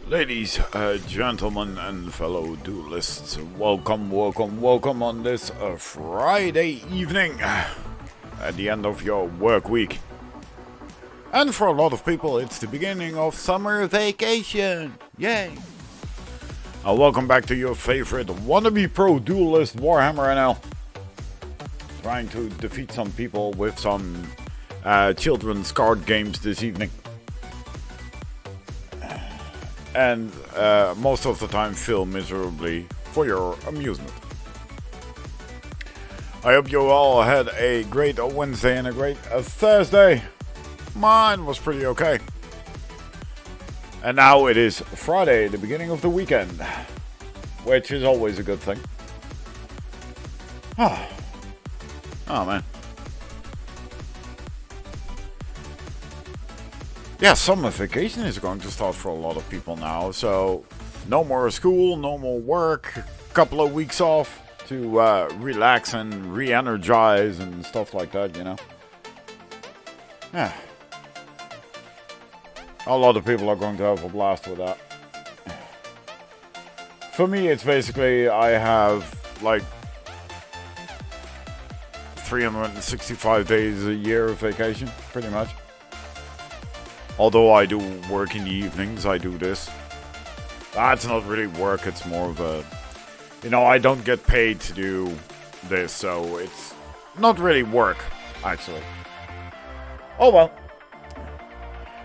Ladies, gentlemen, and fellow duelists, welcome on this Friday evening at the end of your work week. And for a lot of people, it's the beginning of summer vacation. Yay! Welcome back to your favorite Wannabee Pro Duelist Warhammer NL. Trying to defeat some people with some children's card games this evening. And most of the time fail miserably for your amusement. I hope you all had a great Wednesday and a great Thursday. Mine was pretty okay. And now it is Friday, the beginning of the weekend, which is always a good thing. Oh man. Yeah, summer vacation is going to start for a lot of people now, so no more school, no more work, a couple of weeks off to relax and re-energize and stuff like that, you know. Yeah. A lot of people are going to have a blast with that. For me, it's basically I have like 365 days a year of vacation, pretty much. Although I do work in the evenings, I do this. That's not really work, it's more of a... You know, I don't get paid to do this, so it's not really work, actually. Oh well.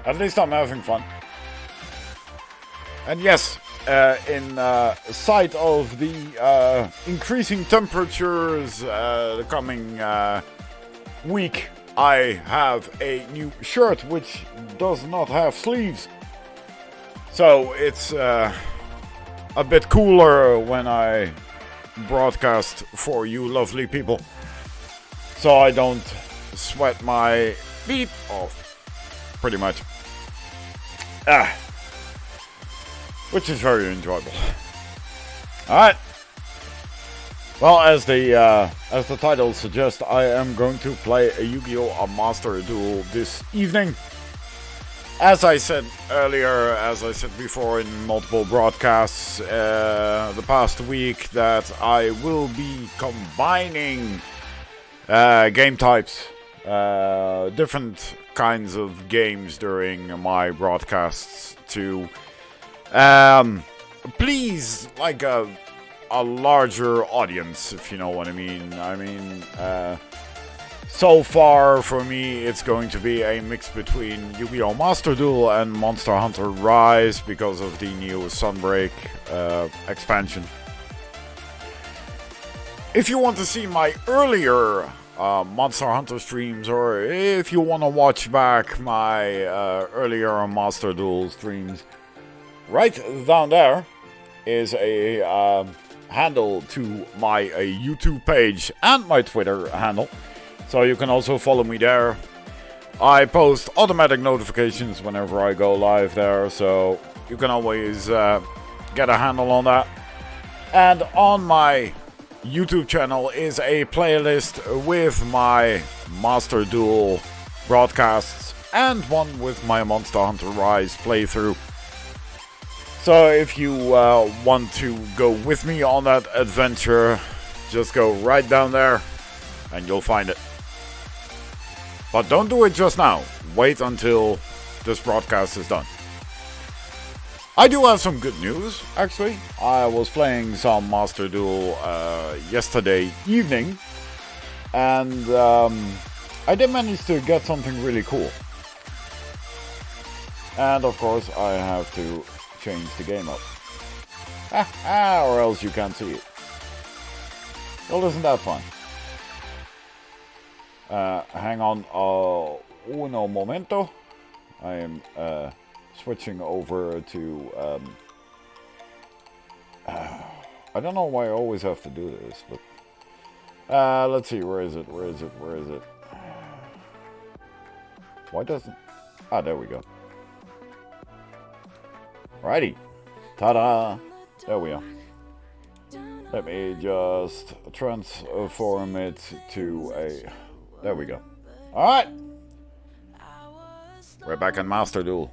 At least I'm having fun. And yes, in sight of the increasing temperatures the coming week, I have a new shirt which does not have sleeves. So it's a bit cooler when I broadcast for you lovely people. So I don't sweat my beep off, pretty much. Which is very enjoyable. Alright. Well, as the title suggests, I am going to play a Yu-Gi-Oh! Master Duel this evening. As I said earlier, as I said before in multiple broadcasts the past week, that I will be combining game types, different kinds of games during my broadcasts to please like a larger audience, if you know what I mean. I mean, so far for me it's going to be a mix between Yu-Gi-Oh! Master Duel and Monster Hunter Rise because of the new Sunbreak expansion. If you want to see my earlier Monster Hunter streams, or if you want to watch back my earlier Master Duel streams, right down there is a handle to my YouTube page and my Twitter handle. So you can also follow me there. I post automatic notifications whenever I go live there, so you can always get a handle on that. And on my YouTube channel is a playlist with my Master Duel broadcasts and one with my Monster Hunter Rise playthrough. So if you want to go with me on that adventure, just go right down there and you'll find it. But don't do it just now. Wait until this broadcast is done. I do have some good news, actually. I was playing some Master Duel yesterday evening, and I did manage to get something really cool. And of course, I have to change the game up. Or else you can't see it. Well, isn't that fun? Hang on uno momento. I am switching over to I don't know why I always have to do this, but let's see, where is it? Why doesn't... there we go. Righty. Ta-da! There we are. Let me just transform it to a... There we go. Alright! We're back in Master Duel.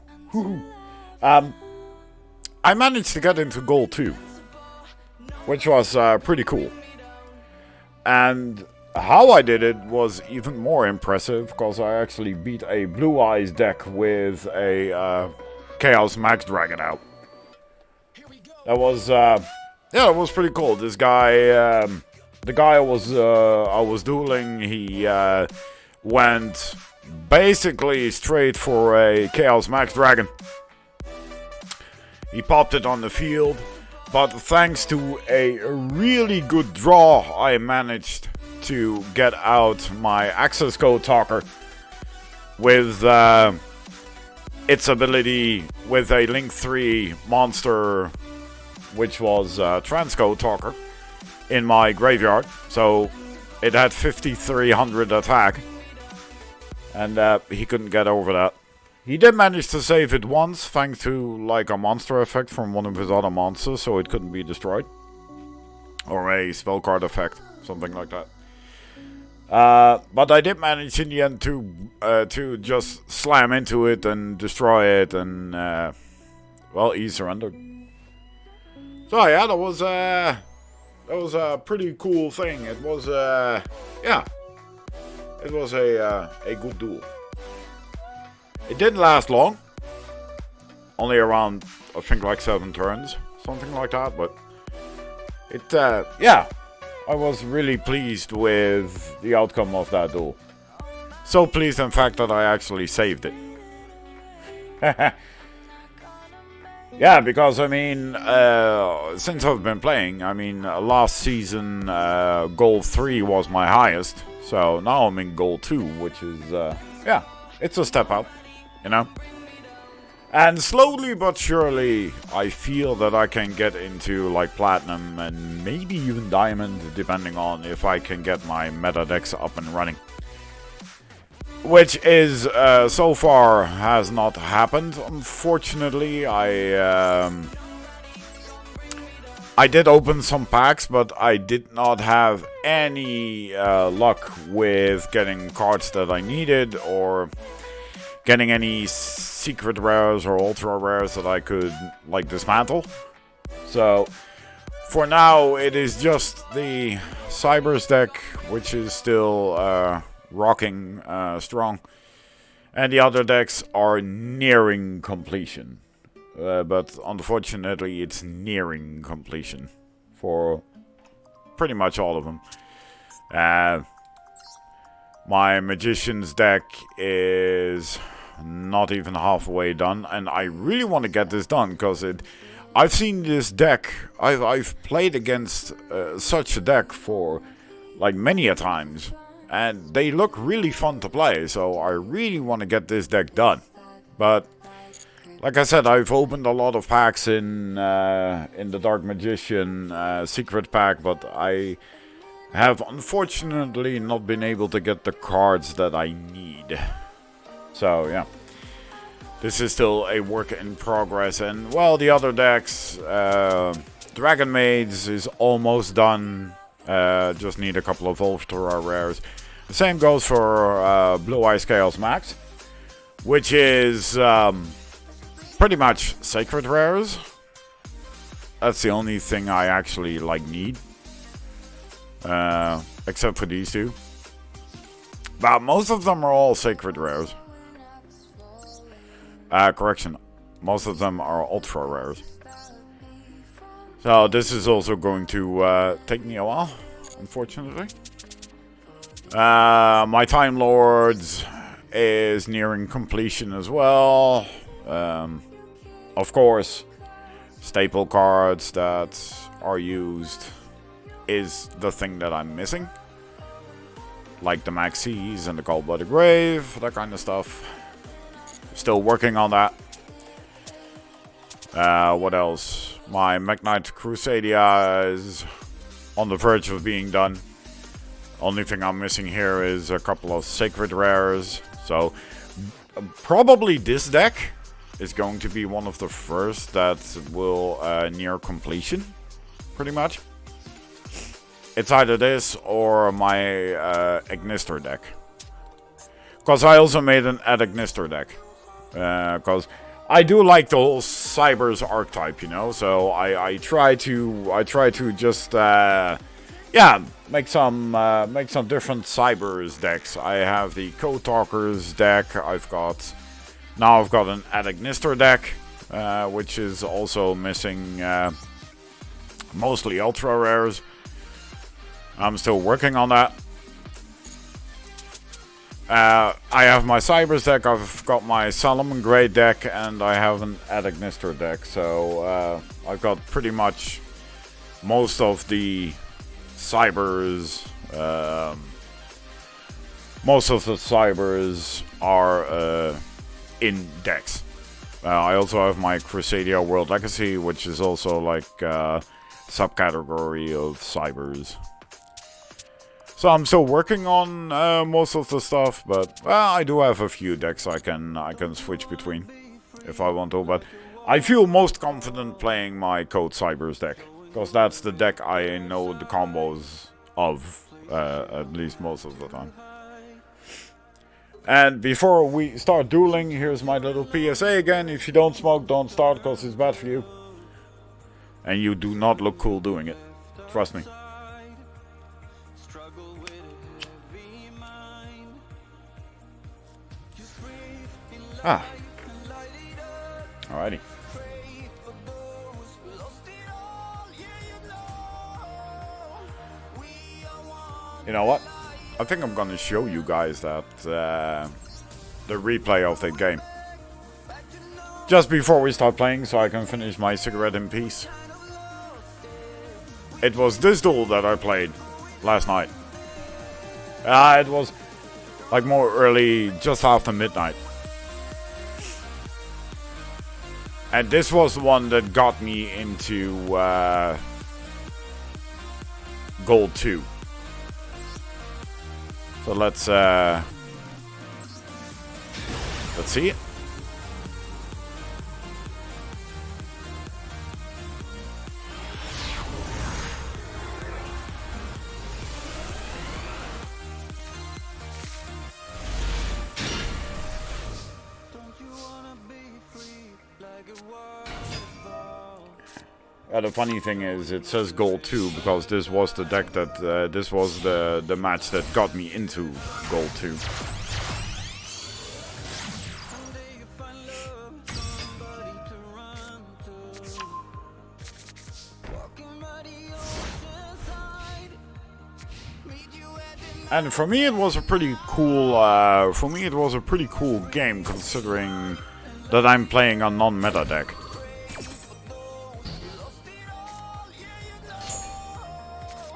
I managed to get into Gold 2, which was pretty cool. And how I did it was even more impressive, because I actually beat a Blue Eyes deck with a Chaos Max Dragon out. That was, yeah, it was pretty cool. This guy, the guy I was dueling, he went basically straight for a Chaos Max Dragon. He popped it on the field, but thanks to a really good draw, I managed to get out my access code talker with its ability with a Link 3 monster, which was transcode talker, in my graveyard. So it had 5300 attack, and he couldn't get over that. He did manage to save it once, thanks to like a monster effect from one of his other monsters, so it couldn't be destroyed. Or a spell card effect, something like that. But I did manage in the end to just slam into it and destroy it, and well, he surrendered. So yeah, that was a pretty cool thing. It was yeah, it was a good duel. It didn't last long, only around, I think, like 7 turns, something like that. But it, yeah, I was really pleased with the outcome of that duel. So pleased, in fact, that I actually saved it. Yeah, because, I mean, since I've been playing, I mean, last season, Gold 3 was my highest. So now I'm in Gold 2, which is, yeah, it's a step up, you know? And slowly but surely, I feel that I can get into, like, Platinum and maybe even Diamond, depending on if I can get my meta decks up and running. Which is, so far, has not happened, unfortunately. I did open some packs, but I did not have any luck with getting cards that I needed, or getting any secret rares or ultra rares that I could, like, dismantle. So, for now, it is just the Cybers deck, which is still rocking strong, and the other decks are nearing completion, but unfortunately it's nearing completion for pretty much all of them. My Magician's deck is not even halfway done, and I really want to get this done because I've seen this deck, I've played against such a deck for like many a times, and they look really fun to play, so I really want to get this deck done. But like I said, I've opened a lot of packs in the Dark Magician secret pack, but I have unfortunately not been able to get the cards that I need. So yeah, this is still a work in progress. And well, the other decks, Dragon Maids is almost done. Just need a couple of ultra rares. The same goes for Blue Eyes Chaos Max, which is pretty much sacred rares. That's the only thing I actually like need, except for these two. But most of them are all sacred rares. Correction, most of them are ultra rares. So this is also going to take me a while, unfortunately. My Time Lords is nearing completion as well. Of course, staple cards that are used is the thing that I'm missing. Like the Maxis and the Cold Blooded Grave, that kind of stuff. Still working on that. What else? My Magnite Crusadia is on the verge of being done. Only thing I'm missing here is a couple of sacred rares. So probably this deck is going to be one of the first that will near completion, pretty much. It's either this or my Ignister deck. Because I also made an Ignister deck. Because I do like the whole Cybers archetype, you know. So I try to just yeah, make some different Cybers decks. I have the Code Talkers deck. I've got an Ignister deck, which is also missing mostly ultra rares. I'm still working on that. I have my Cybers deck, I've got my Solomon Grey deck, and I have an Ignister deck. So I've got pretty much most of the Cybers. Most of the Cybers are in decks. I also have my Crusadia World Legacy, which is also like a subcategory of Cybers. So I'm still working on most of the stuff, but well, I do have a few decks I can switch between if I want to. But I feel most confident playing my Code Cybers deck, because that's the deck I know the combos of, at least most of the time. And before we start dueling, here's my little PSA again. If you don't smoke, don't start, because it's bad for you. And you do not look cool doing it. Trust me. Alright. Alrighty. You know what? I think I'm gonna show you guys that the replay of the game just before we start playing, so I can finish my cigarette in peace. It was this duel that I played last night. It was like more early, just after midnight. And this was the one that got me into Gold 2. So let's see it. The funny thing is, it says Gold 2 because this was the deck that this was the match that got me into Gold 2. And for me, it was a pretty cool. For me, it was a pretty cool game, considering that I'm playing a non-meta deck.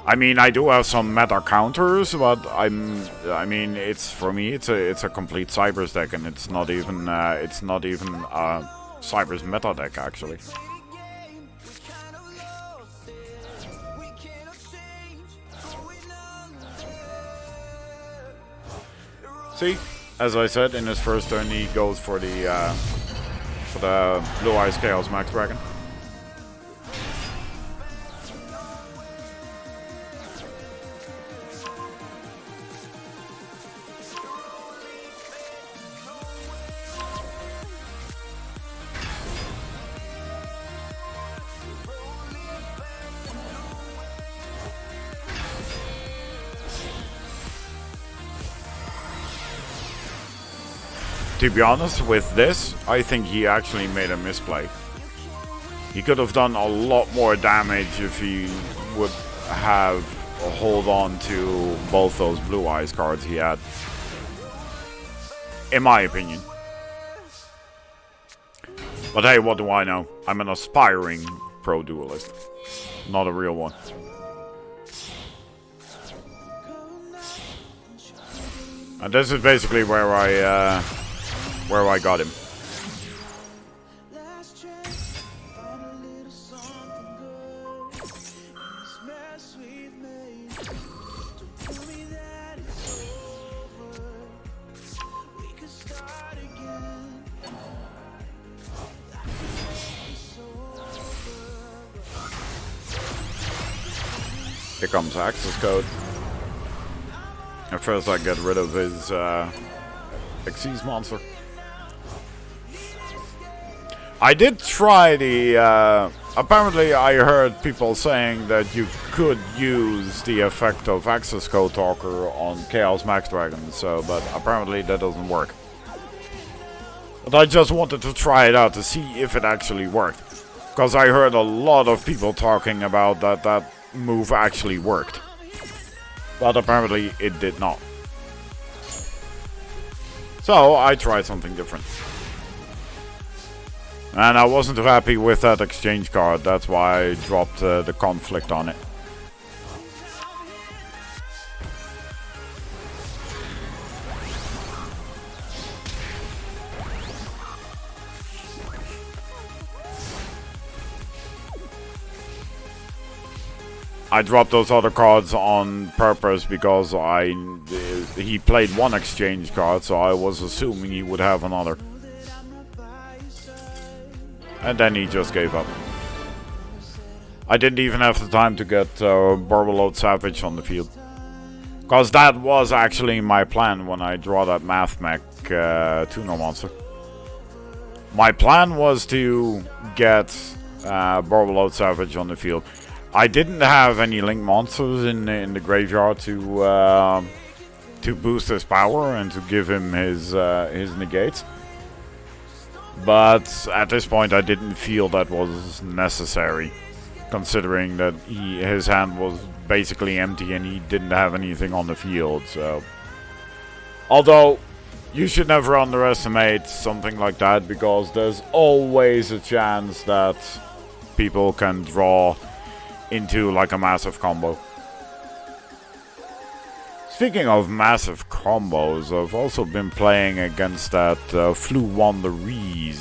I mean, I do have some meta counters, but I mean, it's for me, it's a complete Cybers deck, and it's not even a Cybers meta deck actually. See, as I said, in his first turn, he goes for the Blue Eyes Chaos Max Dragon. To be honest, with this, I think he actually made a misplay. He could have done a lot more damage if he would have a hold on to both those Blue Eyes cards he had. In my opinion. But hey, what do I know? I'm an aspiring pro duelist. Not a real one. And this is basically where I got him. Here comes access code. At first I get rid of his Xyz monster. I did try the, apparently I heard people saying that you could use the effect of Access Code Talker on Chaos Max Dragon, so, but apparently that doesn't work. But I just wanted to try it out to see if it actually worked. Because I heard a lot of people talking about that move actually worked. But apparently it did not. So I tried something different. And I wasn't too happy with that exchange card, that's why I dropped the conflict on it. I dropped those other cards on purpose because he played one exchange card, so I was assuming he would have another. And then he just gave up. I didn't even have the time to get Borbalode Savage on the field. Because that was actually my plan when I draw that Math Mech Tuner monster. My plan was to get Borbalode Savage on the field. I didn't have any Link monsters in the graveyard to boost his power and to give him his negates. But at this point I didn't feel that was necessary, considering that his hand was basically empty and he didn't have anything on the field. So, although you should never underestimate something like that, because there's always a chance that people can draw into like a massive combo. Speaking of massive combos, I've also been playing against that Wannabee,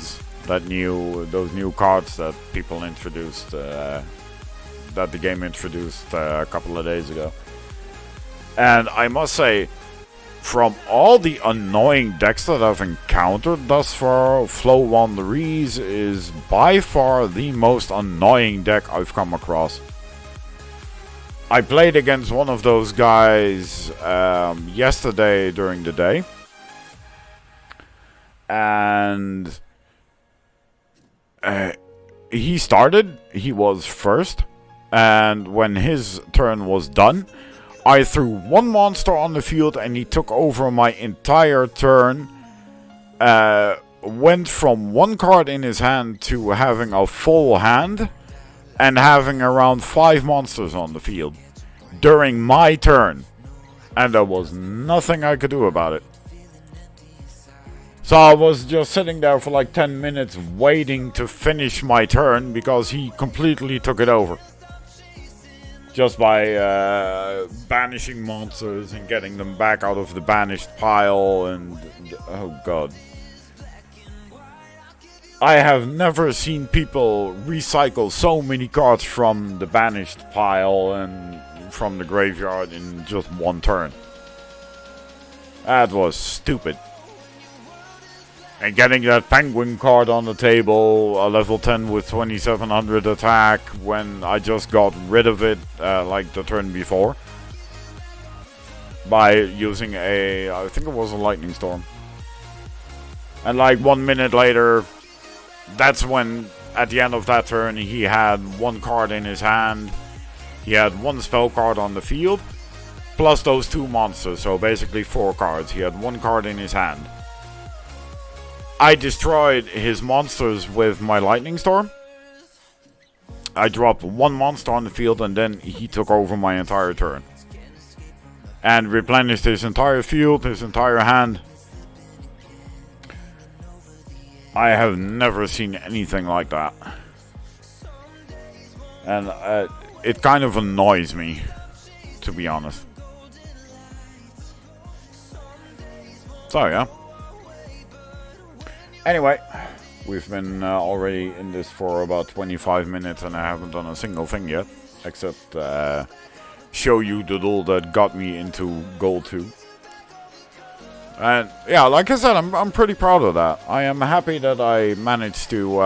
those new cards that people introduced, that the game introduced a couple of days ago. And I must say, from all the annoying decks that I've encountered thus far, Wannabee is by far the most annoying deck I've come across. I played against one of those guys yesterday during the day, and he was first, and when his turn was done, I threw one monster on the field and he took over my entire turn, went from one card in his hand to having a full hand, and having around 5 monsters on the field during my turn. And there was nothing I could do about it. So I was just sitting there for like 10 minutes waiting to finish my turn because he completely took it over. Just by banishing monsters and getting them back out of the banished pile, and oh god. I have never seen people recycle so many cards from the banished pile and from the graveyard in just one turn. That was stupid. And getting that penguin card on the table, a level 10 with 2700 attack, when I just got rid of it like the turn before. By using I think it was a lightning storm. And like 1 minute later, that's when, at the end of that turn, he had one card in his hand. He had one spell card on the field, plus those 2 monsters, so basically 4 cards. He had one card in his hand. I destroyed his monsters with my lightning storm. I dropped one monster on the field and then he took over my entire turn. And replenished his entire field, his entire hand. I have never seen anything like that. And it kind of annoys me, to be honest. So yeah. Anyway, we've been already in this for about 25 minutes and I haven't done a single thing yet. Except show you the duel that got me into Gold 2. And yeah, like I said, I'm pretty proud of that. I am happy that I managed to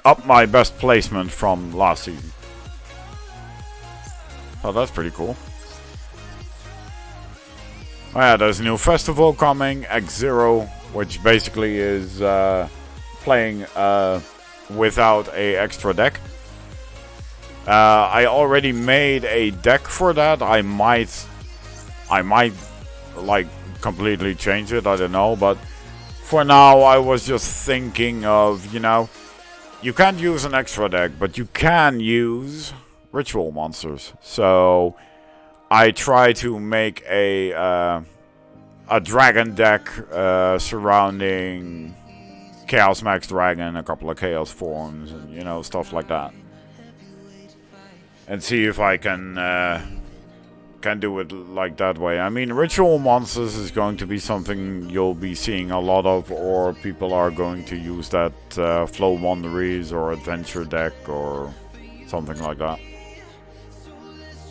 up my best placement from last season. Oh, that's pretty cool. Oh yeah, there's a new festival coming, X0, which basically is playing without a extra deck. I already made a deck for that. I might like completely change it, I don't know, but for now I was just thinking of, you know, you can't use an extra deck, but you can use ritual monsters. So I try to make a dragon deck surrounding Chaos Max Dragon, a couple of Chaos forms, and you know, stuff like that. And see if I can do it like that way. I mean, ritual monsters is going to be something you'll be seeing a lot of, or people are going to use that Flow Wanderers or Adventure deck or something like that.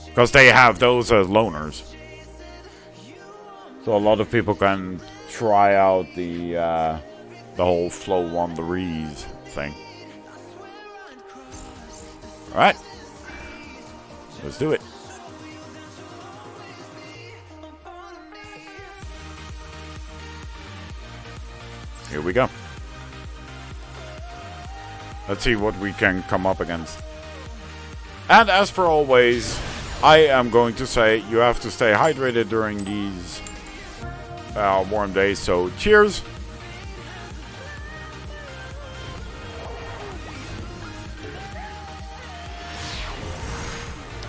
Because they have those as loners. So a lot of people can try out the whole Flow Wanderers thing. Alright. Let's do it. Here we go. Let's see what we can come up against. And as for always, I am going to say you have to stay hydrated during these warm days. So cheers.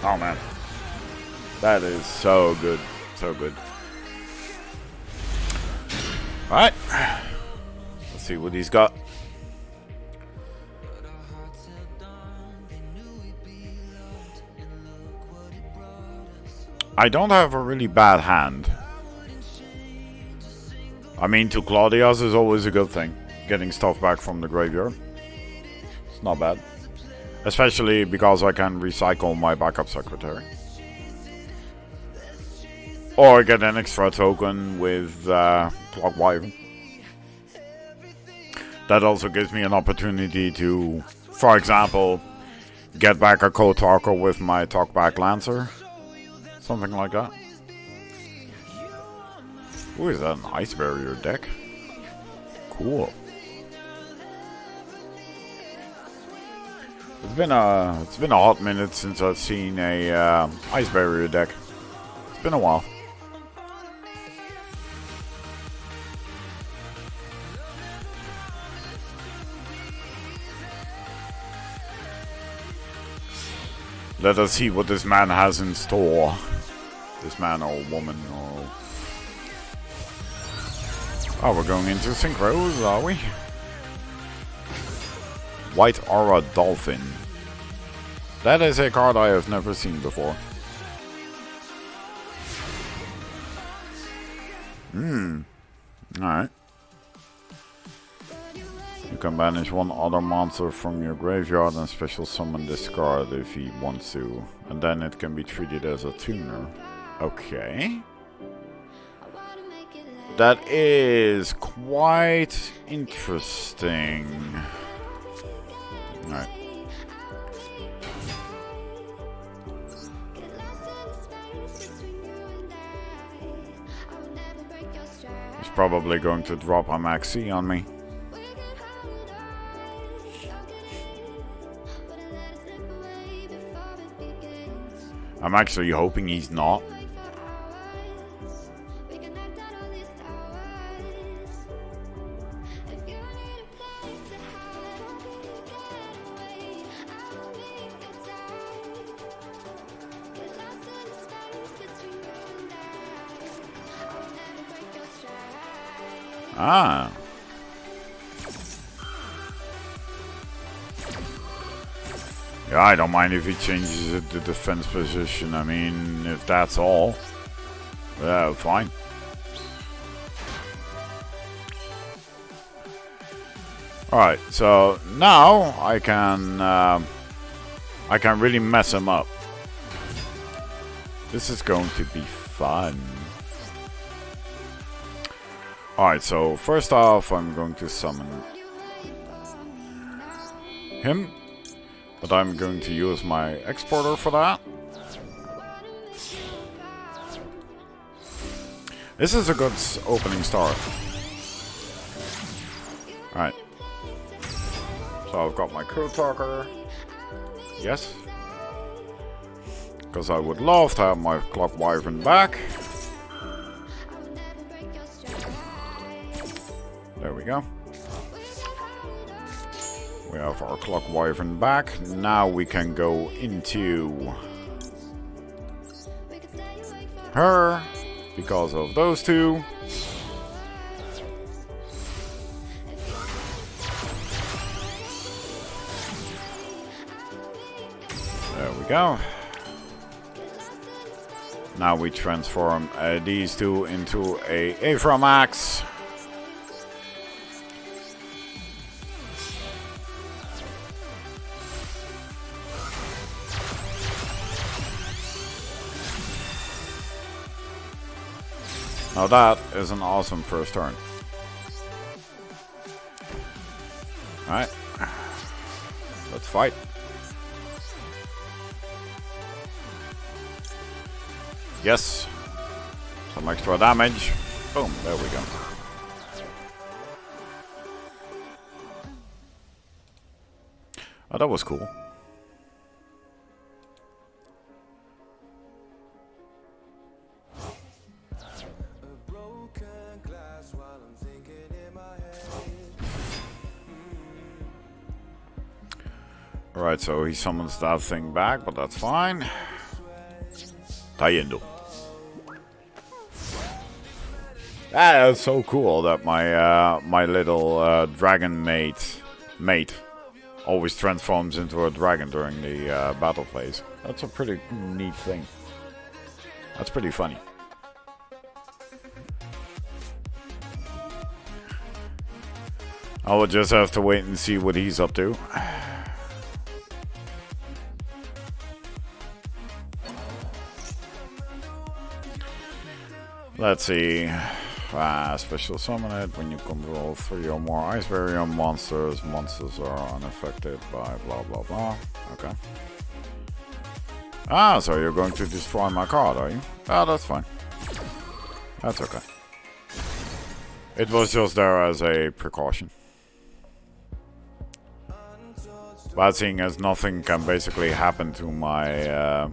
Oh man. That is so good. So good. Alright. Let's see what he's got. I don't have a really bad hand. I mean, to Claudia's is always a good thing. Getting stuff back from the graveyard. It's not bad. Especially because I can recycle my backup secretary. Or get an extra token with Clock Wyvern. That also gives me an opportunity to, for example, get back a Code Talker with my Talkback Lancer. Something like that. Ooh, is that an Ice Barrier deck? Cool. It's been a hot minute since I've seen a Ice Barrier deck. It's been a while. Let us see what this man has in store. This man or woman or... Oh, we're going into synchros, are we? White Aura Dolphin. That is a card I have never seen before. Alright. You can banish one other monster from your graveyard and special summon this card if he wants to. And then it can be treated as a tuner. Okay. That is quite interesting. Alright. He's probably going to drop a Maxi on me. I'm actually hoping he's not. Ah. Yeah, I don't mind if he changes it to defense position. I mean, if that's all. Yeah, fine. Alright, so now I can really mess him up. This is going to be fun. Alright, so first off, I'm going to summon him. But I'm going to use my exporter for that. This is a good opening start. Alright. So I've got my Code Talker. Yes. Because I would love to have my Clock Wyvern back. There we go. We have our Clock Wyvern back. Now we can go into her because of those two. There we go. Now we transform these two into a Aphromax. Now that is an awesome first turn. Alright. Let's fight. Yes. Some extra damage. Boom. There we go. Oh, that was cool. Alright, so he summons that thing back, but that's fine. Tayendo. Ah, that's so cool that my my little dragon mate always transforms into a dragon during the battle phase. That's a pretty neat thing. That's pretty funny. I will just have to wait and see what he's up to. Let's see. Special summon it. When you control 3 or more ice barrier monsters, monsters are unaffected by blah blah blah. Okay. Ah, so you're going to destroy my card, are you? Ah, that's fine. That's okay. It was just there as a precaution. But seeing as nothing can basically happen to my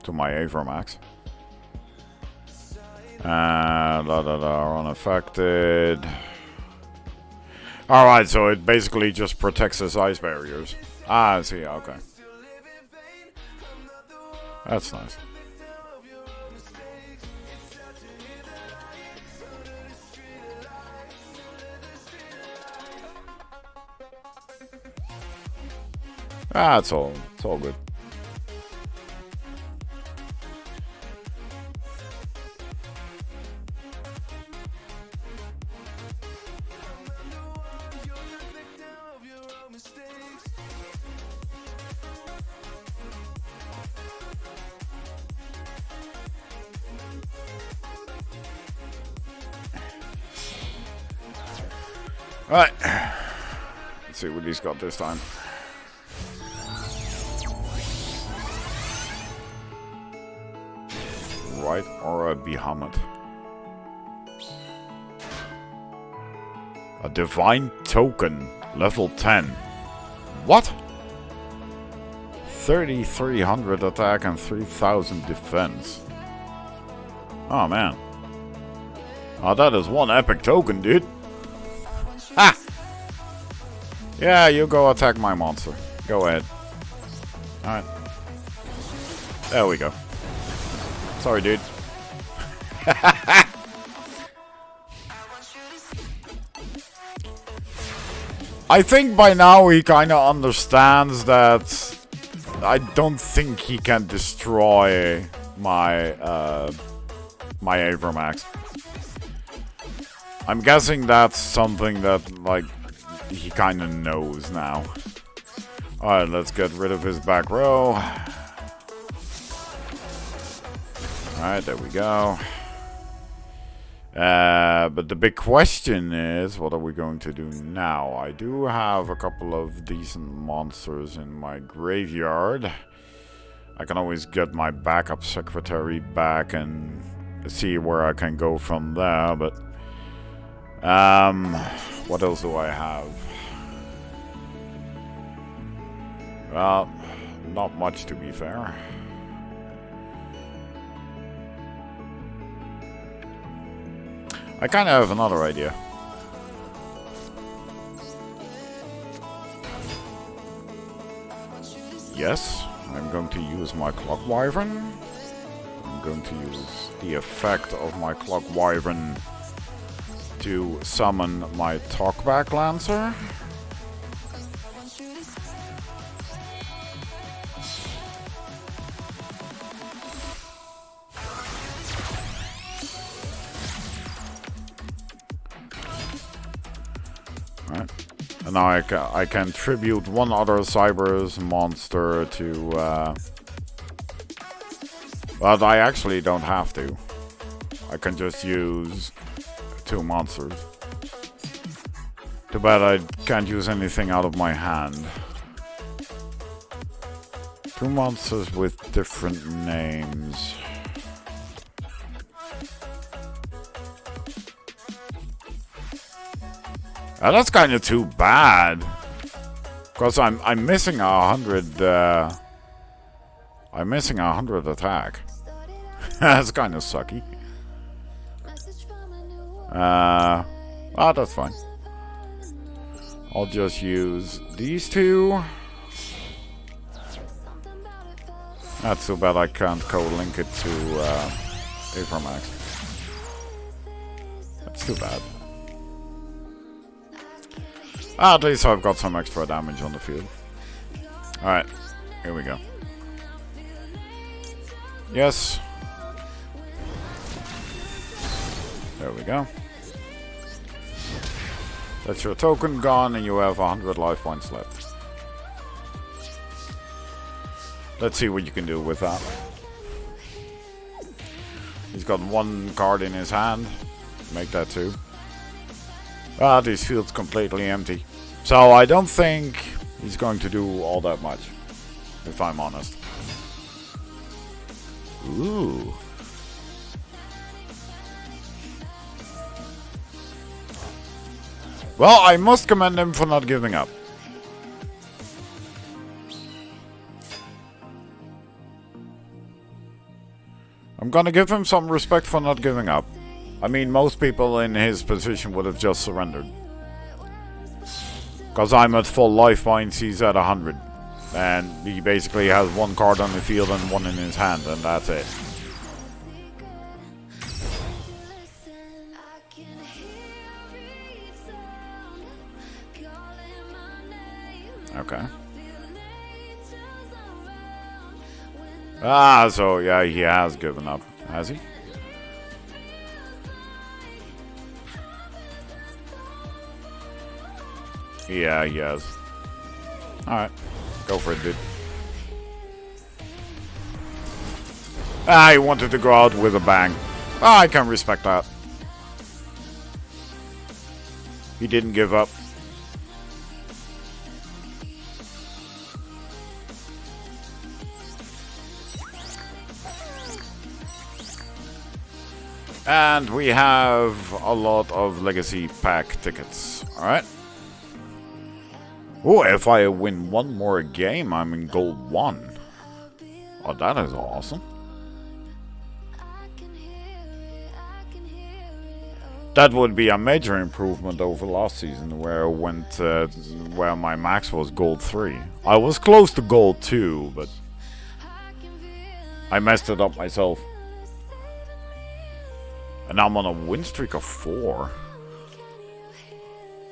Avermax. Unaffected. Alright, so it basically just protects his ice barriers. Ah, I see, okay. That's nice. Ah, it's all good. Alright. Let's see what he's got this time. Right, or a behemoth. A divine token, level 10. What? 3,300 attack and 3,000 defense. Oh man. Oh, that is one epic token, dude. Ha! Yeah, you go attack my monster. Go ahead. Alright. There we go. Sorry, dude. I think by now he kind of understands that I don't think he can destroy my my Avermax. I'm guessing that's something that, like, he kind of knows now. Alright, let's get rid of his back row. Alright, there we go. But the big question is, what are we going to do now? I do have a couple of decent monsters in my graveyard. I can always get my backup secretary back and see where I can go from there, but... what else do I have? Well, not much, to be fair. I kind of have another idea. Yes, I'm going to use my Clock Wyvern. I'm going to use the effect of my Clock Wyvern to summon my Talkback Lancer. Right. And now I can tribute one other Cyber's monster to... but I actually don't have to. I can just use 2 monsters. Too bad I can't use anything out of my hand. 2 monsters with different names. That's kind of too bad. Because I'm missing 100. I'm missing 100 attack. That's kind of sucky. Oh, that's fine. I'll just use these 2. That's too bad I can't co-link it to Avermax. That's too bad. At least I've got some extra damage on the field. Alright, here we go. Yes. There we go. That's your token gone and you have 100 life points left. Let's see what you can do with that. He's got one card in his hand. Make that two. Ah, this field's completely empty. So I don't think he's going to do all that much, if I'm honest. Ooh. Well, I must commend him for not giving up. I'm gonna give him some respect for not giving up. I mean, most people in his position would have just surrendered. Because I'm at full life points, he's at 100. And he basically has one card on the field and one in his hand, and that's it. Okay. Ah, so yeah, he has given up, has he? Yeah, he has. Alright, go for it, dude. Ah, he wanted to go out with a bang. Ah, I can respect that. He didn't give up. And we have a lot of legacy pack tickets. Alright. Oh, if I win one more game, I'm in gold 1. Oh, that is awesome. That would be a major improvement over last season, where I went, where my max was gold 3. I was close to gold 2, but I messed it up myself. And I'm on a win streak of 4.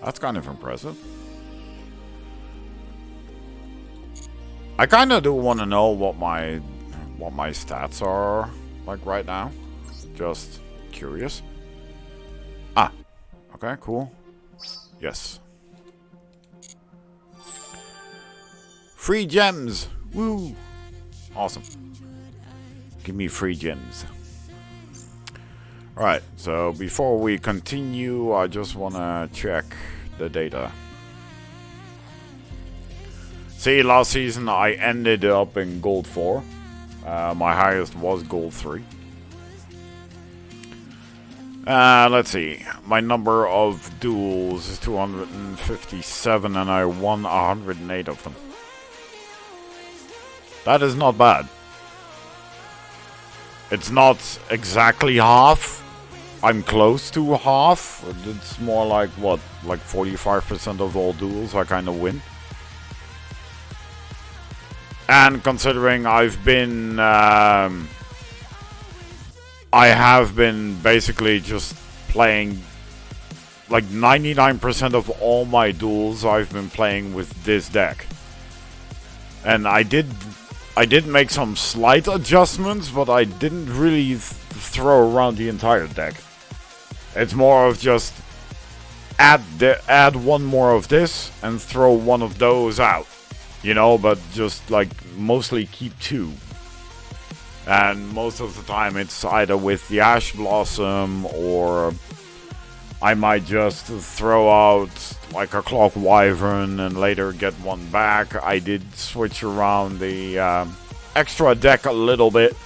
That's kind of impressive. I kind of do want to know what my stats are like right now. Just curious. Ah, okay, cool. Yes. Free gems. Woo! Awesome. Give me free gems. Alright, so before we continue, I just want to check the data. See, last season I ended up in gold 4. My highest was gold 3. Let's see. My number of duels is 257 and I won 108 of them. That is not bad. It's not exactly half. I'm close to half. It's more like, what, like 45% of all duels I kind of win. And considering I've been, I have been basically just playing, like 99% of all my duels I've been playing with this deck. And I did make some slight adjustments, but I didn't really throw around the entire deck. It's more of just add one more of this and throw one of those out. You know, but just like mostly keep 2. And most of the time it's either with the Ash Blossom or I might just throw out like a Clock Wyvern and later get one back. I did switch around the extra deck a little bit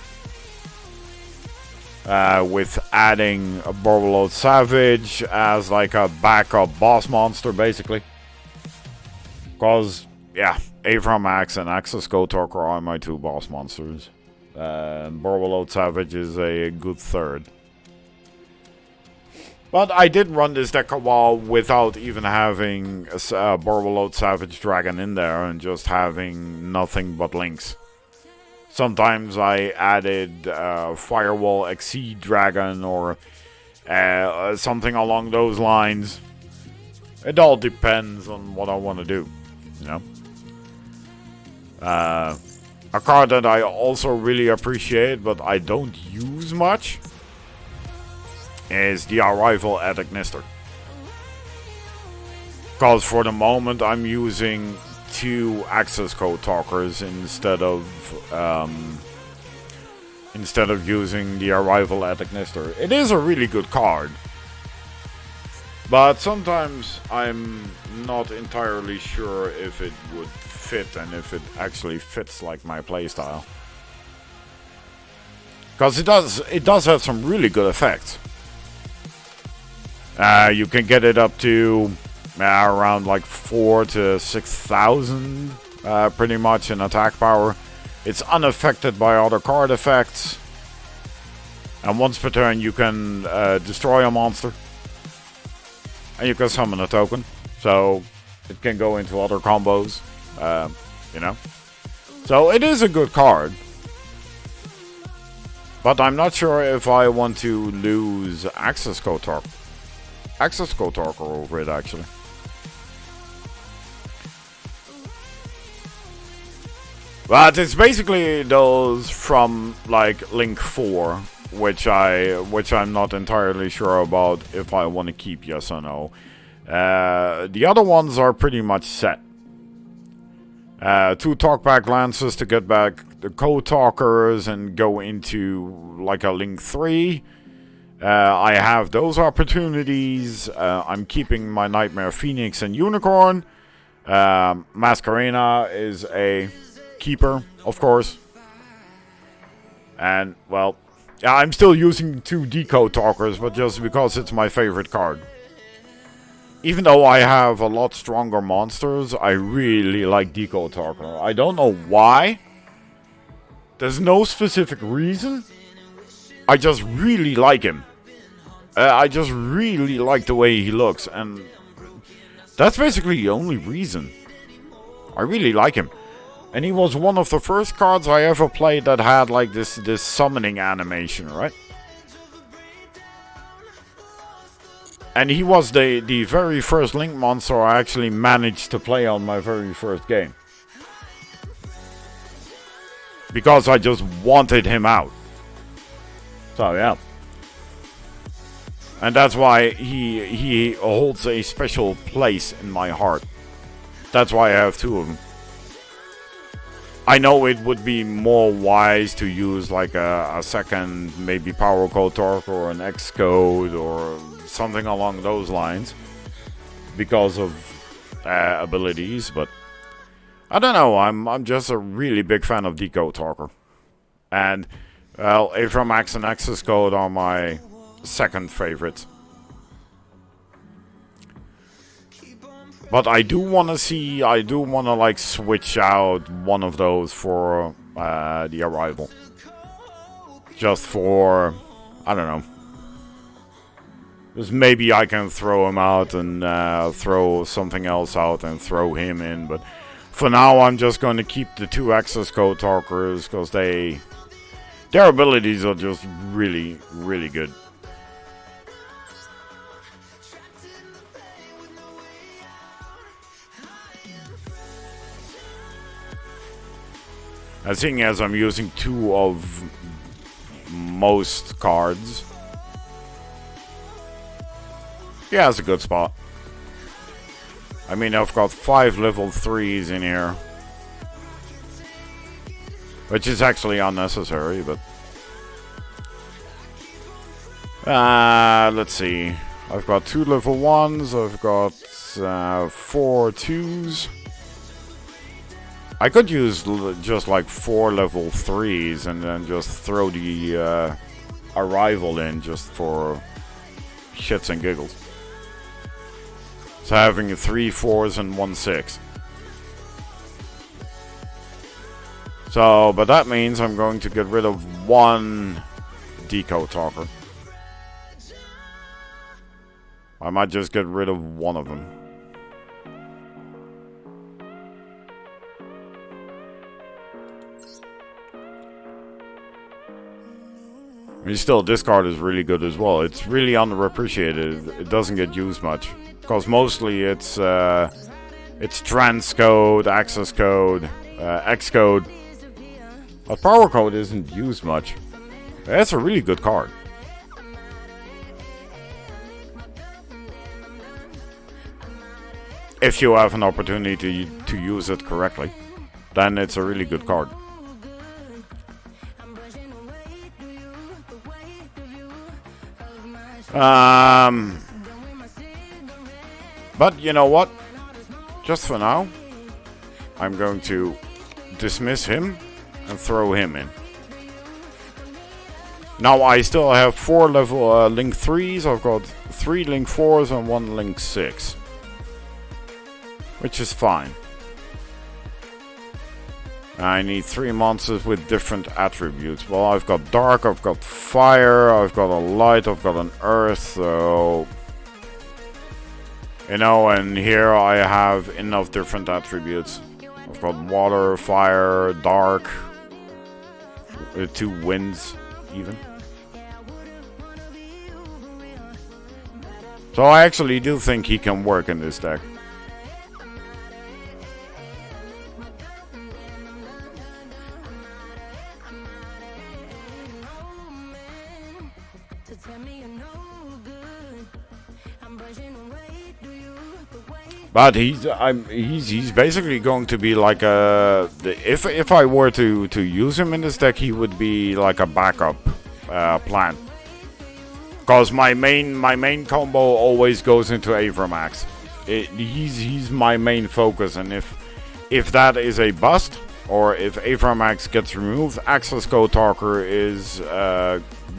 with adding a Borbalot Savage as like a backup boss monster basically. Because, yeah, Avramax and Axis Gotork are my 2 boss monsters. And Borbalot Savage is a good 3rd. But I did run this deck a while without even having a Borbalot Savage Dragon in there and just having nothing but links. Sometimes I added Firewall Exceed Dragon or something along those lines. It all depends on what I want to do, you know. A card that I also really appreciate, but I don't use much, is the Arrival at Ignister. Because for the moment I'm using 2 access code talkers instead of using the Arrival at Ignister. It is a really good card, but sometimes I'm not entirely sure if it would fit and if it actually fits like my playstyle. Because it does have some really good effects. You can get it up to around like 4 to 6,000 pretty much in attack power. It's unaffected by other card effects. And once per turn you can destroy a monster. And you can summon a token. So it can go into other combos. You know. So it is a good card. But I'm not sure if I want to lose Access Code Talker over it actually. But it's basically those from like Link 4, which I'm not entirely sure about if I want to keep, yes or no. The other ones are pretty much set. 2 talkback lances to get back the code talkers and go into like a Link 3. I have those opportunities. I'm keeping my Nightmare Phoenix and Unicorn. Masquerena is a keeper, of course. And, well, yeah, I'm still using 2 Decode Talkers, but just because it's my favorite card. Even though I have a lot stronger monsters, I really like Decode Talker. I don't know why. There's no specific reason. I just really like him. I just really like the way he looks, and that's basically the only reason. I really like him. And he was one of the first cards I ever played that had like this summoning animation, right? And he was the very first Link monster I actually managed to play on my very first game. Because I just wanted him out. So yeah. And that's why he holds a special place in my heart. That's why I have 2 of them. I know it would be more wise to use like a second maybe Power Code Talker or an X Code or something along those lines. Because of abilities, but I don't know, I'm just a really big fan of Decode Talker. And, well, Avramax and Access Code are my second favorites. But I do want to like switch out one of those for the Arrival. Just for, I don't know. Just maybe I can throw him out and throw something else out and throw him in. But for now I'm just going to keep the 2 Access Code Talkers because their abilities are just really, really good. And seeing as I'm using 2 of most cards, yeah, it's a good spot. I mean, I've got 5 level 3s in here, which is actually unnecessary, but let's see. I've got 2 level 1s, I've got 4 2s. I could use just like 4 level 3s and then just throw the Arrival in just for shits and giggles. So having 3 4s and 1 6. So, but that means I'm going to get rid of 1 Decode Talker. I might just get rid of 1 of them. mean, still, this card is really good as well. It's really underappreciated. It doesn't get used much. Because mostly it's transcode, access code, Xcode. But power code isn't used much. That's a really good card. If you have an opportunity to use it correctly, then it's a really good card. But you know what? Just for now, I'm going to dismiss him and throw him in. Now I still have 4 level Link 3s. I've got 3 Link 4s and 1 Link 6. Which is fine. I need 3 monsters with different attributes. Well, I've got dark, I've got fire, I've got a light, I've got an earth, so... You know, and here I have enough different attributes. I've got water, fire, dark, 2 winds, even. So I actually do think he can work in this deck. But he's basically going to be like a... If I were to use him in this deck, he would be like a backup plan. Because my main combo always goes into Avramax. He's my main focus, and if that is a bust, or if Avramax gets removed, Access Code Talker is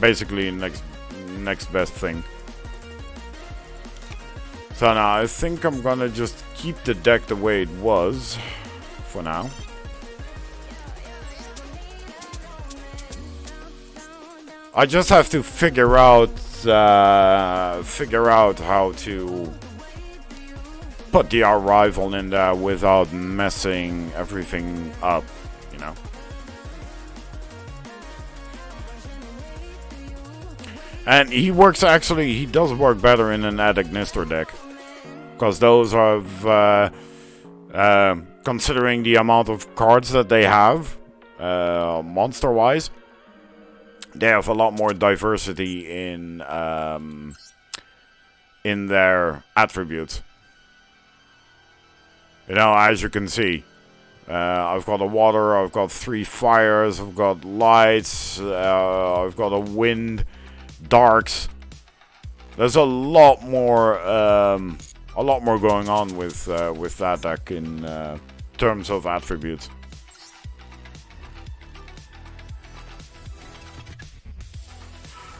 basically next best thing. So now I think I'm gonna just keep the deck the way it was for now. I just have to figure out how to put the arrival in there without messing everything up, you know. And he does work better in an Adagnister deck. Because those are, considering the amount of cards that they have, monster-wise, they have a lot more diversity in their attributes. You know, as you can see, I've got a water, I've got 3 fires, I've got lights, I've got a wind, darks. There's a lot more going on with that deck in terms of attributes.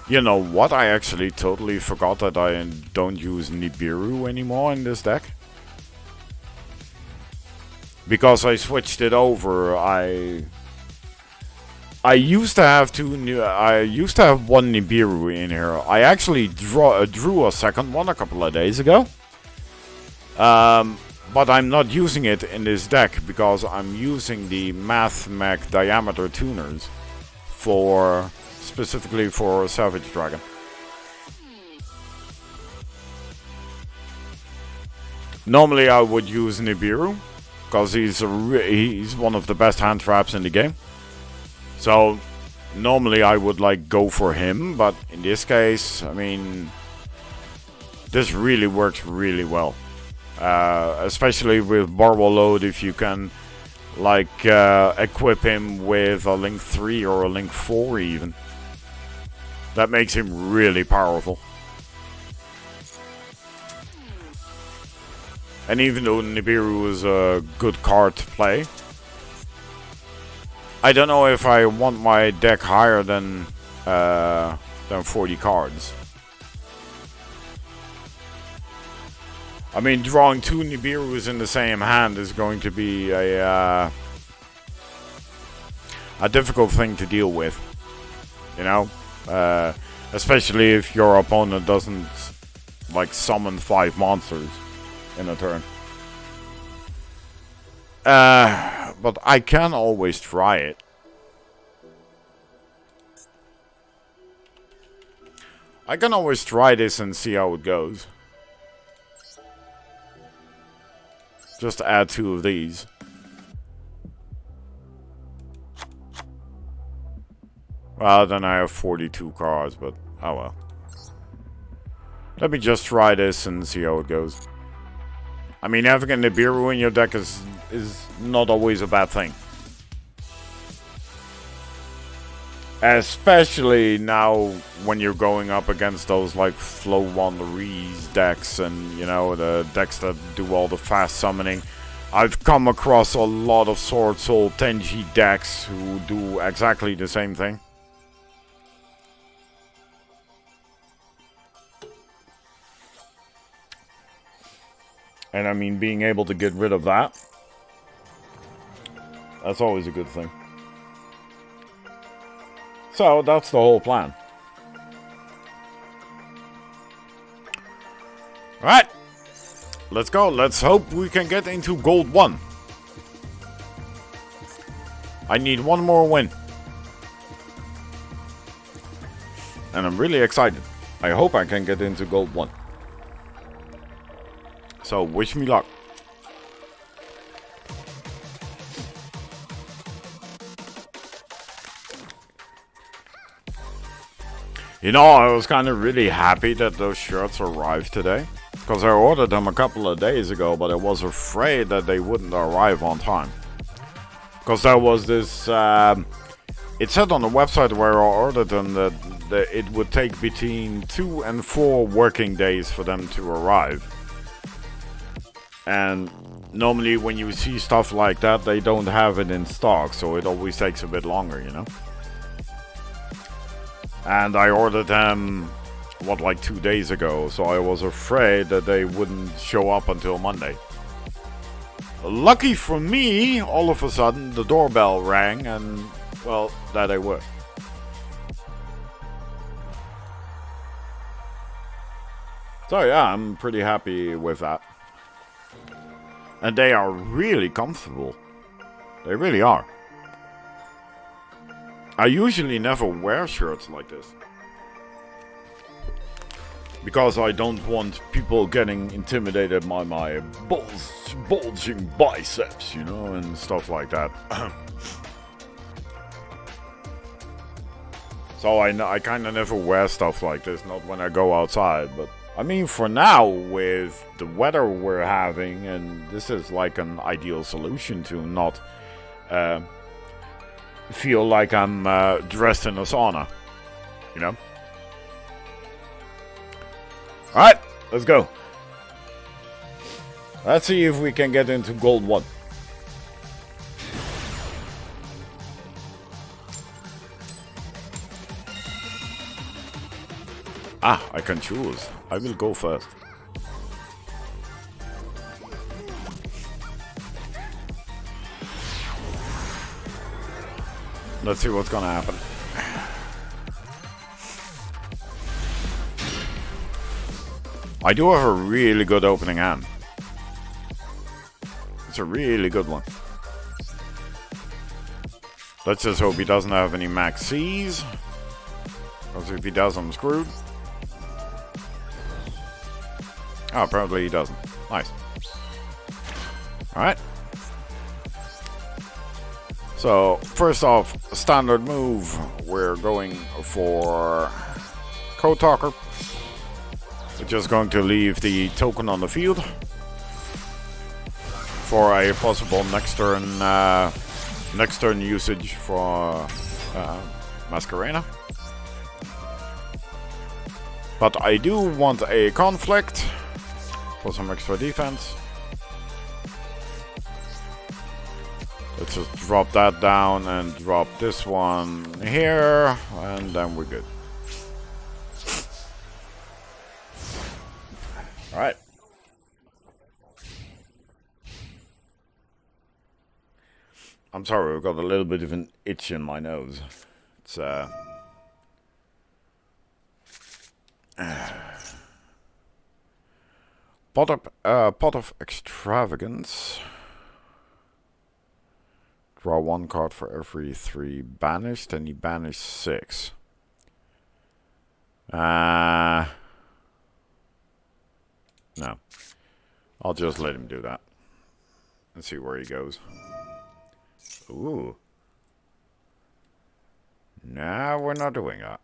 You know what? I actually totally forgot that I don't use Nibiru anymore in this deck. Because I switched it over, I used to have one Nibiru in here. I actually drew a second one a couple of days ago. But I'm not using it in this deck because I'm using the Math Mech Diameter tuners specifically for Savage Dragon. Normally I would use Nibiru because he's one of the best hand traps in the game. So normally I would go for him, but in this case, I mean, this really works really well. Especially with Barbell Load, if you can equip him with a Link 3 or a Link 4 even. That makes him really powerful. And even though Nibiru is a good card to play, I don't know if I want my deck higher than 40 cards. I mean, drawing 2 Nibirus in the same hand is going to be a difficult thing to deal with, you know, especially if your opponent doesn't summon 5 monsters in a turn. But I can always try it. I can always try this and see how it goes. Just add 2 of these. Well, then I have 42 cards, but oh well. Let me just try this and see how it goes. I mean, having a Nibiru in your deck is not always a bad thing. Especially now when you're going up against those like Flow Wanderees decks and, you know, the decks that do all the fast summoning. I've come across a lot of Sword Soul Tenji decks who do exactly the same thing. And I mean, being able to get rid of that, that's always a good thing. So, that's the whole plan. Alright. Let's go. Let's hope we can get into Gold 1. I need one more win. And I'm really excited. I hope I can get into Gold 1. So, wish me luck. You know, I was kind of really happy that those shirts arrived today. Because I ordered them a couple of days ago, but I was afraid that they wouldn't arrive on time. Because there was this... it said on the website where I ordered them that it would take between 2 and 4 working days for them to arrive. And normally when you see stuff like that, they don't have it in stock, so it always takes a bit longer, you know? And I ordered them, what, like 2 days ago, so I was afraid that they wouldn't show up until Monday. Lucky for me, all of a sudden the doorbell rang and, well, there they were. So yeah, I'm pretty happy with that. And they are really comfortable. They really are. I usually never wear shirts like this. Because I don't want people getting intimidated by my bulging biceps, you know, and stuff like that. So I kind of never wear stuff like this, not when I go outside, but... I mean, for now, with the weather we're having, and this is like an ideal solution to not feel like I'm dressed in a sauna, you know? Alright, let's go. Let's see if we can get into Gold 1. Ah, I can choose. I will go first. Let's see what's gonna happen. I do have a really good opening hand. It's a really good one. Let's just hope he doesn't have any max C's. Because if he does, I'm screwed. Oh, apparently he doesn't. Nice. Alright. So, first off, standard move. We're going for Code Talker. We're just going to leave the token on the field for a possible next turn usage for Masquerena. But I do want a conflict for some extra defense. Let's just drop that down and drop this one here, and then we're good. Alright. I'm sorry, I've got a little bit of an itch in my nose. It's Pot of Extravagance. Draw 1 card for every 3 banished, and he banished 6. No. I'll just let him do that. Let's see where he goes. Ooh. Nah, we're not doing that.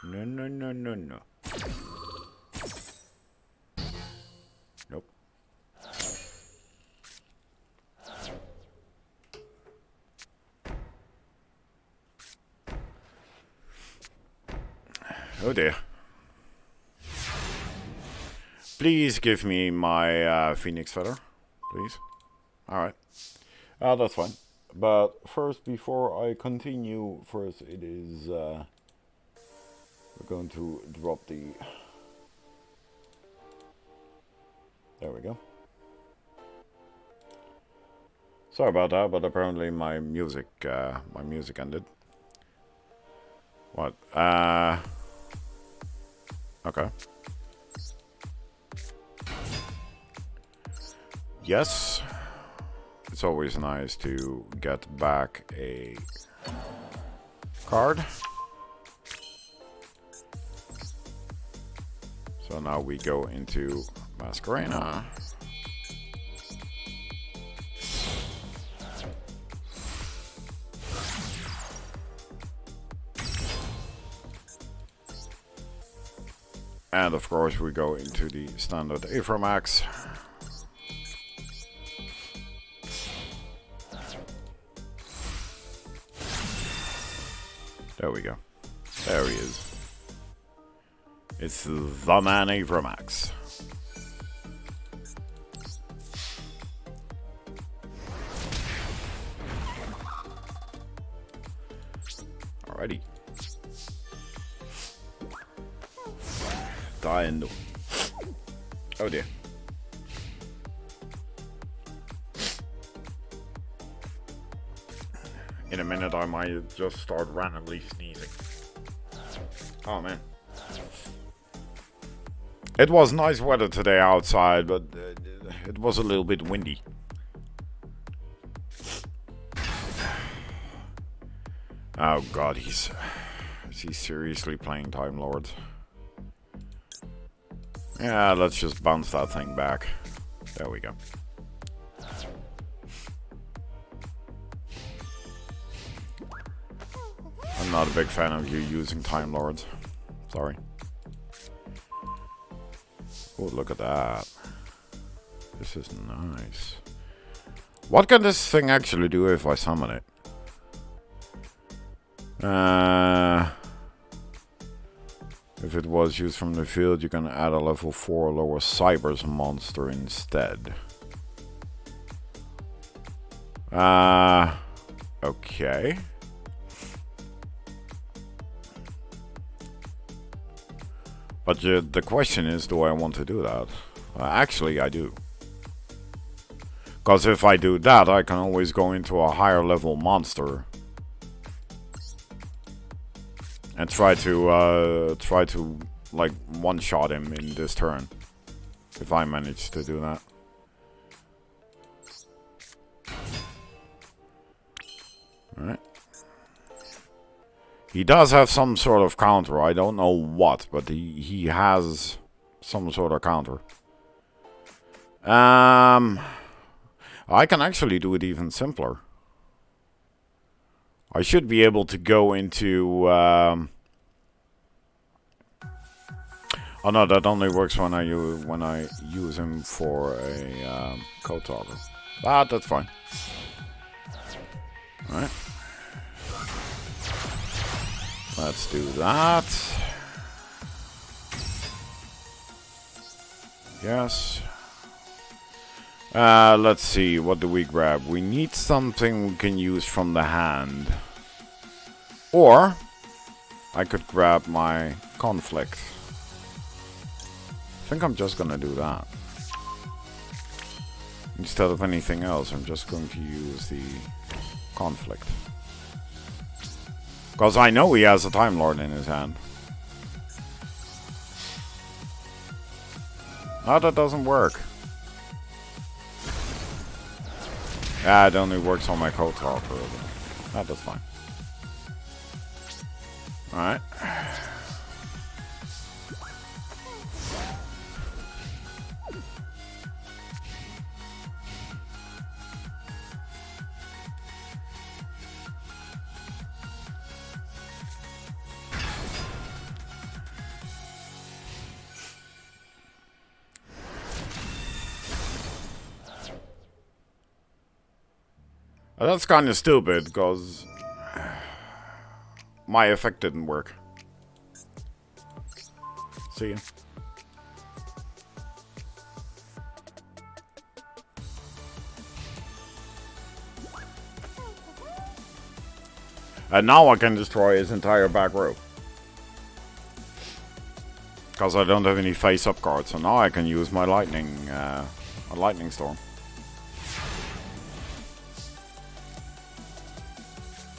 No, no, no, no, no. Nope. Oh dear. Please give me my phoenix feather. Please. Alright. That's fine. But first, before I continue, it is... we're going to drop the... There we go. Sorry about that, but apparently my music ended. What? Okay. Yes. It's always nice to get back a card. So now we go into Masquerena. And of course we go into the standard Aphromax. There we go. There he is. It's the man Aphromax. Alrighty. Dying. Oh dear. In a minute I might just start randomly sneezing. Oh man. It was nice weather today outside, but it was a little bit windy. Oh god, is he seriously playing Time Lords? Yeah, let's just bounce that thing back. There we go. I'm not a big fan of you using Time Lords. Sorry. Oh, look at that. This is nice. What can this thing actually do if I summon it? If it was used from the field, you can add a level 4 lower Cybers monster instead. Okay. But the question is, do I want to do that? Actually, I do. Because if I do that, I can always go into a higher level monster and try to like one-shot him in this turn, if I manage to do that. Alright. He does have some sort of counter. I don't know what, but he has some sort of counter. I can actually do it even simpler. I should be able to go into... oh no, that only works when I use him for a code toggle. But that's fine. Alright. Let's do that. Yes. Let's see, what do we grab? We need something we can use from the hand. Or, I could grab my conflict. I think I'm just gonna do that. Instead of anything else, I'm just going to use the conflict. Because I know he has a Time Lord in his hand. Oh, that doesn't work. Yeah, it only works on my code talker. That's fine. Alright. That's kind of stupid, because my effect didn't work. See ya. And now I can destroy his entire back row. Because I don't have any face-up cards, so now I can use my lightning storm.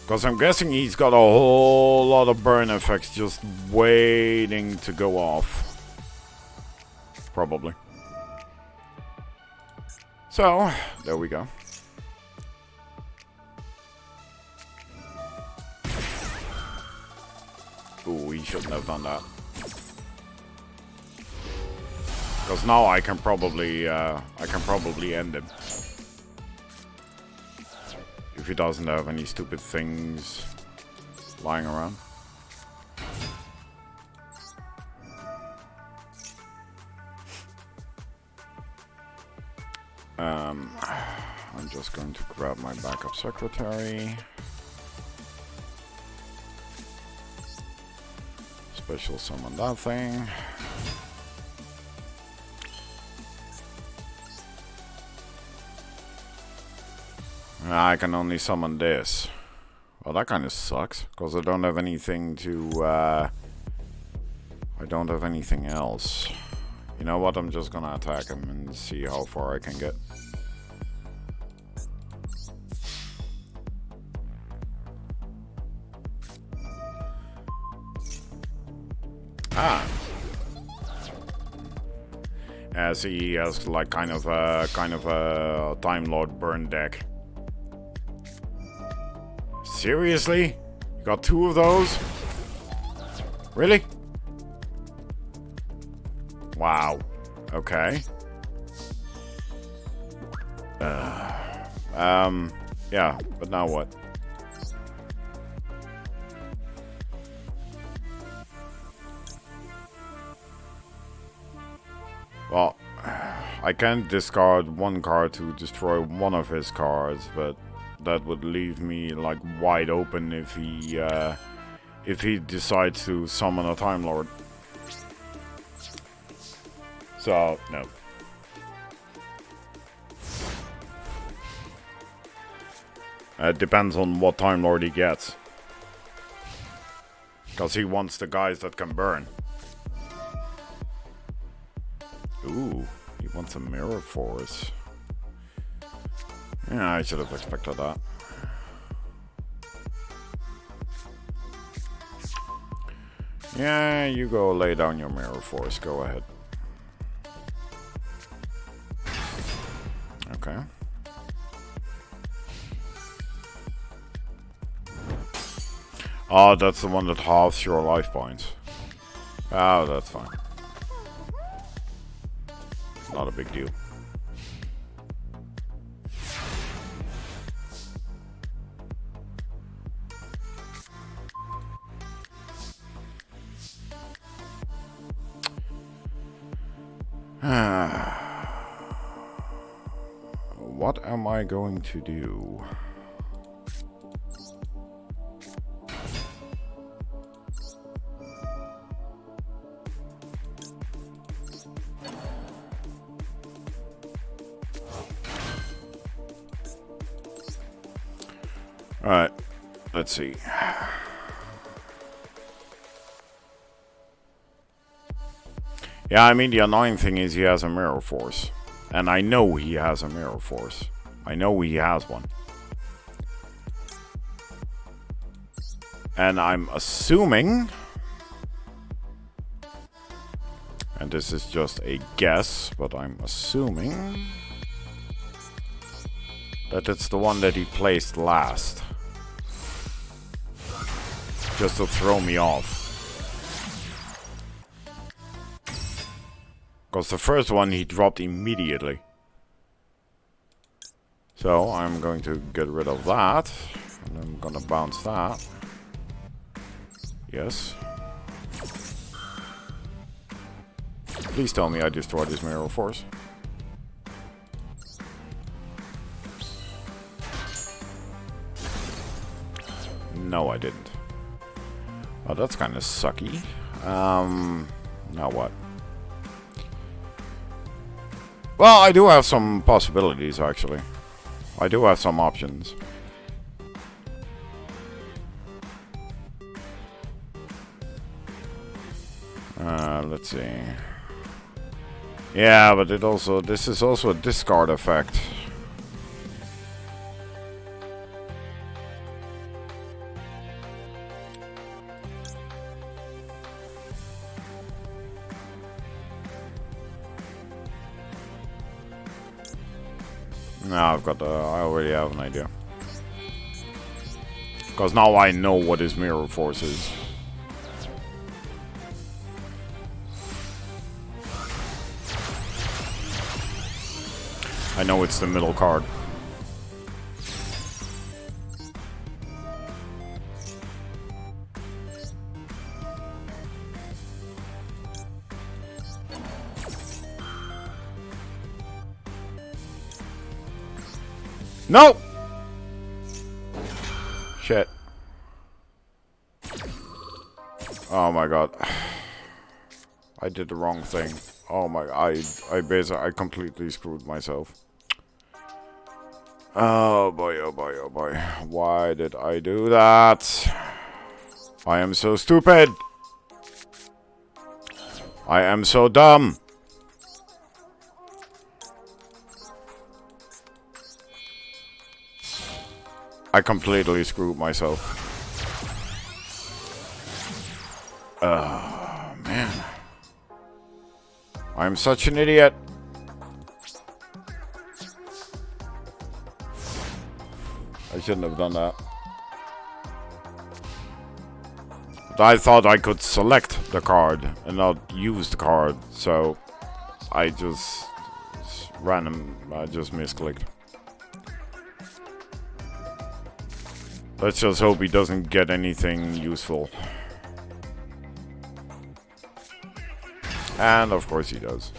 Because I'm guessing he's got a whole lot of burn effects just waiting to go off. Probably. So, there we go. Ooh, he shouldn't have done that. Because now I can probably end him. If he doesn't have any stupid things lying around. I'm just going to grab my backup secretary. Special summon that thing. I can only summon this. Well, that kind of sucks, because I don't have anything to, I don't have anything else. You know what, I'm just gonna attack him and see how far I can get. Ah. As he has like kind of a Time Lord burn deck. Seriously? You got 2 of those? Really? Wow. Okay. Yeah, but now what? Well, I can discard 1 card to destroy 1 of his cards, but that would leave me like wide open if he decides to summon a Time Lord. So no. It depends on what Time Lord he gets, because he wants the guys that can burn. Ooh, he wants a Mirror Force. Yeah, I should have expected that. Yeah, you go lay down your Mirror Force. Go ahead. Okay. Oh, that's the one that halves your life points. Oh, that's fine. Not a big deal. What am I going to do? Alright, let's see. Yeah, I mean, the annoying thing is he has a Mirror Force. And I know he has a Mirror Force. I know he has one. And I'm assuming... and this is just a guess, but I'm assuming... that it's the one that he placed last. Just to throw me off. Because the first one he dropped immediately. So I'm going to get rid of that. And I'm gonna bounce that. Yes. Please tell me I destroyed this Mirror Force. No, I didn't. Oh, that's kind of sucky. Now what? Well, I do have some possibilities, actually. I do have some options. Let's see. Yeah, but this is also a discard effect. No, I already have an idea. Because now I know what his Mirror Force is. I know it's the middle card. No! Shit. Oh my god. I did the wrong thing. Oh my, I completely screwed myself. Oh boy, oh boy, oh boy. Why did I do that? I am so stupid. I am so dumb. I completely screwed myself. Oh, man. I'm such an idiot. I shouldn't have done that. But I thought I could select the card and not use the card, so I just misclicked. Let's just hope he doesn't get anything useful. And of course he does.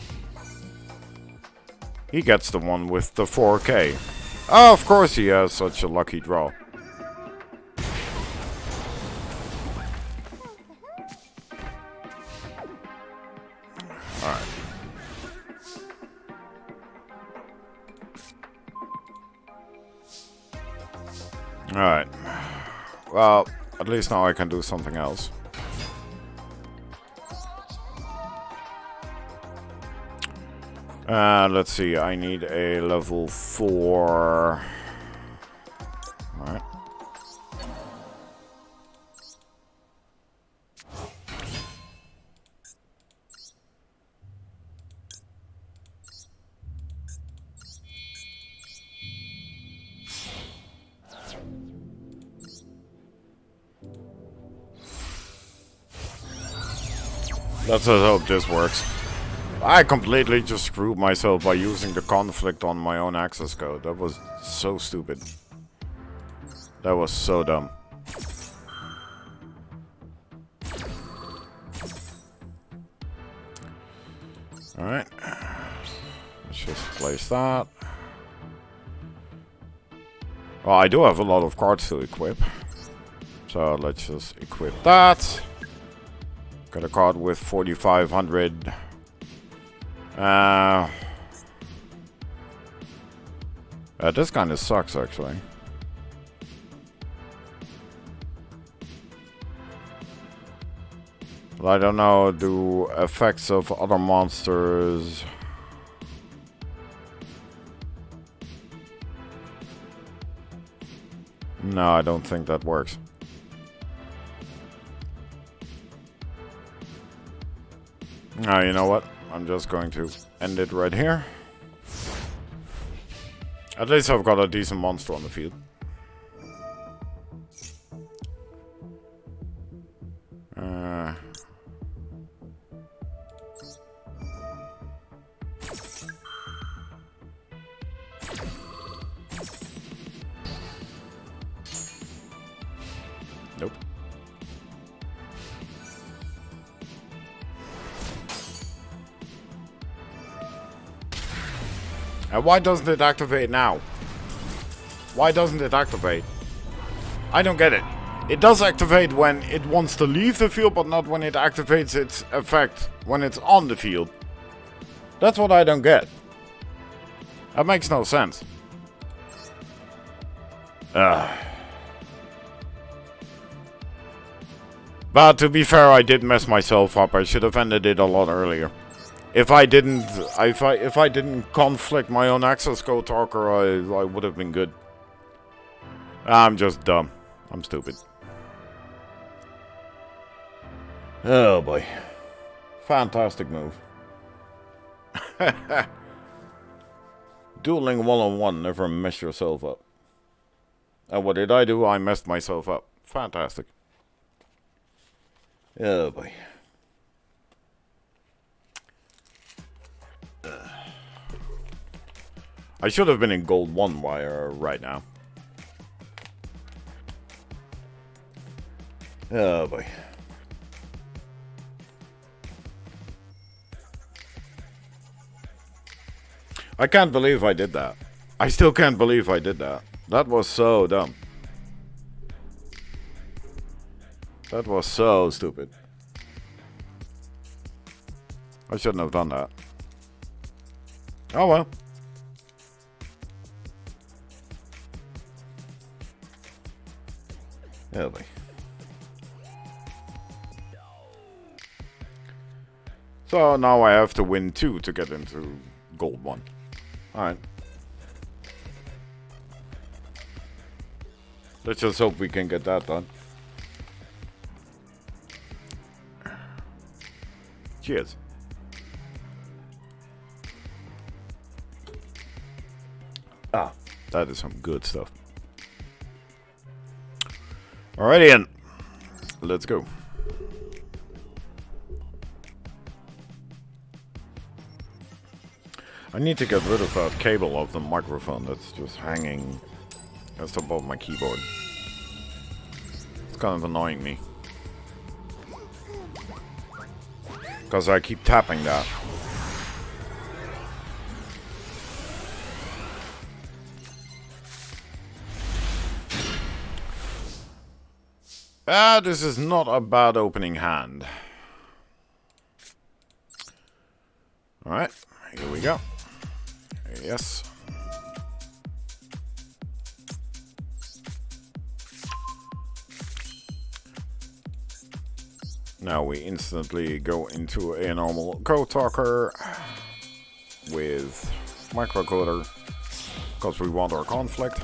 He gets the one with the 4K. Oh, of course he has such a lucky draw. Alright. Alright. Well, at least now I can do something else. Let's see, I need a level 4. Alright. Let's just hope this works. I completely just screwed myself by using the conflict on my own access code. That was so stupid. That was so dumb. Alright. Let's just place that. Well, I do have a lot of cards to equip. So let's just equip that. Got a card with 4,500. This kind of sucks, actually. But I don't know, do effects of other monsters... No, I don't think that works. Now, you know what? I'm just going to end it right here. At least I've got a decent monster on the field. And why doesn't it activate now? Why doesn't it activate? I don't get it. It does activate when it wants to leave the field, but not when it activates its effect when it's on the field. That's what I don't get. That makes no sense. But to be fair, I did mess myself up. I should have ended it a lot earlier. If I didn't conflict my own access code talker, I would have been good. I'm just dumb. I'm stupid. Oh boy. Fantastic move. Dueling one-on-one, never mess yourself up. And what did I do? I messed myself up. Fantastic. Oh boy. I should have been in gold 1 wire right now. Oh boy. I can't believe I did that. I still can't believe I did that. That was so dumb. That was so stupid. I shouldn't have done that. Oh well. Really. So now I have to win 2 to get into gold 1. Alright. Let's just hope we can get that done. Cheers. Ah, that is some good stuff. Alrighty then. Let's go. I need to get rid of that cable of the microphone that's just hanging just above my keyboard. It's kind of annoying me. Because I keep tapping that. This is not a bad opening hand. Alright, here we go. Yes. Now we instantly go into a normal code talker with microcoder because we want our conflict.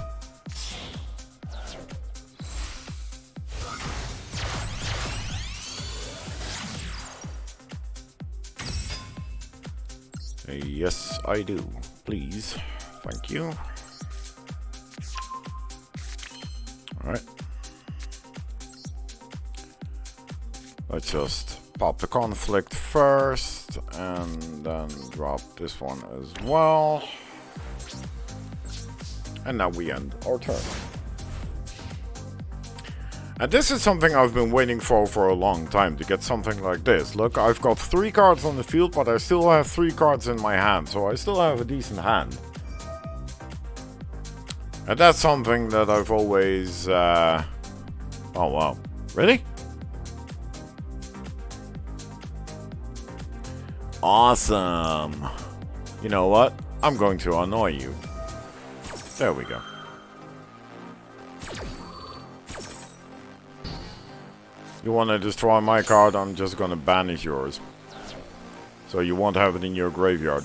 Yes, I do. Please. Thank you. Alright. Let's just pop the conflict first and then drop this one as well. And now we end our turn. And this is something I've been waiting for a long time, to get something like this. Look, I've got 3 cards on the field, but I still have 3 cards in my hand, so I still have a decent hand. And that's something that I've always... Oh wow. Really? Awesome. You know what? I'm going to annoy you. There we go. You want to destroy my card, I'm just going to banish yours. So you won't have it in your graveyard.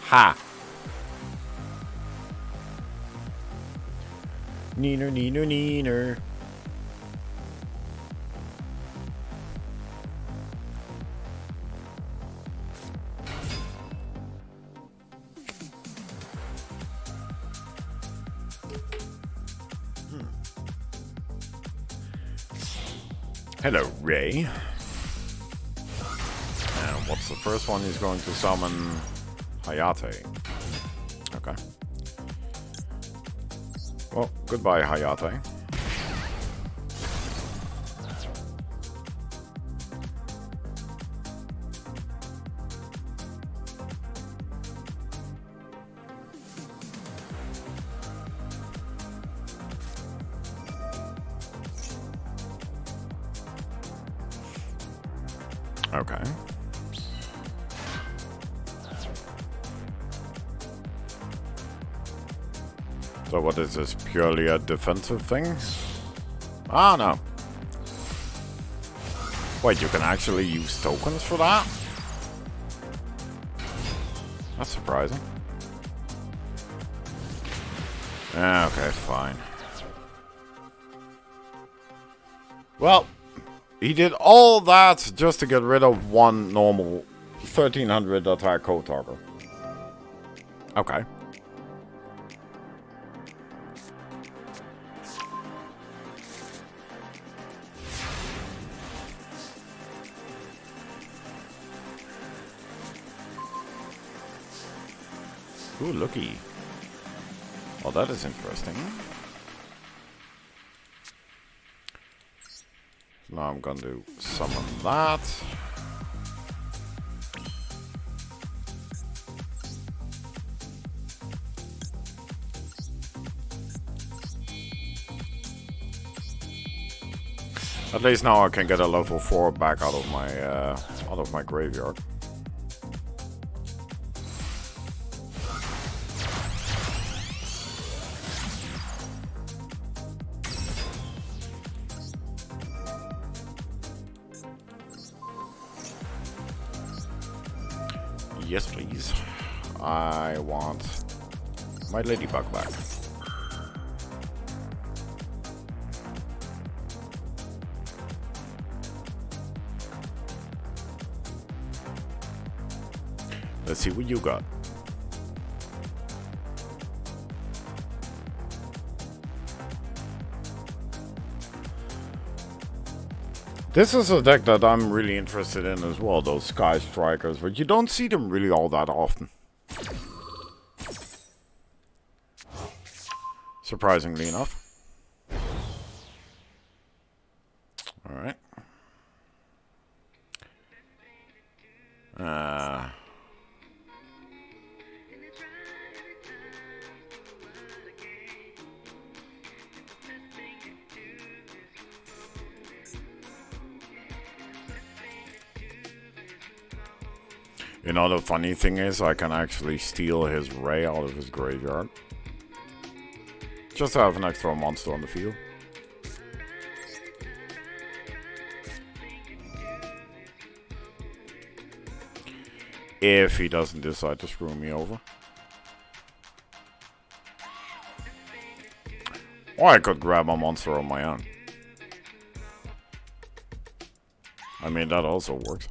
Ha! Neener, neener, neener. Hello, Ray. And what's the first one? He's going to summon Hayate. Okay. Well, goodbye, Hayate. Okay. So what is this? Purely a defensive thing? Ah, no. Wait, you can actually use tokens for that? That's surprising. Okay, fine. Well, he did all that just to get rid of one normal 1300 attack code toggle. Okay. Ooh, looky. Well, that is interesting. So now I'm going to summon that. At least now I can get a level 4 back out of my graveyard. Yes, please. I want my ladybug back. Let's see what you got. This is a deck that I'm really interested in as well, those Sky Strikers, but you don't see them really all that often. Surprisingly enough. Alright. You know, the funny thing is, I can actually steal his Ray out of his graveyard. Just to have an extra monster on the field. If he doesn't decide to screw me over. Or I could grab a monster on my own. I mean, that also works.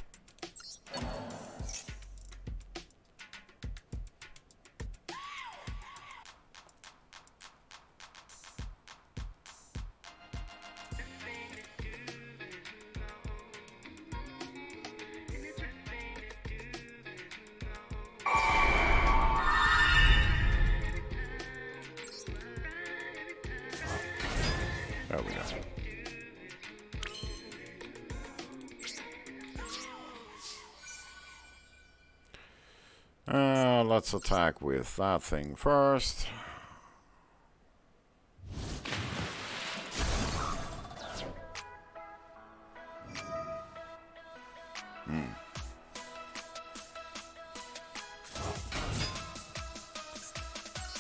There we go. Let's attack with that thing first.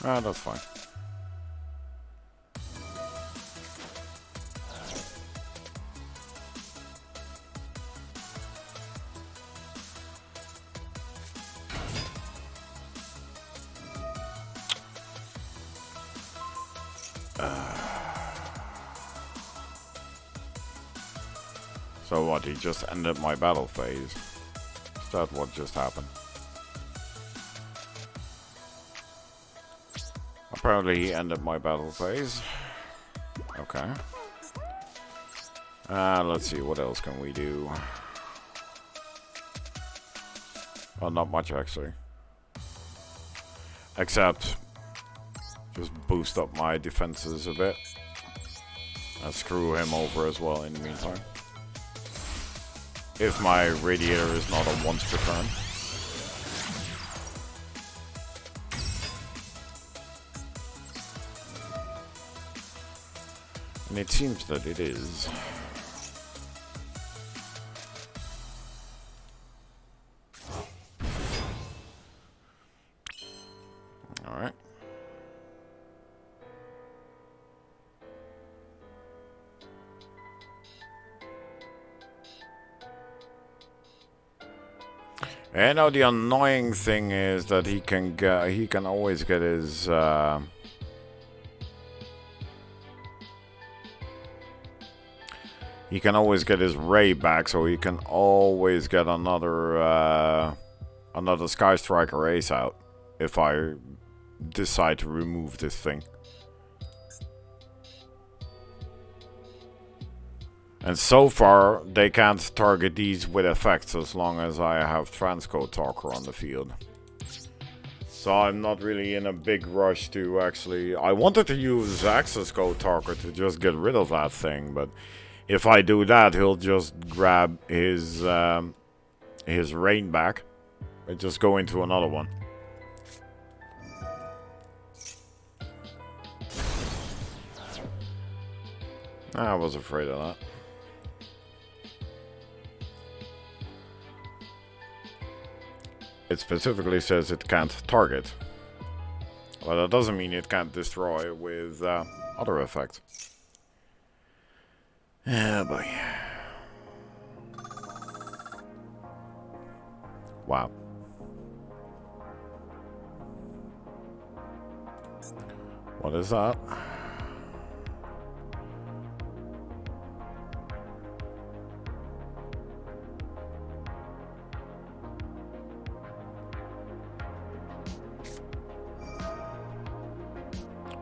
That's fine. So what, he just ended my battle phase? Is that what just happened? Apparently he ended my battle phase. Okay. Let's see, what else can we do? Well, not much actually. Except just boost up my defenses a bit. And screw him over as well in the meantime. If my radiator is not on once per turn. And it seems that it is. You know, the annoying thing is that he can always get his he can always get his ray back, so he can always get another another Sky Striker ace out if I decide to remove this thing. And so far, they can't target these with effects as long as I have Transcode Talker on the field. So I'm not really in a big rush to actually... I wanted to use Access Code Talker to just get rid of that thing, but if I do that, he'll just grab his rain back and just go into another one. I was afraid of that. It specifically says it can't target. Well, that doesn't mean it can't destroy with other effects. Yeah, boy. Wow. What is that?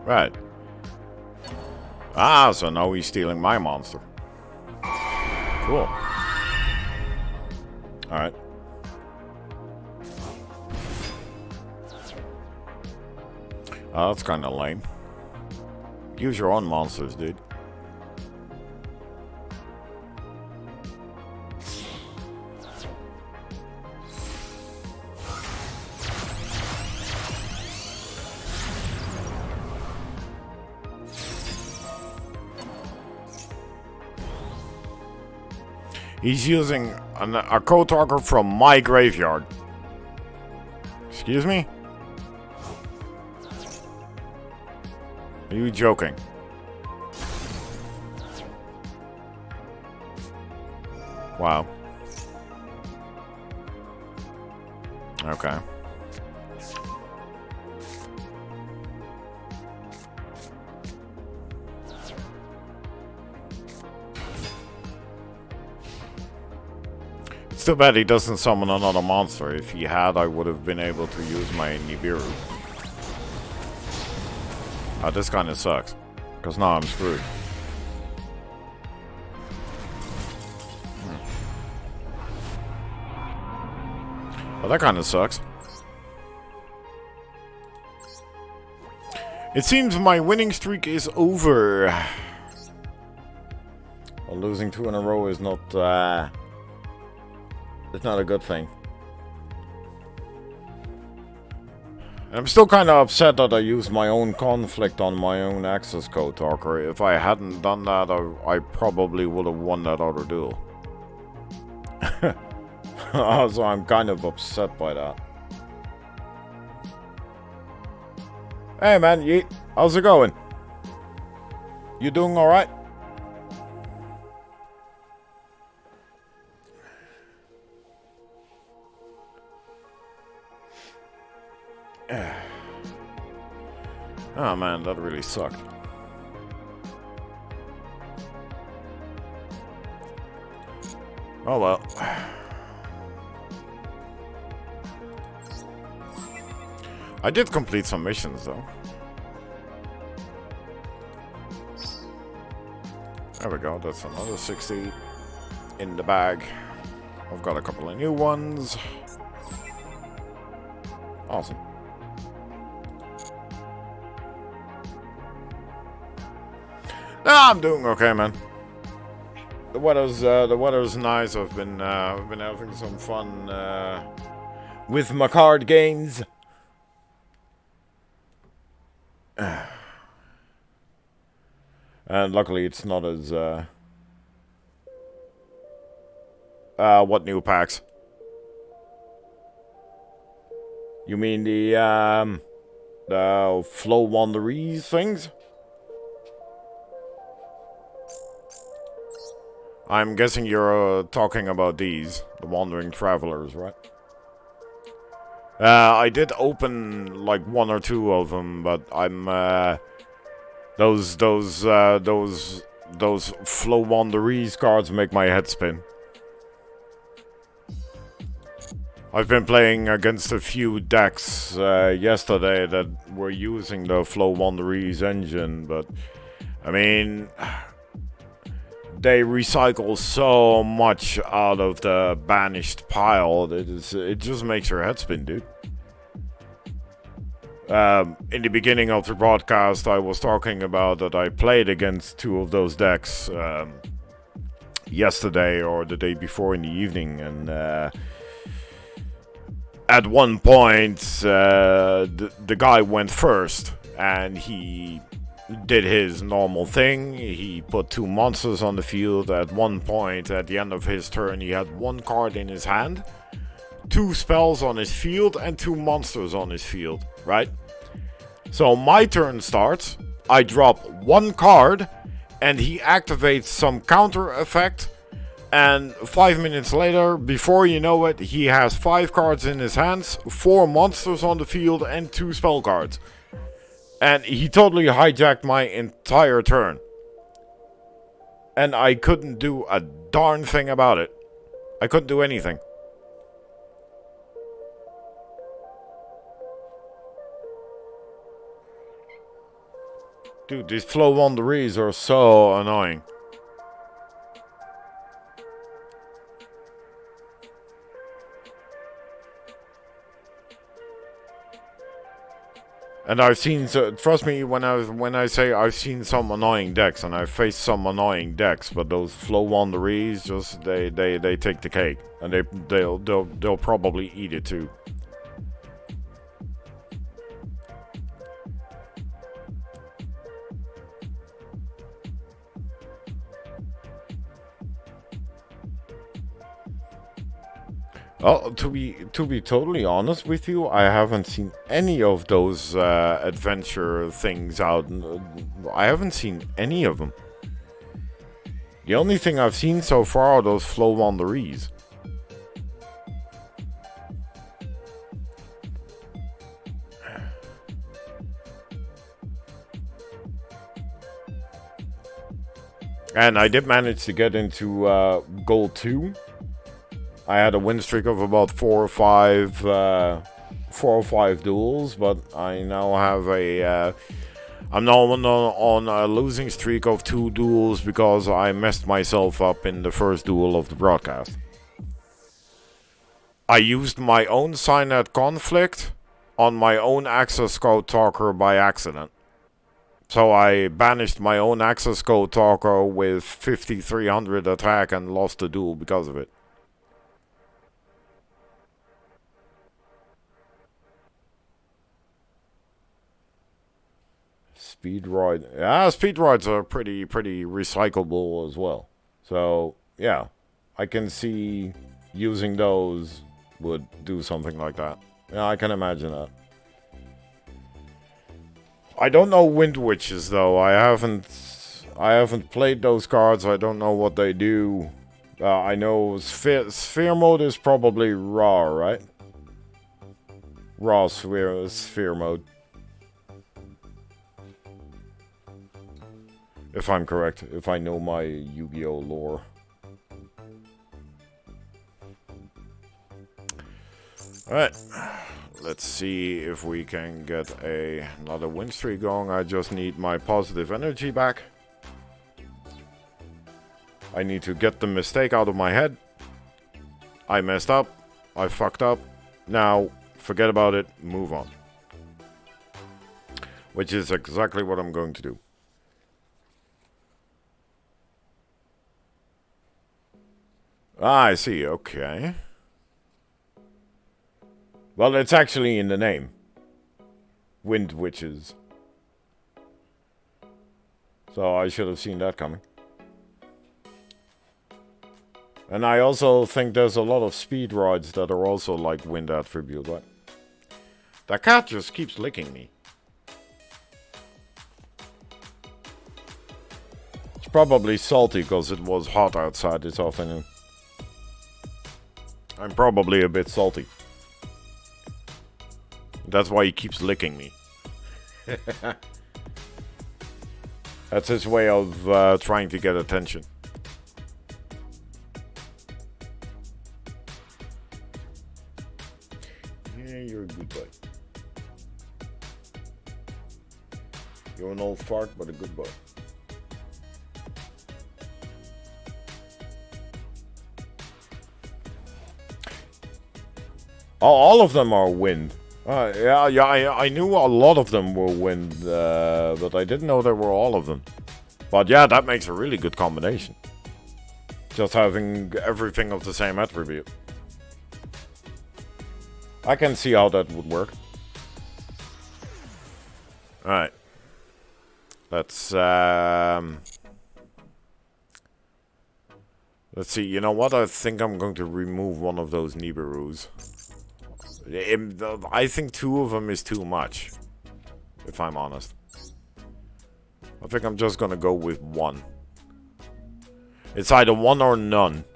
Right. Ah, so now he's stealing my monster. Cool. Alright. Oh, that's kind of lame. Use your own monsters, dude. He's using a code talker from my graveyard. Excuse me? Are you joking? Wow. Okay. It's too bad he doesn't summon another monster. If he had, I would have been able to use my Nibiru. This kind of sucks. Because now I'm screwed. Well, that kind of sucks. It seems my winning streak is over. Well, losing 2 in a row is not... it's not a good thing. I'm still kind of upset that I used my own conflict on my own access code talker. If I hadn't done that, I probably would have won that other duel. So I'm kind of upset by that. Hey man, Yeet, how's it going? You doing alright? Oh man, that really sucked. Oh well. I did complete some missions though. There we go, that's another 60 in the bag. I've got a couple of new ones. Awesome. Ah, I'm doing okay, man. The weather's nice. I've been having some fun with my card games. And luckily, it's not as what new packs? You mean the Flow Wanderees things? I'm guessing you're talking about these, the Wandering Travelers, right? I did open like one or two of them, but I'm those Flow Wanderees cards make my head spin. I've been playing against a few decks yesterday that were using the Flow Wanderees engine, but I mean, they recycle so much out of the banished pile that it just makes your head spin, dude. In the beginning of the broadcast, I was talking about that I played against two of those decks yesterday or the day before in the evening, and at one point, the guy went first, and he did his normal thing. He put two monsters on the field. At one point, at the end of his turn, he had one card in his hand, two spells on his field, and two monsters on his field, right? So my turn starts, I drop one card, and he activates some counter effect, and 5 minutes later, before you know it, he has 5 cards in his hands, 4 monsters on the field, and 2 spell cards. And he totally hijacked my entire turn. And I couldn't do a darn thing about it. I couldn't do anything. Dude, these Flow Wanderees are so annoying. And I've seen, trust me when I say I've seen some annoying decks, and I've faced some annoying decks, but those Flow Wanderees just they take the cake, and they'll probably eat it too. Well, to be totally honest with you, I haven't seen any of those adventure things out. I haven't seen any of them. The only thing I've seen so far are those Flow Wanderees. And I did manage to get into Gold 2. I had a win streak of about 4 or 5 duels, but I now have I'm now on a losing streak of 2 duels because I messed myself up in the first duel of the broadcast. I used my own Signet Conflict on my own Access Code Talker by accident. So I banished my own Access Code Talker with 5300 attack and lost the duel because of it. Speed ride. Yeah, speed rides are pretty recyclable as well. So, yeah. I can see using those would do something like that. Yeah, I can imagine that. I don't know Wind Witches though. I haven't played those cards. I don't know what they do. I know sphere mode is probably raw, right? Raw sphere mode. If I'm correct, if I know my Yu-Gi-Oh lore. Alright, let's see if we can get another win streak going. I just need my positive energy back. I need to get the mistake out of my head. I messed up. I fucked up. Now, forget about it. Move on. Which is exactly what I'm going to do. Ah, I see. Okay. Well, it's actually in the name. Wind Witches. So I should have seen that coming. And I also think there's a lot of speed rides that are also like wind attribute, right? That cat just keeps licking me. It's probably salty because it was hot outside this afternoon. I'm probably a bit salty. That's why he keeps licking me. That's his way of trying to get attention. Yeah, you're a good boy. You're an old fart, but a good boy. All of them are wind. Yeah, I knew a lot of them were wind, but I didn't know they were all of them. But yeah, that makes a really good combination. Just having everything of the same attribute. I can see how that would work. Alright. Let's see, you know what? I think I'm going to remove one of those Nibiru's. I think 2 of them is too much, if I'm honest. I think I'm just gonna go with 1. It's either 1 or none.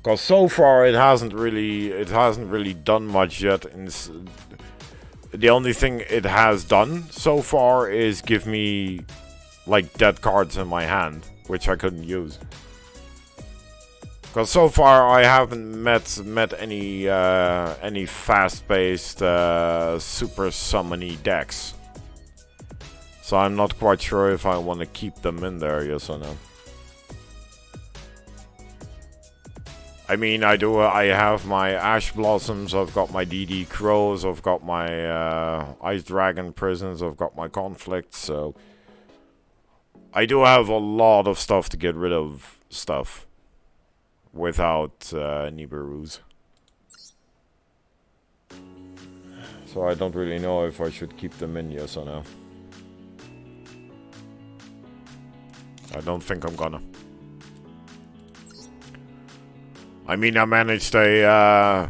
Cause so far it hasn't really done much yet. The only thing it has done so far is give me like dead cards in my hand, which I couldn't use. Because so far I haven't met any fast-paced super summony decks, so I'm not quite sure if I want to keep them in there, yes or no. I mean, I have my Ash Blossoms, I've got my DD Crows, I've got my Ice Dragon Prisons, I've got my Conflicts, so I do have a lot of stuff to get rid of stuff. Without Nibiru's. So I don't really know if I should keep them in, yes or no. I don't think I'm gonna. I mean, I managed a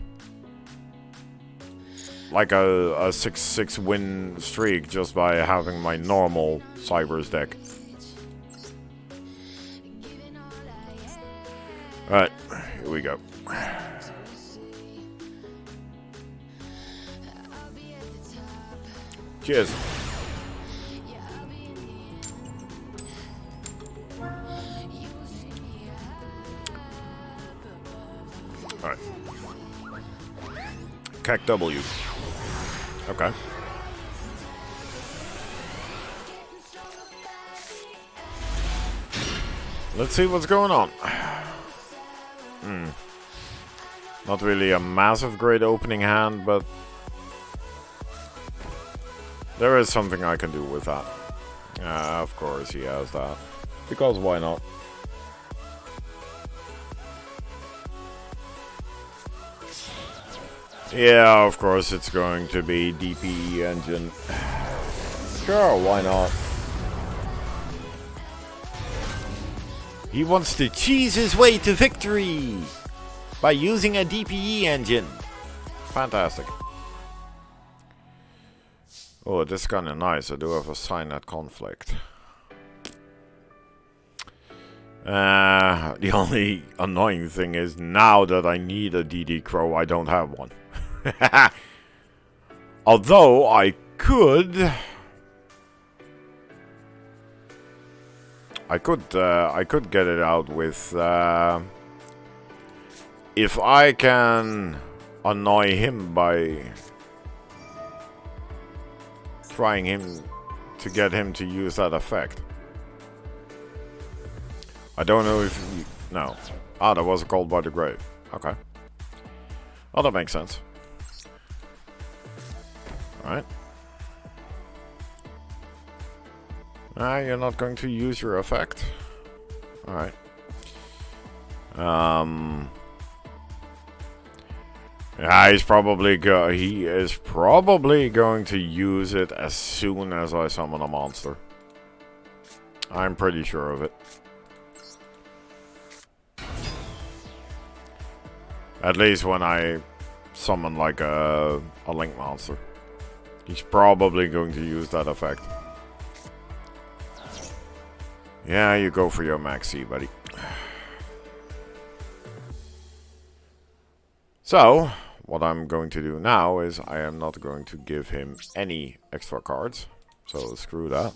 like a 6-6 win streak just by having my normal Cybers deck. Alright, here we go. Cheers. Alright. Cac W. Okay. Let's see what's going on. Not really a massive great opening hand, but there is something I can do with that. Of course he has that. Because why not? Yeah, of course it's going to be DPE engine. Sure, why not? He wants to cheese his way to victory by using a DPE engine. Fantastic. Oh, this is kind of nice. I do have a Signet Conflict. The only annoying thing is now that I need a DD Crow, I don't have one. Although I could get it out with if I can annoy him by trying to get him to use that effect. I don't know if no. Ah, that was a Called by the Grave. Okay. Oh, that makes sense. Alright. You're not going to use your effect? Alright. Yeah, he is probably going to use it as soon as I summon a monster. I'm pretty sure of it. At least when I summon like a Link monster. He's probably going to use that effect. Yeah, you go for your Max C, buddy. So, what I'm going to do now is I am not going to give him any extra cards. So screw that.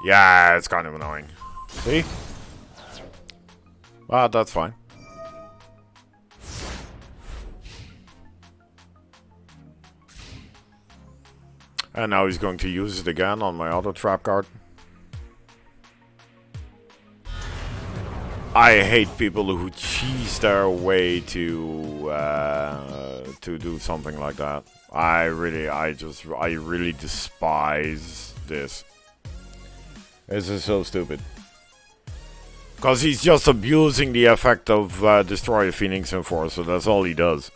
Yeah, it's kind of annoying. See? Well, that's fine. And now he's going to use it again on my other trap card. I hate people who cheese their way to do something like that. I really despise this. This is so stupid. Because he's just abusing the effect of Destroy a Phoenix Enforcer. That's all he does.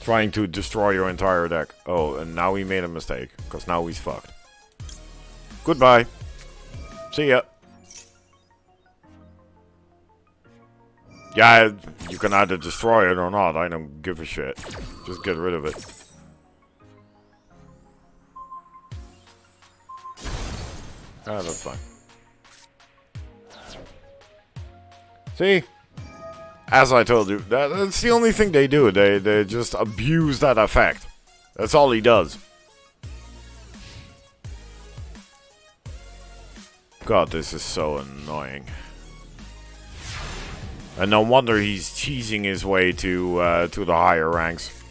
Trying to destroy your entire deck. Oh, and now he made a mistake. Because now he's fucked. Goodbye. See ya. Yeah, you can either destroy it or not. I don't give a shit. Just get rid of it. Ah, that's fine. See? As I told you, that's the only thing they do. They just abuse that effect. That's all he does. God, this is so annoying. And no wonder he's cheesing his way to the higher ranks.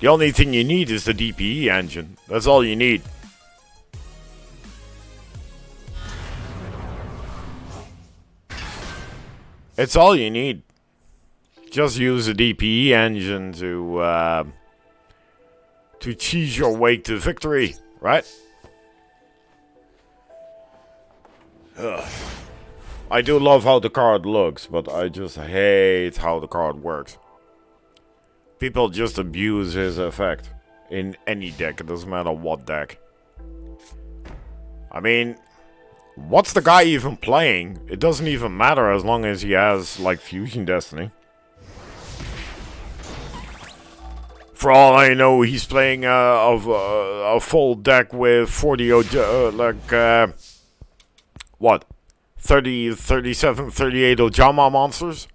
The only thing you need is the DPE engine. That's all you need. It's all you need. Just use a DPE engine to cheese your way to victory, right? Ugh. I do love how the card looks, but I just hate how the card works. People just abuse his effect in any deck. It doesn't matter what deck. I mean, what's the guy even playing? It doesn't even matter as long as he has, like, Fusion Destiny. For all I know, he's playing a full deck with 40, what? 30, 37, 38 Ojama monsters?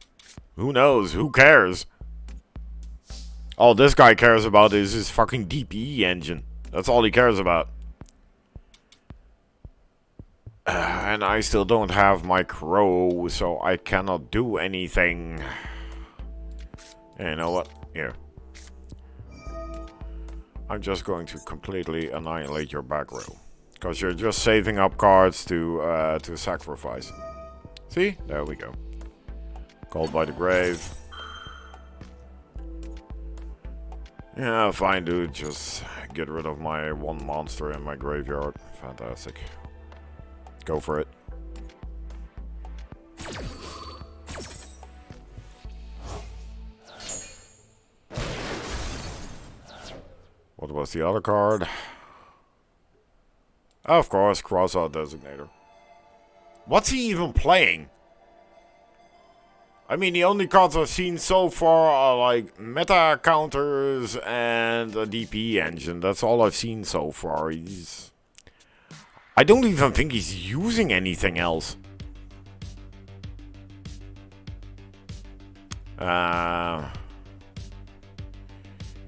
Who knows? Who cares? All this guy cares about is his fucking DPE engine. That's all he cares about. And I still don't have my crow, so I cannot do anything. And you know what? Here. I'm just going to completely annihilate your back row. Because you're just saving up cards to sacrifice. See? There we go. Called by the grave. Yeah, fine dude. Just get rid of my one monster in my graveyard. Fantastic. Go for it. What was the other card? Of course, Crossout Designator. What's he even playing? I mean, the only cards I've seen so far are like meta counters and a DP engine. That's all I've seen so far. I don't even think he's using anything else. You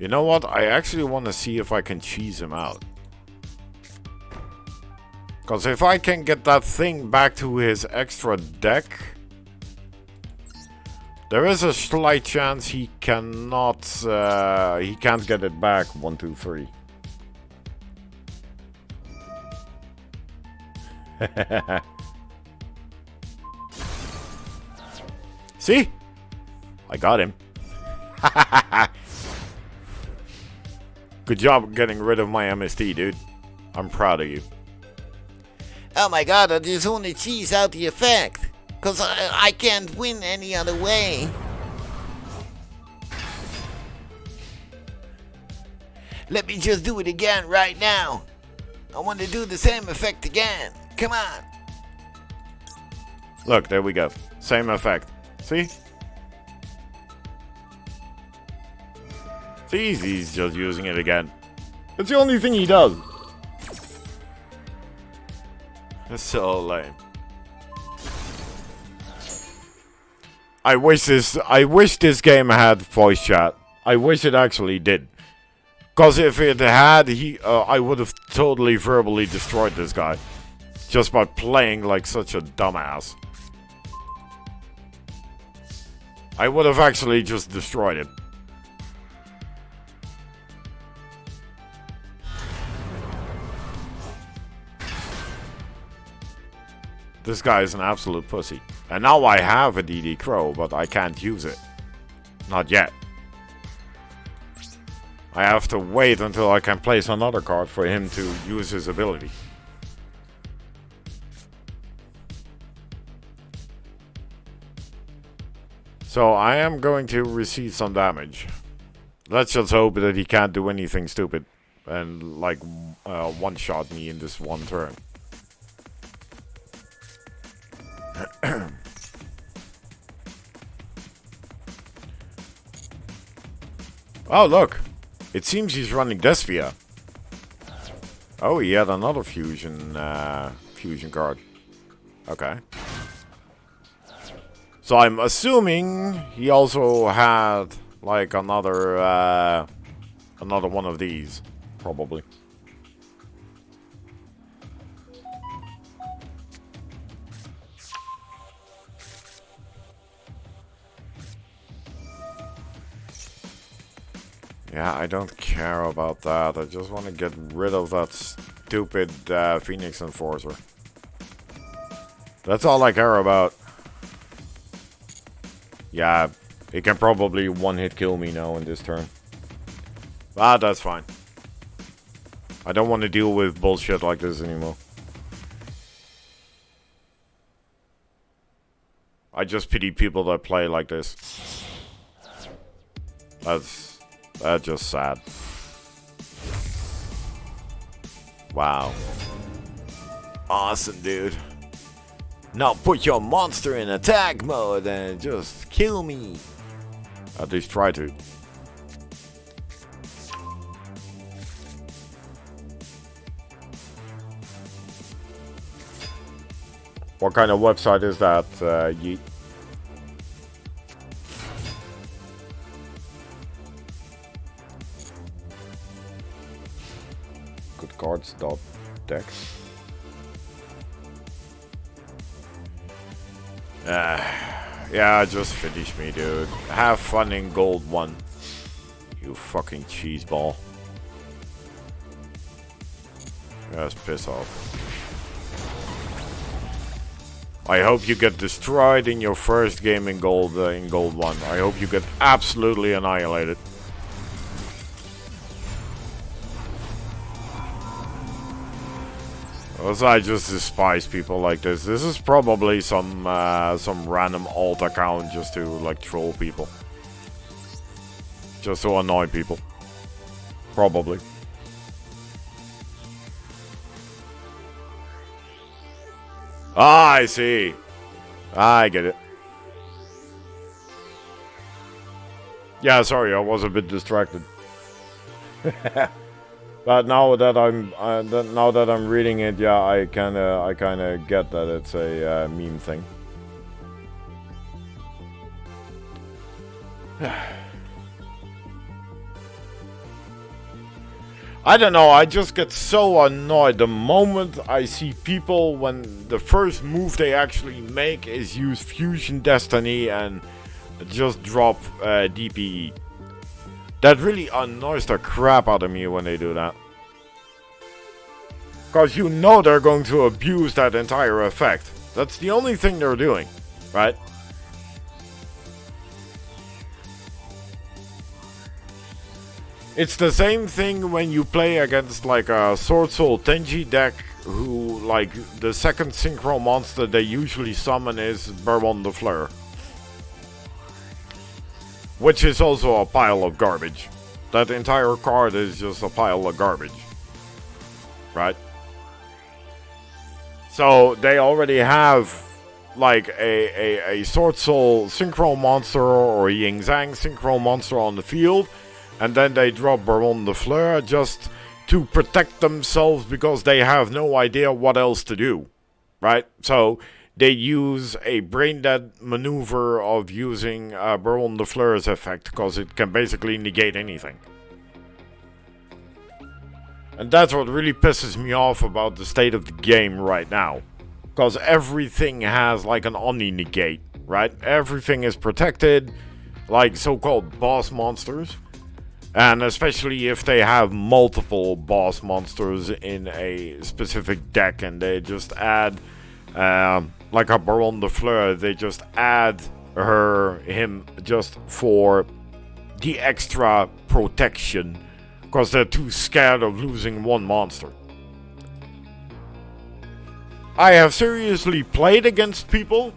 know what? I actually want to see if I can cheese him out. Because if I can get that thing back to his extra deck, there is a slight chance he cannot, he can't get it back. 1, 2, 3. See? I got him. Good job getting rid of my MST, dude. I'm proud of you. Oh my god, I just only cheese out the effect. Cause I can't win any other way. Let me just do it again right now. I want to do the same effect again. Come on. Look, there we go. Same effect. See? See, he's just using it again. It's the only thing he does. That's so lame. I wish this game had voice chat. I wish it actually did. Cause if it had, I would have totally verbally destroyed this guy. Just by playing like such a dumbass. I would have actually just destroyed it. This guy is an absolute pussy. And now I have a DD Crow, but I can't use it. Not yet. I have to wait until I can place another card for him to use his ability. So I am going to receive some damage. Let's just hope that he can't do anything stupid and like one-shot me in this one turn. Oh look, it seems he's running Despia. Oh, he had another fusion card. Okay. So I'm assuming he also had like another one of these, probably. Yeah, I don't care about that. I just want to get rid of that stupid Phoenix Enforcer. That's all I care about. Yeah, he can probably one-hit kill me now in this turn. Ah, that's fine. I don't want to deal with bullshit like this anymore. I just pity people that play like this. That's just sad. Wow. Awesome, dude. Now put your monster in attack mode and just kill me. At least try to. What kind of website is that, Yeet? Goodcards.dex. Yeah, just finish me, dude. Have fun in Gold 1. You fucking cheeseball. Just piss off. I hope you get destroyed in your first game in Gold 1. I hope you get absolutely annihilated. Also, I just despise people like this. This is probably some random alt account just to like troll people, just to annoy people. Probably. Ah, I see. I get it. Yeah, sorry, I was a bit distracted. But now that I'm reading it, yeah, I kind of get that it's a meme thing. I don't know, I just get so annoyed the moment I see people when the first move they actually make is use Fusion Destiny and just drop DPE. That really annoys the crap out of me when they do that. Because you know they're going to abuse that entire effect. That's the only thing they're doing, right? It's the same thing when you play against like a Sword Soul Tenji deck who, like, the second synchro monster they usually summon is Baron the Fleur. Which is also a pile of garbage. That entire card is just a pile of garbage. Right? So they already have like a Sword Soul Synchro Monster or a Yin Zhang Synchro Monster on the field. And then they drop Baron de Fleur just to protect themselves because they have no idea what else to do. Right? So they use a brain-dead maneuver of using Baron de Fleur's effect, because it can basically negate anything. And that's what really pisses me off about the state of the game right now. Because everything has like an omni-negate, right? Everything is protected, like so-called boss monsters. And especially if they have multiple boss monsters in a specific deck and they just add, like a Baron de Fleur, they just add him just for the extra protection. Because they're too scared of losing one monster. I have seriously played against people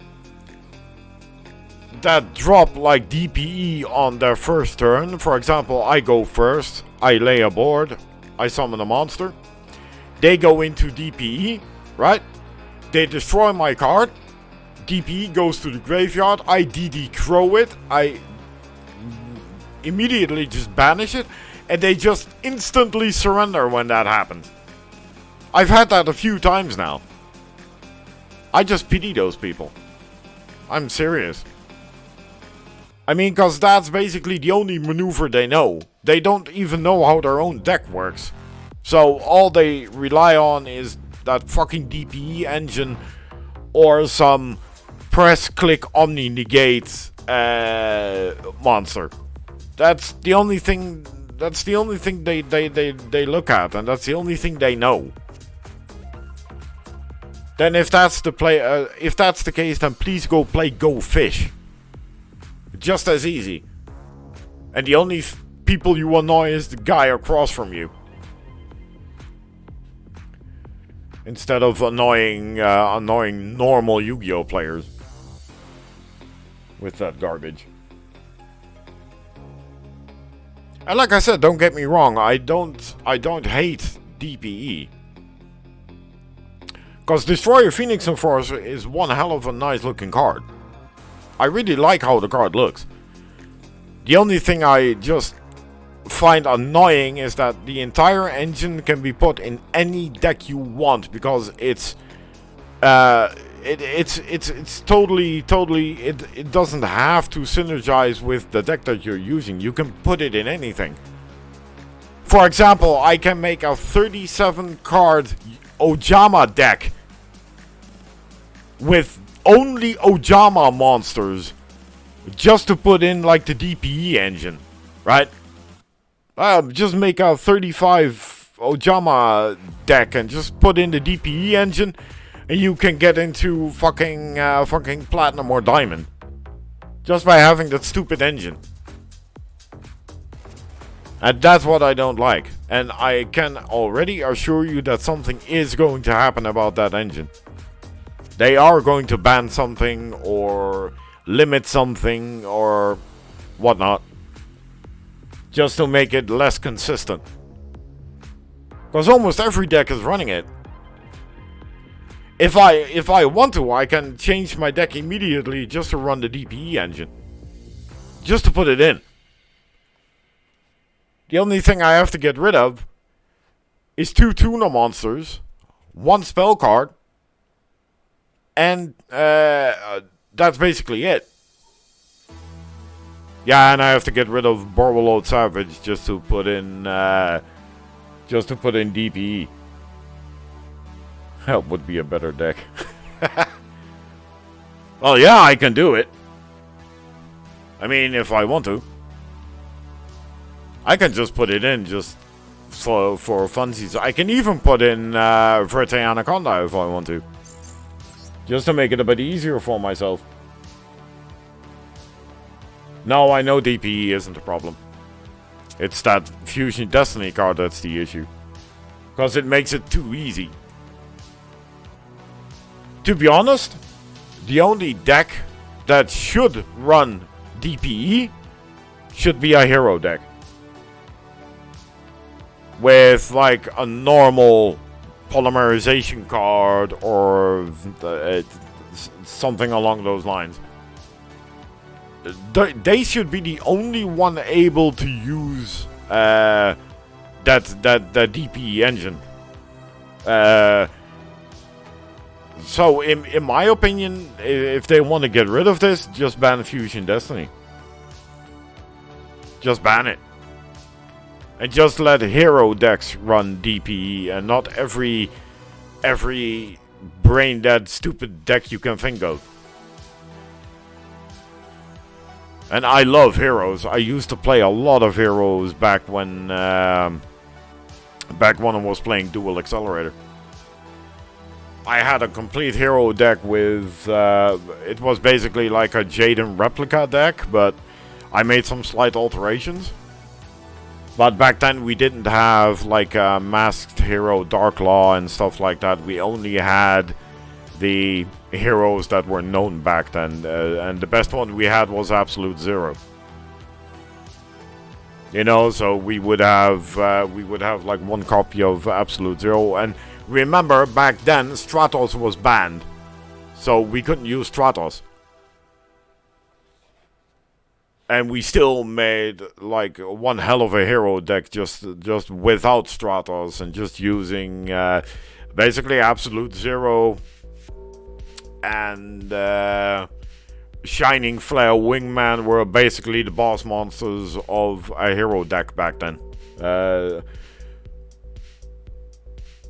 that drop like DPE on their first turn. For example, I go first, I lay a board, I summon a monster. They go into DPE, right? They destroy my card. DPE goes to the graveyard, I DD Crow it, I immediately just banish it. And they just instantly surrender when that happens. I've had that a few times now. I just pity those people. I'm serious. I mean, because that's basically the only maneuver they know. They don't even know how their own deck works. So all they rely on is that fucking DPE engine or some press-click omni-negate monster. That's the only thing they look at, and that's the only thing they know. Then if that's the case, then please go play Go Fish. Just as easy. And the only people you annoy is the guy across from you. Instead of annoying normal Yu-Gi-Oh players with that garbage. And like I said, don't get me wrong, I don't hate DPE. Because Destroyer Phoenix Enforcer is one hell of a nice looking card. I really like how the card looks. The only thing I just find annoying is that the entire engine can be put in any deck you want, because it's totally it doesn't have to synergize with the deck that you're using. You can put it in anything. For example, I can make a 37 card Ojama deck with only Ojama monsters just to put in like the DPE engine, right? Just make a 35 Ojama deck and just put in the DPE engine, and you can get into fucking platinum or diamond just by having that stupid engine. And that's what I don't like. And I can already assure you that something is going to happen about that engine. They are going to ban something or limit something or whatnot, just to make it less consistent. Because almost every deck is running it. If I want to, I can change my deck immediately just to run the DPE engine. Just to put it in. The only thing I have to get rid of is 2 tuna monsters, 1 spell card, and that's basically it. Yeah, and I have to get rid of Borwaload Savage just to put in DPE. That would be a better deck. Well, yeah, I can do it. I mean, if I want to. I can just put it in just for funsies. I can even put in Verte Anaconda if I want to. Just to make it a bit easier for myself. No, I know DPE isn't a problem. It's that Fusion Destiny card that's the issue. Because it makes it too easy. To be honest, the only deck that should run DPE should be a hero deck. With like a normal polymerization card or something along those lines. They should be the only one able to use that DPE engine. So, in my opinion, if they want to get rid of this, just ban Fusion Destiny. Just ban it. And just let hero decks run DPE and not every brain dead stupid deck you can think of. And I love heroes. I used to play a lot of heroes back when I was playing Dual Accelerator. I had a complete hero deck with it was basically like a Jaden replica deck, but I made some slight alterations. But back then we didn't have like a masked hero Dark Law and stuff like that. We only had the heroes that were known back then, and the best one we had was Absolute Zero. You know, so we would have like one copy of Absolute Zero, and remember back then Stratos was banned, so we couldn't use Stratos. And we still made like one hell of a hero deck just without Stratos and just using basically Absolute Zero and Shining Flare Wingman were basically the boss monsters of a hero deck back then.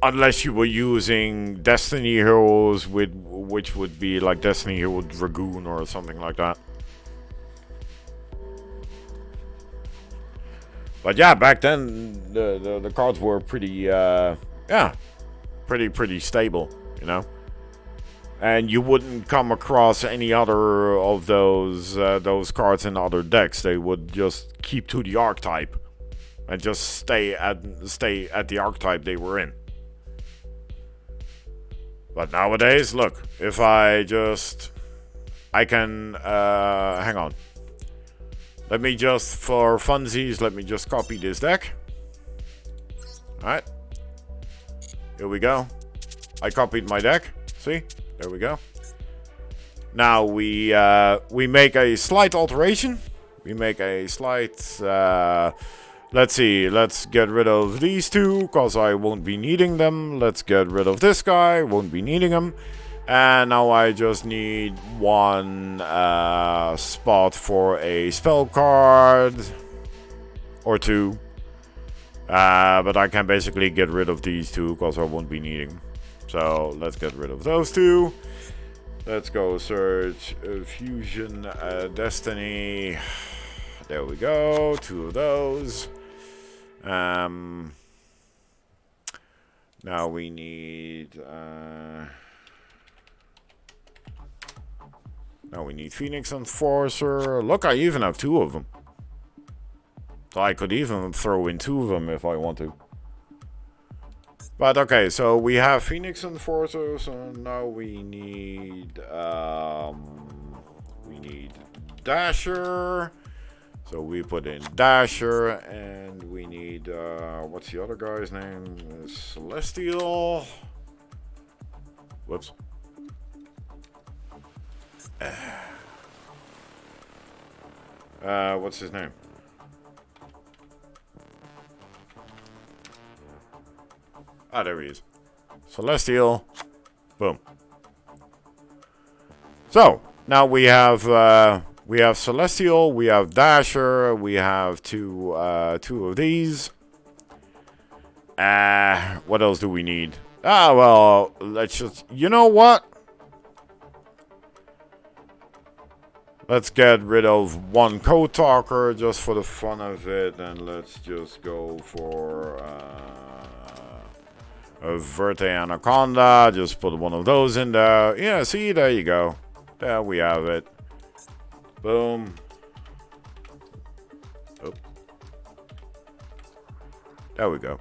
Unless you were using Destiny heroes, which would be like Destiny Hero Dragoon or something like that. But yeah, back then the cards were pretty pretty stable, you know. And you wouldn't come across any other of those cards in other decks. They would just keep to the archetype and just stay at the archetype they were in. But nowadays, look, if I can hang on. Let me just, for funsies, let me just copy this deck. Alright. Here we go. I copied my deck. See? There we go. Now we make a slight alteration. We make a slight... let's see. Let's get rid of these two, because I won't be needing them. Let's get rid of this guy. Won't be needing him. And now I just need one spot for a spell card. Or two. But I can basically get rid of these two, because I won't be needing them. So let's get rid of those two. Let's go search Fusion Destiny. There we go. Two of those. Now we need... now we need Phoenix Enforcer. Look, I even have two of them. So I could even throw in two of them if I want to. But okay, so we have Phoenix Enforcer, so now we need Dasher. So we put in Dasher, and we need what's the other guy's name? Celestial. Whoops. What's his name? Ah, there he is. Celestial. Boom. So now we have Celestial, we have Dasher, we have two of these. What else do we need? Ah, well, let's just, you know what? Let's get rid of one Code Talker just for the fun of it, and let's just go for a Verte Anaconda. Just put one of those in there. Yeah, see, there you go. There we have it. Boom. Oh. There we go.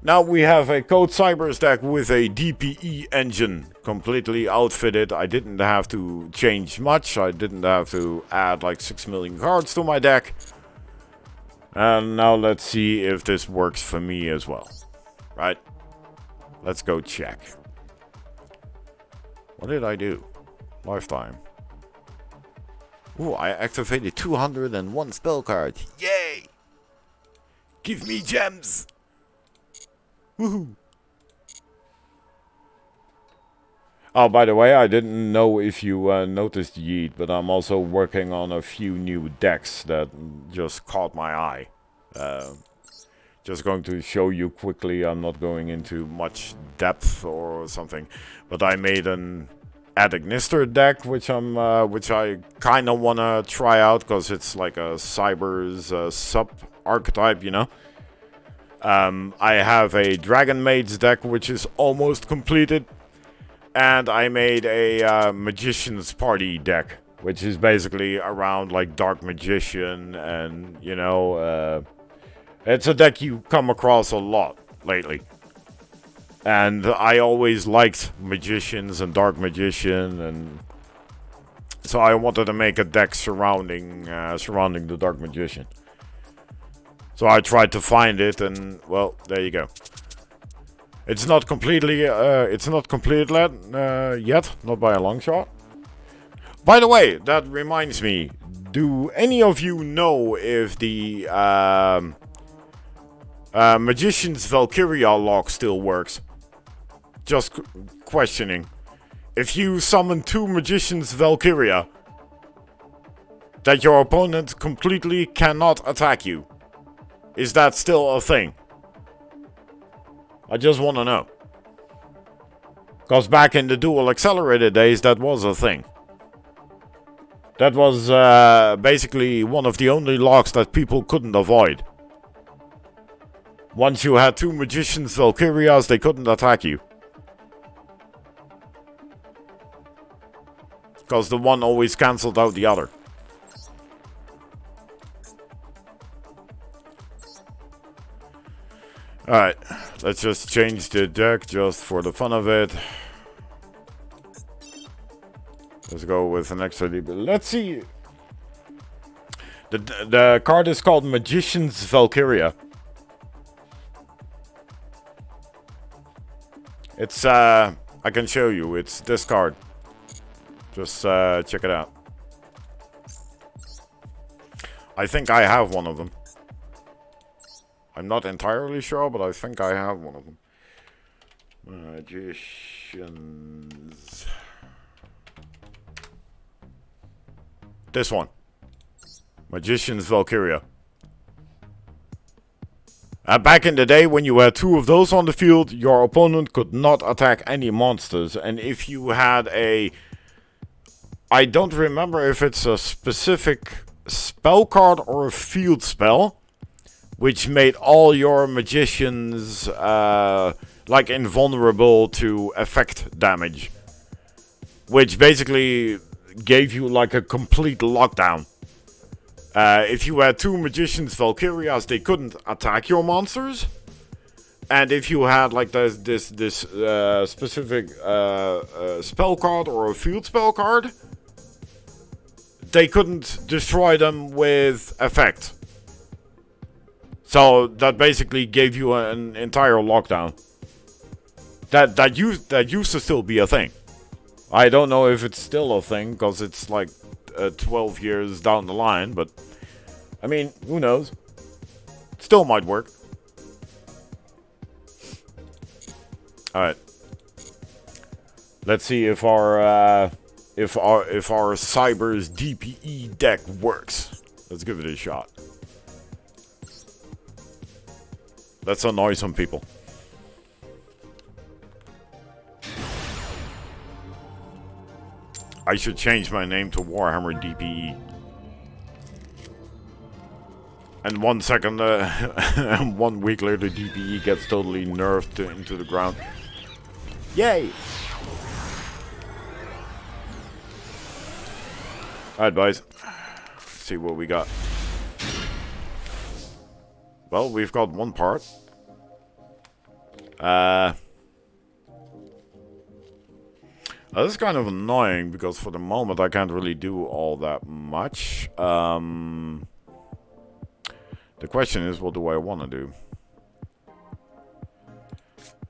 Now we have a Code Cybers deck with a DPE engine. Completely outfitted. I didn't have to change much. I didn't have to add like 6 million cards to my deck. And now let's see if this works for me as well. Right? Let's go check. What did I do? Lifetime. Ooh, I activated 201 spell cards. Yay! Give me gems! Woohoo! Oh, by the way, I didn't know if you noticed Yeet, but I'm also working on a few new decks that just caught my eye. Just going to show you quickly. I'm not going into much depth or something, but I made an Adagnister deck, which I kind of wanna try out because it's like a Cyber's sub archetype, you know. I have a Dragon Mage deck, which is almost completed, and I made a Magician's Party deck, which is basically around like Dark Magician, and you know, it's a deck you come across a lot lately. And I always liked Magicians and Dark Magician, and so I wanted to make a deck surrounding the Dark Magician. So I tried to find it, and well, there you go. It's not completely, yet, not by a long shot. By the way, that reminds me. Do any of you know if the Magician's Valkyria lock still works? Just questioning. If you summon 2 Magician's Valkyria, that your opponent completely cannot attack you. Is that still a thing? I just want to know. Because back in the Dual Accelerator days, that was a thing. That was basically one of the only locks that people couldn't avoid. Once you had 2 Magician's Valkyrias, they couldn't attack you. Because the one always cancelled out the other. Alright, let's just change the deck just for the fun of it. Let's go with an extra DB. Let's see. The card is called Magician's Valkyria. It's, I can show you. It's this card. Just check it out. I think I have one of them. I'm not entirely sure, but I think I have one of them. Magicians. This one. Magician's Valkyria. Back in the day, when you had 2 of those on the field, your opponent could not attack any monsters. And if you had a... I don't remember if it's a specific spell card or a field spell, which made all your magicians like invulnerable to effect damage. Which basically gave you like a complete lockdown. If you had 2 Magician's Valkyrias, they couldn't attack your monsters. And if you had like this specific spell card or a field spell card, they couldn't destroy them with effect. So that basically gave you an entire lockdown. That used to still be a thing. I don't know if it's still a thing, because it's like 12 years down the line, but I mean, who knows? Still might work. Alright. Let's see if our Cyber's DPE deck works. Let's give it a shot. Let's annoy some people. I should change my name to Warhammer DPE. And 1 second, and 1 week later, DPE gets totally nerfed into the ground. Yay! Alright, boys. Let's see what we got. Well, we've got 1 part. This is kind of annoying because for the moment I can't really do all that much. The question is, what do I want to do?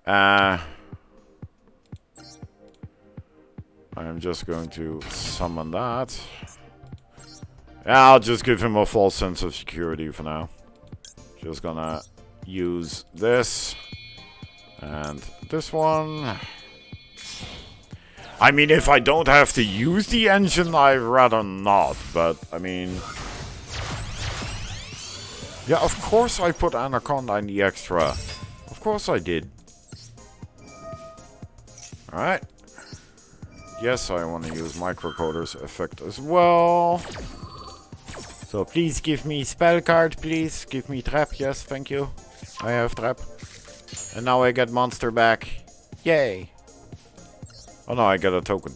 I'm just going to summon that. Yeah, I'll just give him a false sense of security for now. Just gonna use this and this one. I mean, if I don't have to use the engine, I'd rather not, but, I mean... Yeah, of course I put Anaconda in the extra. Of course I did. Alright. Yes, I want to use microcoder's effect as well. So please give me spell card, please. Give me trap, yes, thank you. I have trap. And now I get monster back. Yay. Oh no, I get a token.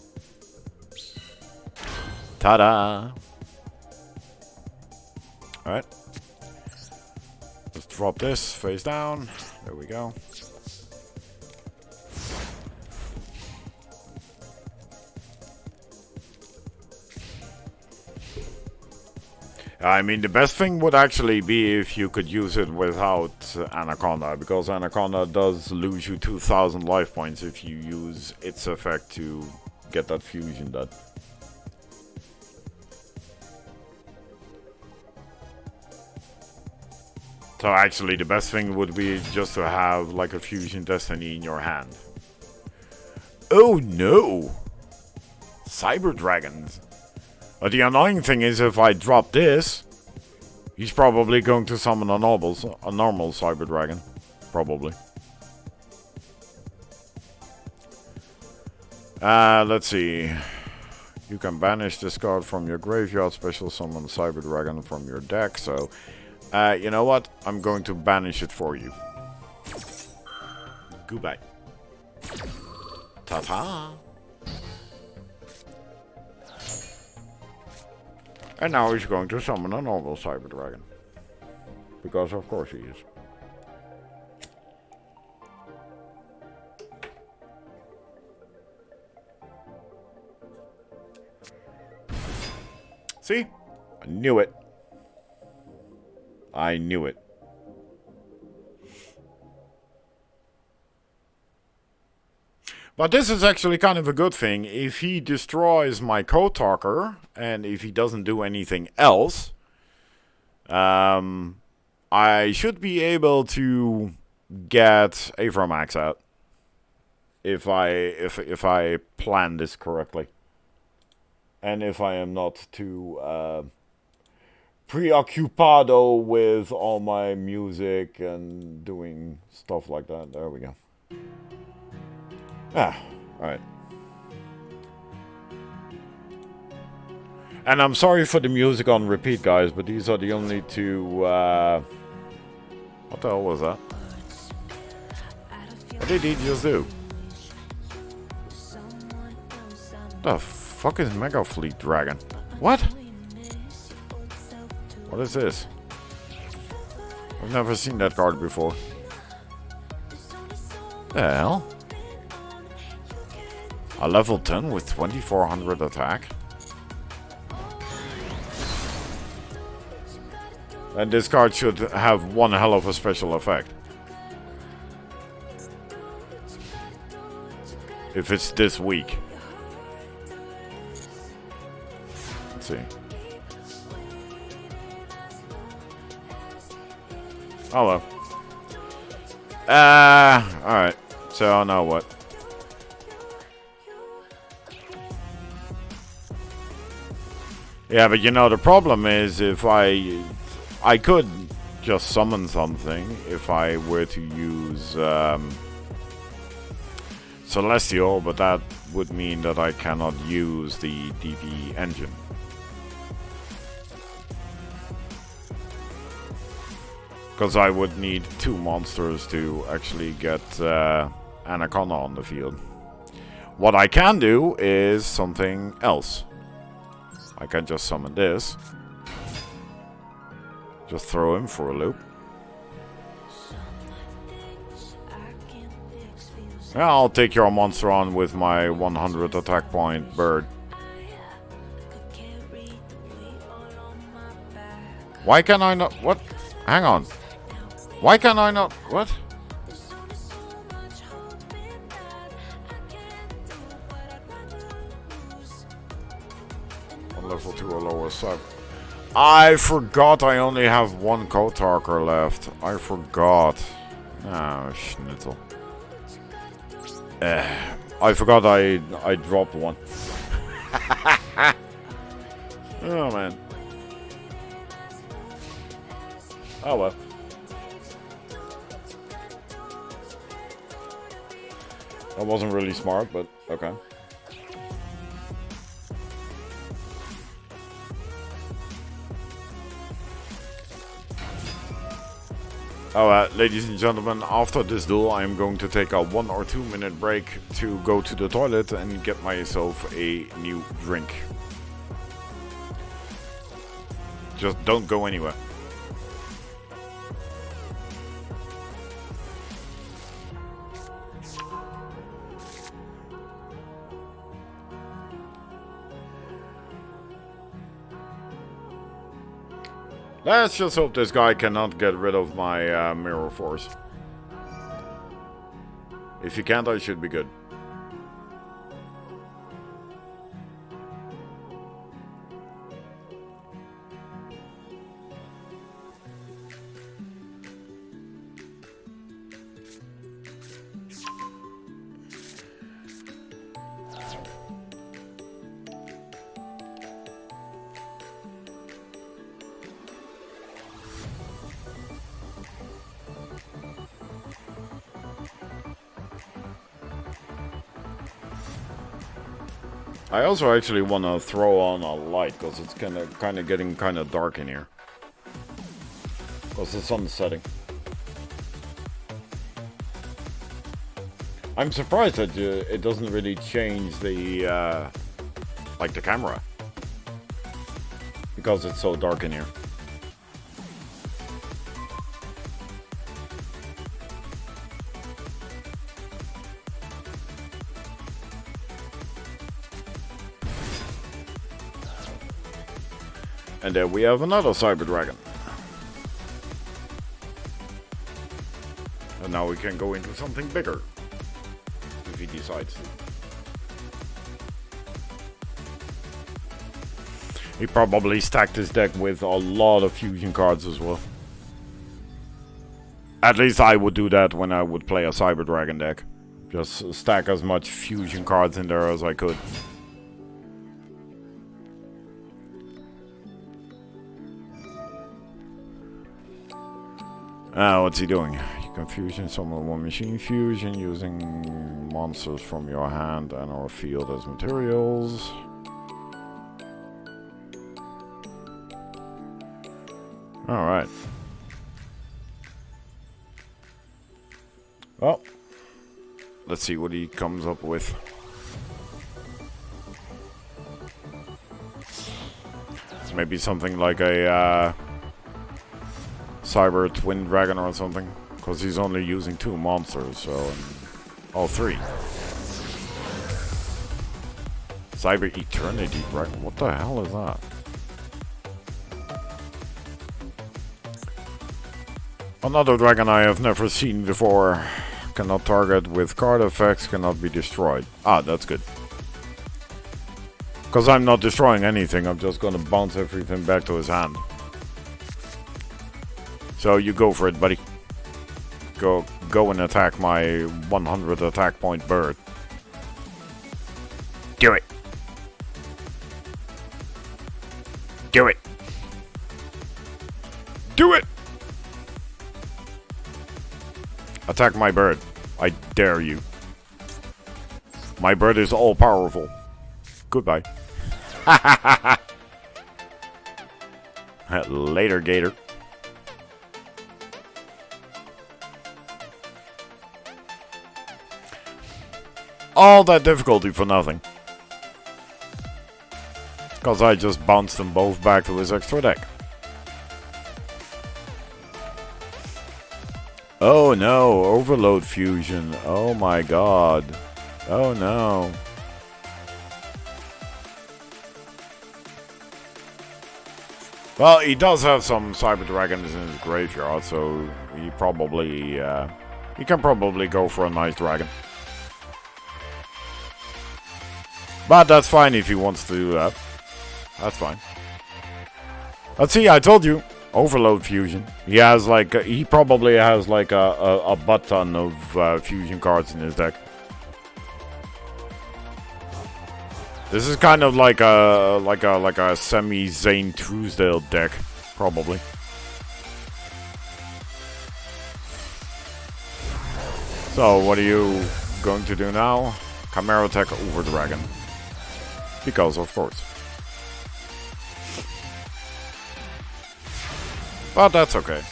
Ta-da! Alright. Let's drop this face down. There we go. I mean, the best thing would actually be if you could use it without Anaconda, because Anaconda does lose you 2,000 life points if you use its effect to get that fusion done. So actually, the best thing would be just to have like a fusion destiny in your hand. Oh no! Cyber dragons. The annoying thing is, if I drop this, he's probably going to summon a normal Cyber Dragon. Probably. Let's see. You can banish this card from your graveyard, special summon Cyber Dragon from your deck. So, you know what? I'm going to banish it for you. Goodbye. Ta-ta! And now he's going to summon a normal Cyber Dragon. Because of course he is. See? I knew it. I knew it. But this is actually kind of a good thing. If he destroys my Code Talker, and if he doesn't do anything else, I should be able to get Avramax out. If I plan this correctly. And if I am not too preoccupado with all my music and doing stuff like that. There we go. Ah, alright. And I'm sorry for the music on repeat, guys, but these are the only two, what the hell was that? What did he just do? The fuck is Mega Fleet Dragon? What? What is this? I've never seen that card before. The hell? A level 10 with 2400 attack. And this card should have one hell of a special effect. If it's this weak. Let's see. Oh well. Alright. So now what? Yeah, but you know, the problem is if I could just summon something if I were to use Celestial, but that would mean that I cannot use the DP engine. Because I would need 2 monsters to actually get Anaconda on the field. What I can do is something else. I can just summon this. Just throw him for a loop. Yeah, I'll take your monster on with my 100 attack point bird. Why can I not? What? Hang on. Why can I not? What? On level 2 or lower sub. I forgot I only have 1 Code Talker left. I forgot. Oh, schnitzel. I forgot I dropped one. Oh man. Oh well. That wasn't really smart, but okay. Alright, ladies and gentlemen, after this duel I am going to take a 1 or 2 minute break to go to the toilet and get myself a new drink. Just don't go anywhere. Let's just hope this guy cannot get rid of my mirror force. If he can't, I should be good. I also actually want to throw on a light because it's kind of getting kind of dark in here. Because the sun's setting. I'm surprised that it doesn't really change the like the camera because it's so dark in here. And there we have another Cyber Dragon. And now we can go into something bigger. If he decides to. He probably stacked his deck with a lot of fusion cards as well. At least I would do that when I would play a Cyber Dragon deck. Just stack as much fusion cards in there as I could. What's he doing? You can fusion summon one machine fusion using monsters from your hand and or field as materials. Alright. Well, let's see what he comes up with. Maybe something like a Cyber Twin Dragon or something, because he's only using 2 monsters, so oh, 3. Cyber Eternity Dragon, what the hell is that? Another dragon I have never seen before. Cannot target with card effects, cannot be destroyed. Ah, that's good. Because I'm not destroying anything, I'm just gonna bounce everything back to his hand. So you go for it, buddy. Go and attack my 100 attack point bird. Do it. Do it. Do it. Attack my bird. I dare you. My bird is all powerful. Goodbye. Later, Gator. All that difficulty for nothing. Because I just bounced them both back to his extra deck. Oh no, overload fusion. Oh my god. Oh no. Well, he does have some Cyber Dragons in his graveyard, so he probably he can probably go for a nice dragon. But that's fine if he wants to do that. That's fine. Let's see, I told you. Overload fusion. He has like, he probably has like a butt ton of fusion cards in his deck. This is kind of like a semi Zane Truesdale deck, probably. So what are you going to do now? Chimera attack over dragon. Because of course. But that's okay.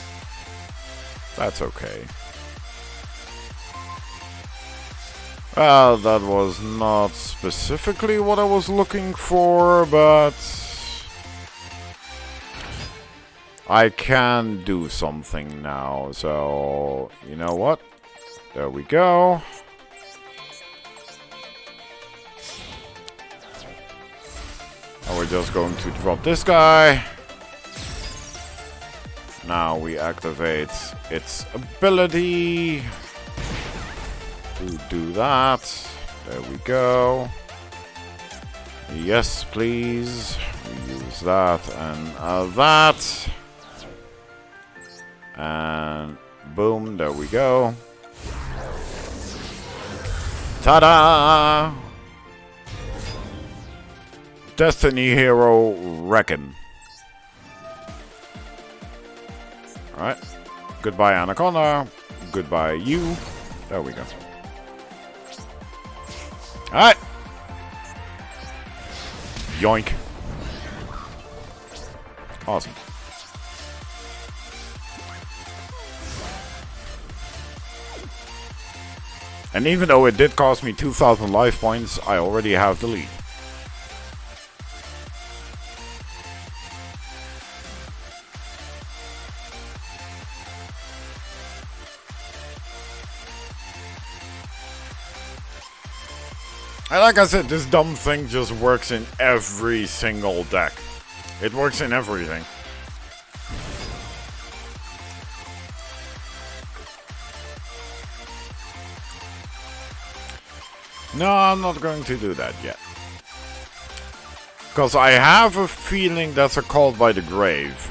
That's okay. Well, that was not specifically what I was looking for, but I can do something now, so you know what? There we go. And we're just going to drop this guy. Now we activate its ability. We'll do that. There we go. Yes, please. We use that and that. And boom, there we go. Ta-da! Destiny Hero Reckon. Alright. Goodbye, Anaconda. Goodbye, you. There we go. Alright. Yoink. Awesome. And even though it did cost me 2,000 life points, I already have the lead. And like I said, this dumb thing just works in every single deck. It works in everything. No, I'm not going to do that yet. Because I have a feeling that's a Called by the Grave.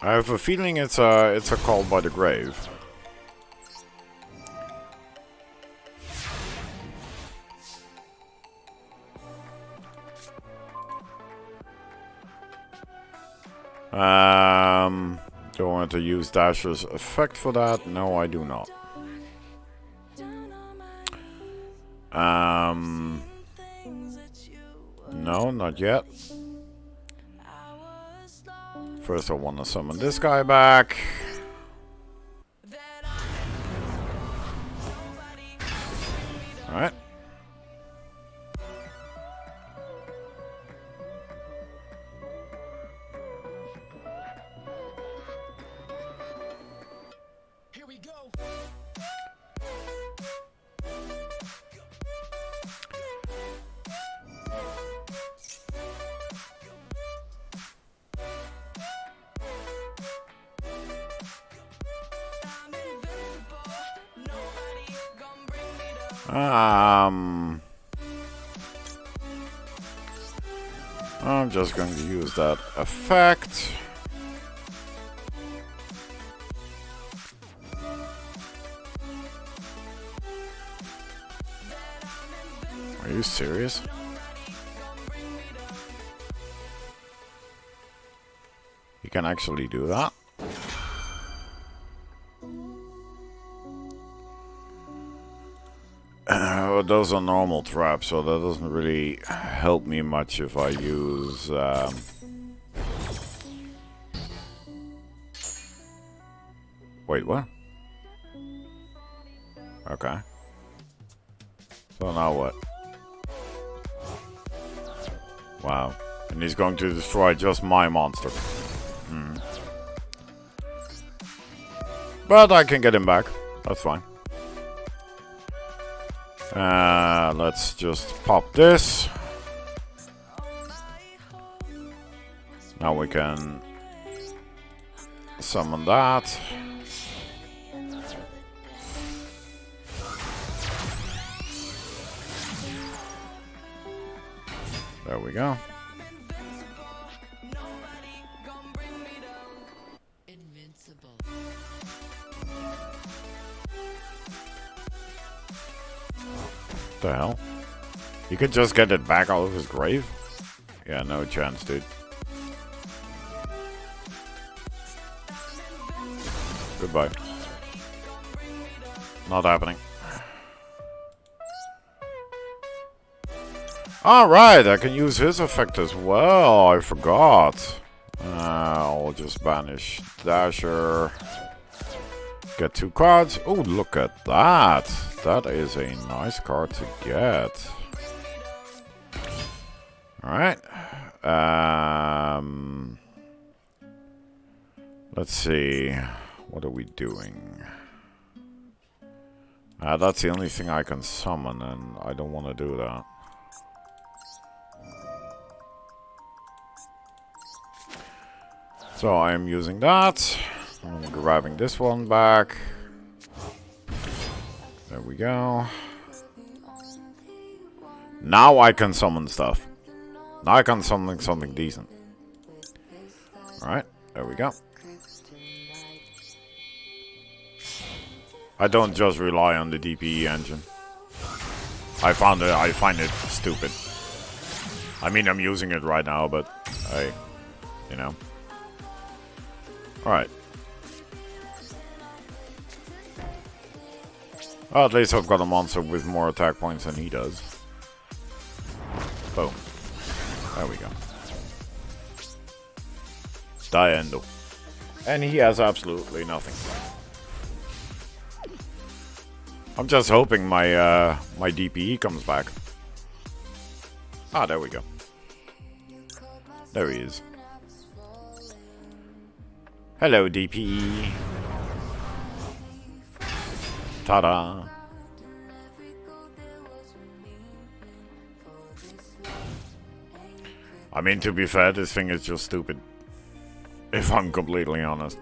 I have a feeling it's a Called by the Grave. Do I want to use Dasher's effect for that? No, I do not. No, not yet. First I want to summon this guy back. Alright. Here we go. I'm just going to use that effect. Are you serious? You can actually do that. Those are normal traps, so that doesn't really help me much if I use... Wait, what? Okay. So now what? Wow. And he's going to destroy just my monster. But I can get him back. That's fine. Let's just pop this. Now we can summon that. There we go. the hell? He could just get it back out of his grave? Yeah, no chance, dude. Goodbye. Not happening. Alright, I can use his effect as well. I forgot. I'll just banish Dasher. Get 2 cards. Oh, look at that. That is a nice card to get. Alright. Let's see. What are we doing? That's the only thing I can summon, and I don't want to do that. So I am using that. I'm grabbing this one back. There we go. Now I can summon stuff. Now I can summon something decent. Alright, there we go. I don't just rely on the DPE engine. I find it stupid. I mean, I'm using it right now, but you know. Alright. Well, at least I've got a monster with more attack points than he does. Boom. There we go. Diendo. And he has absolutely nothing. I'm just hoping my my DPE comes back. Ah, there we go. There he is. Hello, DPE. Ta-da. I mean, to be fair, this thing is just stupid. If I'm completely honest.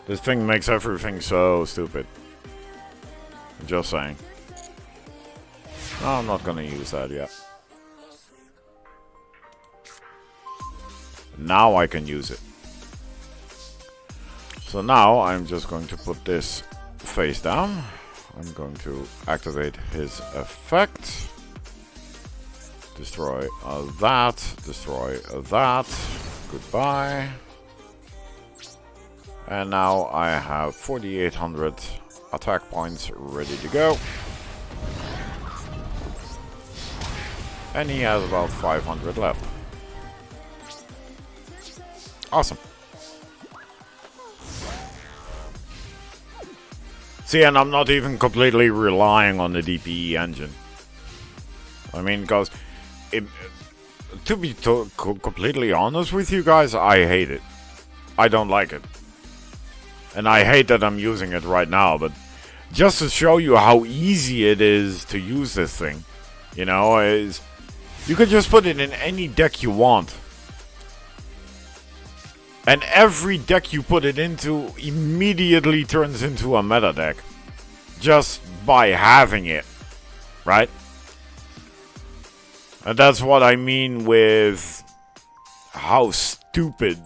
This thing makes everything so stupid. Just saying. No, I'm not gonna use that yet. Now I can use it. So now I'm just going to put this face down. I'm going to activate his effect. Destroy that. Destroy that. Goodbye. And now I have 4,800 attack points ready to go. And he has about 500 left. Awesome. See, and I'm not even completely relying on the DPE engine. I mean, because to be completely honest with you guys, I hate it. I don't like it. And I hate that I'm using it right now, but just to show you how easy it is to use this thing, you know, is you can just put it in any deck you want. And every deck you put it into immediately turns into a meta deck. Just by having it. Right? And that's what I mean with how stupid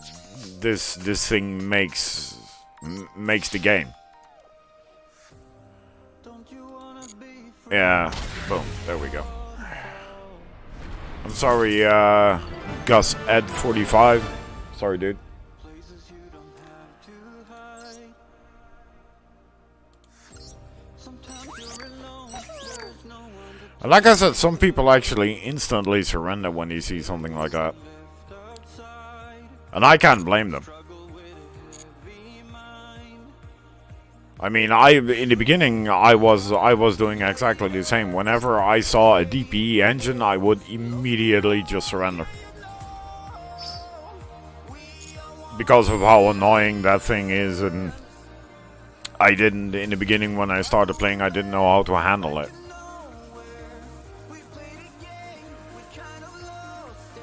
this thing makes the game. Yeah, boom, there we go. I'm sorry, Gus Ed 45. Sorry, dude. And like I said, some people actually instantly surrender when they see something like that. And I can't blame them. I mean, in the beginning, I was doing exactly the same. Whenever I saw a DPE engine, I would immediately just surrender. Because of how annoying that thing is, and I didn't, in the beginning when I started playing, I didn't know how to handle it.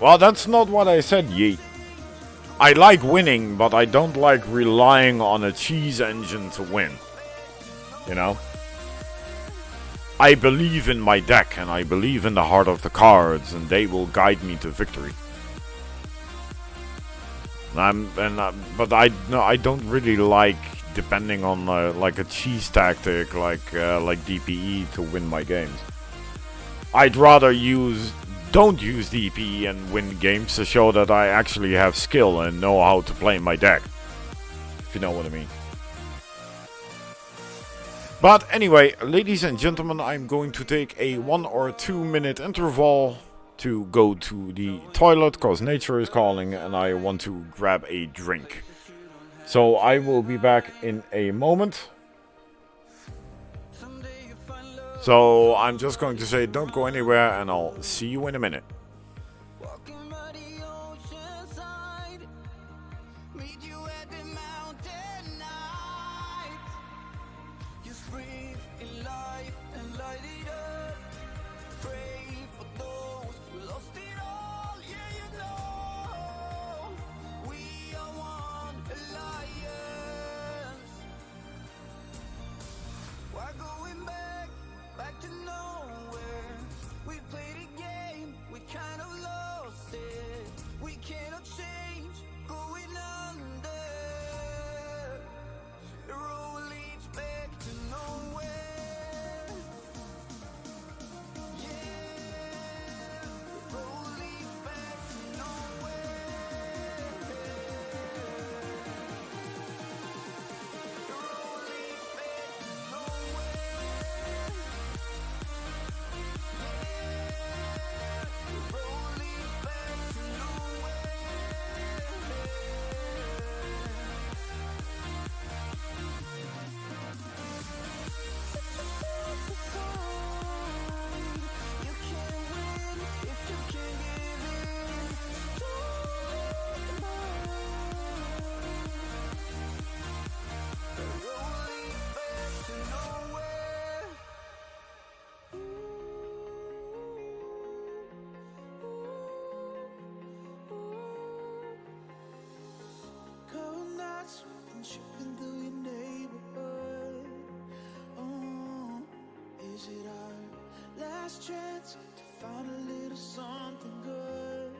Well, that's not what I said, Yeet. I like winning, but I don't like relying on a cheese engine to win. You know? I believe in my deck, and I believe in the heart of the cards, and they will guide me to victory. But I no, I don't really like depending on like a cheese tactic like DPE to win my games. I'd rather don't use DPE and win games to show that I actually have skill and know how to play my deck. If you know what I mean. But anyway, ladies and gentlemen, I'm going to take a 1 or 2 minute interval to go to the toilet because nature is calling and I want to grab a drink. So I will be back in a moment. So I'm just going to say don't go anywhere and I'll see you in a minute. Tripping through your neighborhood. Oh, is it our last chance to find a little something good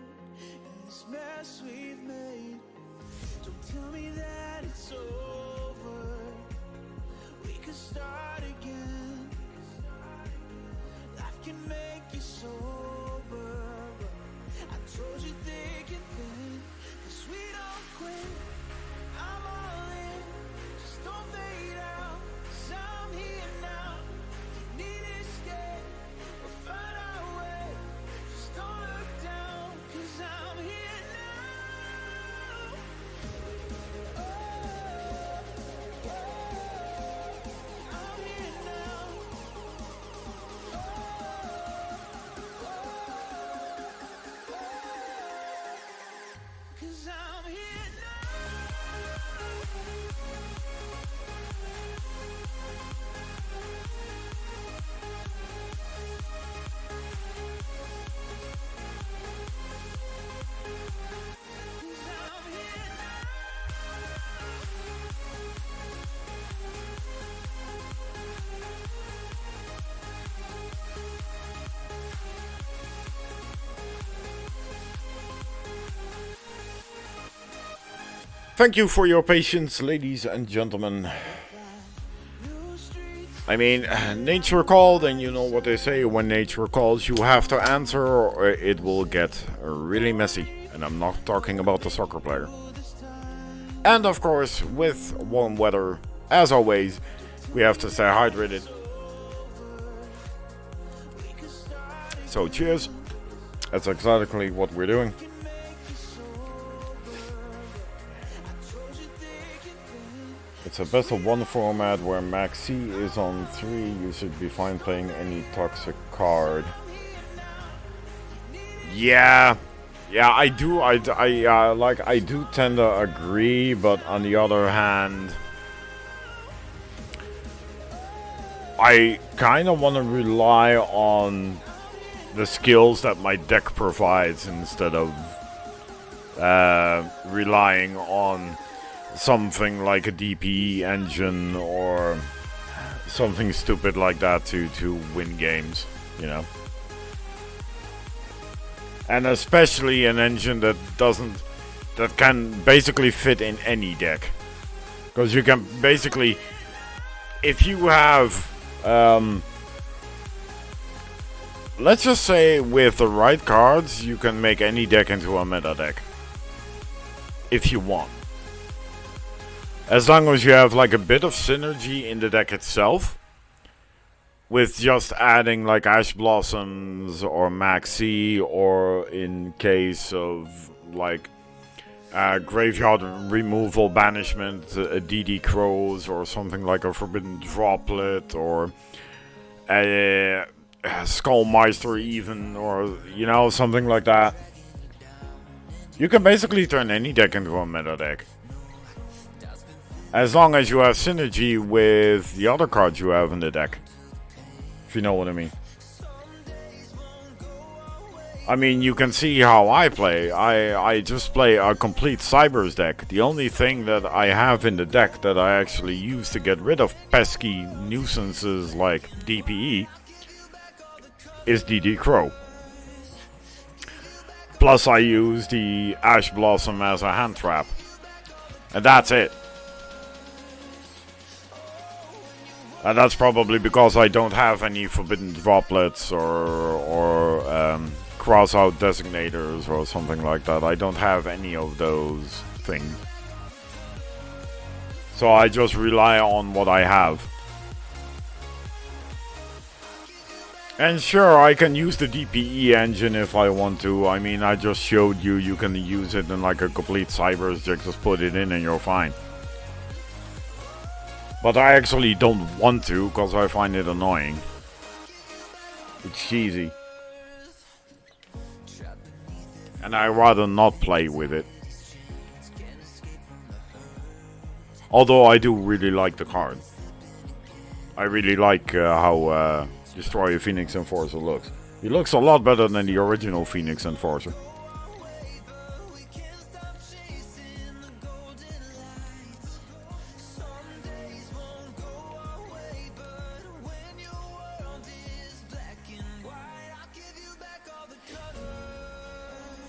in this mess we've made? Don't tell me that it's over. We could start again. Life can make you sober. I told you thick and thin, 'cause we don't quit. I'm all in, just don't fade out, 'cause I'm here now. If you need escape, we'll find our way. Just don't look down, 'cause I'm here now. Oh, oh, I'm here now. Oh, oh, oh, 'cause I'm here now. Thank you for your patience, ladies and gentlemen. I mean, nature called, and you know what they say, when nature calls, you have to answer or it will get really messy. And I'm not talking about the soccer player. And of course, with warm weather, as always, we have to stay hydrated. So cheers. That's exactly what we're doing. It's a best of one format where max C is on 3. You should be fine playing any toxic card. Yeah, I do. I do tend to agree, but on the other hand, I kind of want to rely on the skills that my deck provides instead of relying on something like a DPE engine or something stupid like that to win games, you know. And especially an engine that doesn't that can basically fit in any deck. Because you can basically, if you have, let's just say with the right cards, you can make any deck into a meta deck. If you want. As long as you have like a bit of synergy in the deck itself. With just adding like Ash Blossoms or Maxi, or in case of like Graveyard Removal Banishment, DD Crows, or something like a Forbidden Droplet, or a Skullmeister even, or you know, something like that. You can basically turn any deck into a meta deck. As long as you have synergy with the other cards you have in the deck. If you know what I mean. I mean, you can see how I play. I just play a complete Cybers deck. The only thing that I have in the deck that I actually use to get rid of pesky nuisances like DPE is DD Crow. Plus I use the Ash Blossom as a hand trap. And that's it. And that's probably because I don't have any Forbidden Droplets or cross-out designators or something like that. I don't have any of those things. So I just rely on what I have. And sure, I can use the DPE engine if I want to. I mean, I just showed you, you can use it in like a complete Cybers deck, just put it in and you're fine. But I actually don't want to, because I find it annoying. It's cheesy. And I rather not play with it. Although I do really like the card. I really like how Destroyer Phoenix Enforcer looks. He looks a lot better than the original Phoenix Enforcer.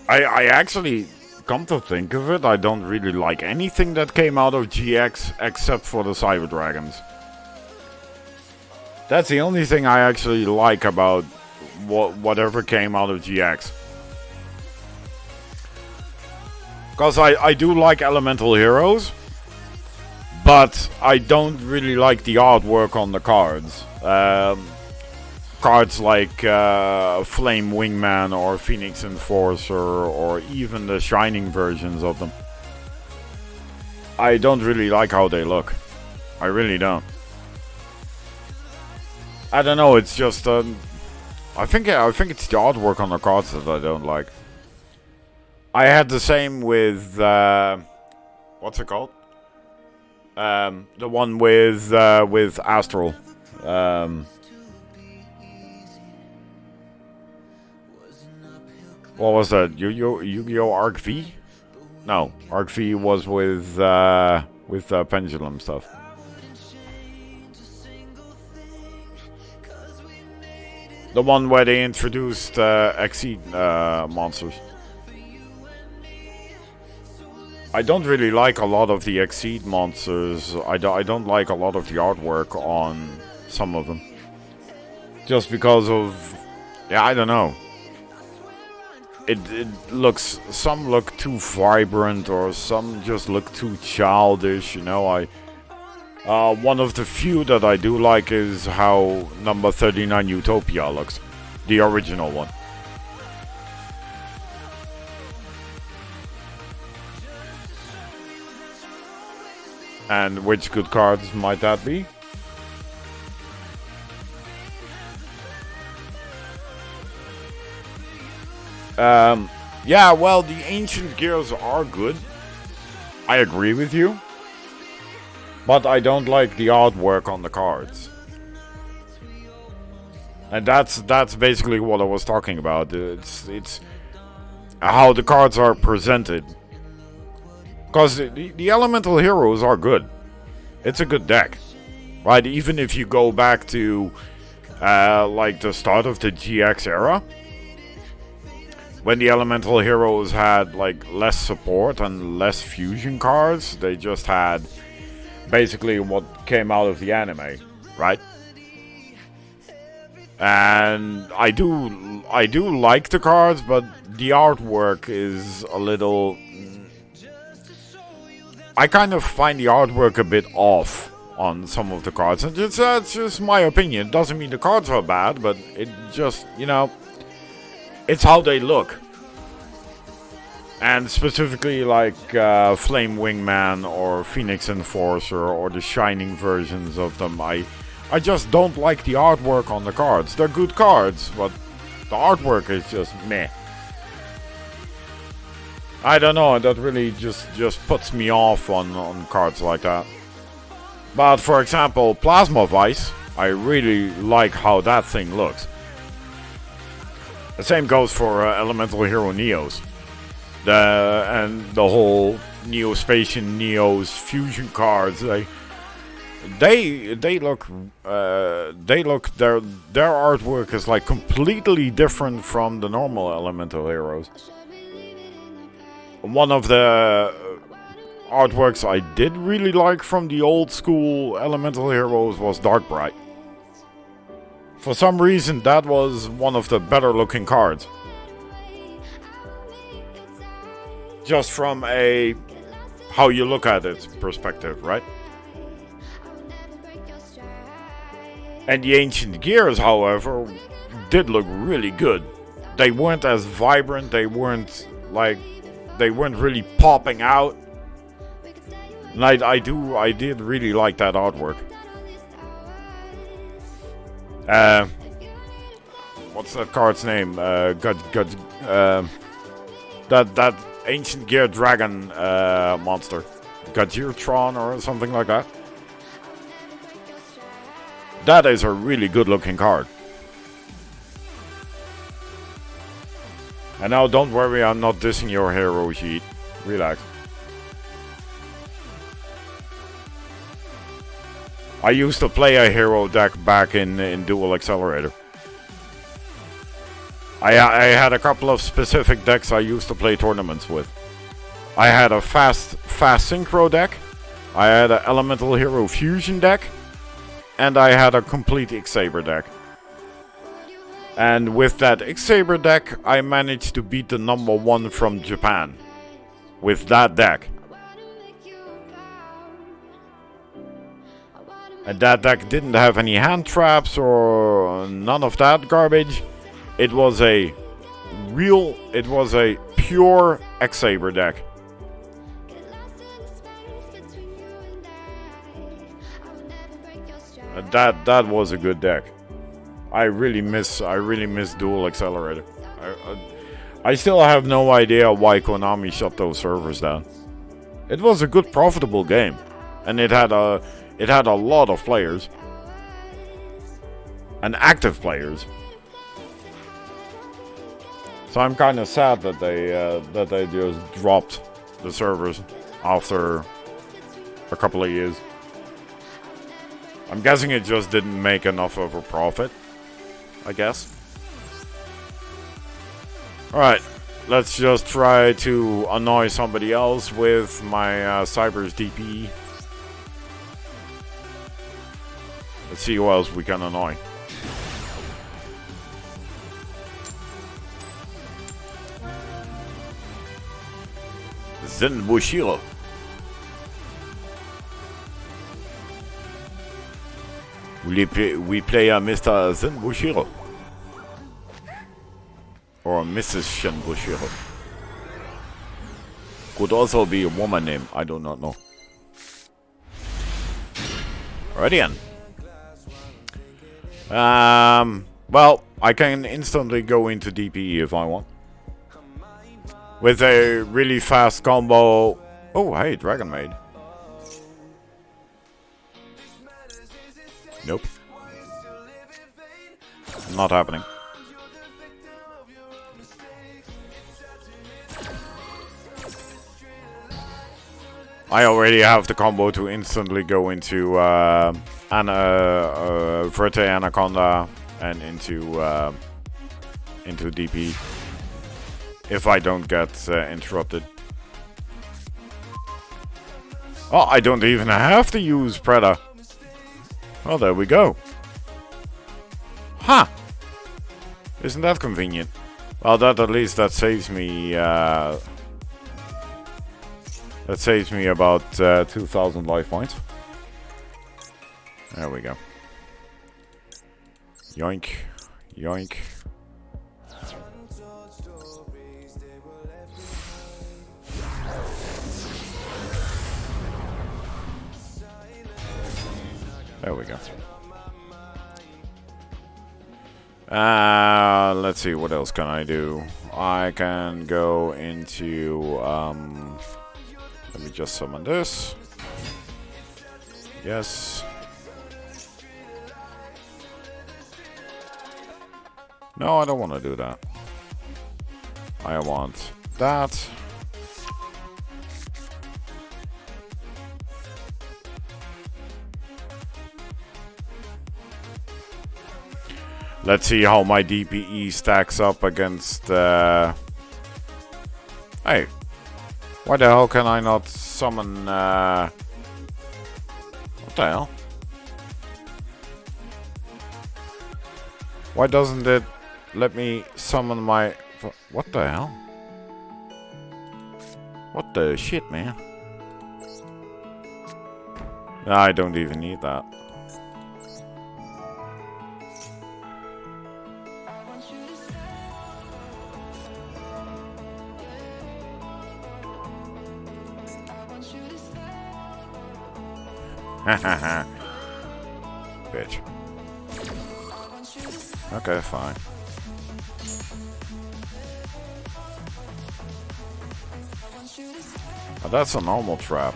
I actually, come to think of it, I don't really like anything that came out of GX except for the Cyber Dragons. That's the only thing I actually like about whatever came out of GX. Because I do like Elemental Heroes, but I don't really like the artwork on the cards. Cards like Flame Wingman or Phoenix Enforcer, or even the Shining versions of them. I don't really like how they look. I really don't. I don't know, it's just I think it's the artwork on the cards that I don't like. I had the same with what's it called? The one with Astral. What was that? Yu-Gi-Oh! Arc V? No, Arc V was with Pendulum stuff. The one where they introduced Exceed monsters. I don't really like a lot of the Exceed monsters. I don't like a lot of the artwork on some of them. Just because of... yeah, I don't know. It looks... some look too vibrant, or some just look too childish, you know. One of the few that I do like is how number 39 Utopia looks. The original one. And which good cards might that be? Yeah, well, the Ancient Gears are good. I agree with you. But I don't like the artwork on the cards. And that's basically what I was talking about. It's how the cards are presented. Because the Elemental Heroes are good. It's a good deck. Right? Even if you go back to like the start of the GX era. when the elemental heroes had like less support and less fusion cards, they just had basically what came out of the anime, right? And I do like the cards, but the artwork is a little. I kind of find the artwork a bit off on some of the cards, and that's just my opinion. It doesn't mean the cards are bad, but it just, it's how they look. And specifically like Flame Wingman or Phoenix Enforcer or the Shining versions of them, I just don't like the artwork on the cards. They're good cards, but the artwork is just meh. I don't know, that really just puts me off on cards like that. But for example, Plasma Vice, I really like how that thing looks. The same goes for Elemental Hero Neos. And the whole Neospatian Neos fusion cards, they look their artwork is like completely different from the normal Elemental Heroes. One of the artworks I did really like from the old school Elemental Heroes was Darkbright. For some reason, that was one of the better looking cards. Just from a how you look at it perspective, right? And the Ancient Gears, however, did look really good. They weren't as vibrant, they weren't really popping out. And I did really like that artwork. What's that card's name? That Ancient Gear Dragon monster. Gajirtron or something like that. That is a really good looking card. And now don't worry, I'm not dissing your hero sheet. Relax. I used to play a hero deck back in Dual Accelerator. I had a couple of specific decks I used to play tournaments with. I had a fast synchro deck. I had an Elemental Hero Fusion deck. And I had a complete X-Saber deck. And with that X-Saber deck, I managed to beat the #1 from Japan. With that deck. And that deck didn't have any hand traps or none of that garbage. It was a pure X-Saber deck. And that was a good deck. I really miss Dual Accelerator. I still have no idea why Konami shut those servers down. It was a good profitable game, and it had a lot of players and active players. So I'm kind of sad that they just dropped the servers after a couple of years. I'm guessing it just didn't make enough of a profit, I guess. Alright, let's just try to annoy somebody else with my Cyber's DP. Let's see who else we can annoy. Zen Bushiro. We play Mr. Zen Bushiro. Or Mrs. Shen Bushiro. Could also be a woman name, I do not know. Alrighty then. Well, I can instantly go into DPE if I want. With a really fast combo. Oh, hey, Dragon Maid. Nope. Not happening. I already have the combo to instantly go into Verte Anaconda and into DP. If I don't get interrupted. Oh, I don't even have to use Preda. Oh, there we go. Huh. Isn't that convenient? Well, that at least that saves me. That saves me about 2,000 life points. There we go. Yoink, yoink. There we go. Let's see, what else can I do? I can go into, let me just summon this. Yes. No, I don't want to do that. I want that. Let's see how my DPE stacks up against... Hey. Why the hell can I not summon... What the hell? Why doesn't it let me summon my... What the hell? What the shit, man? I don't even need that. Bitch. Okay, fine. Oh, that's a normal trap.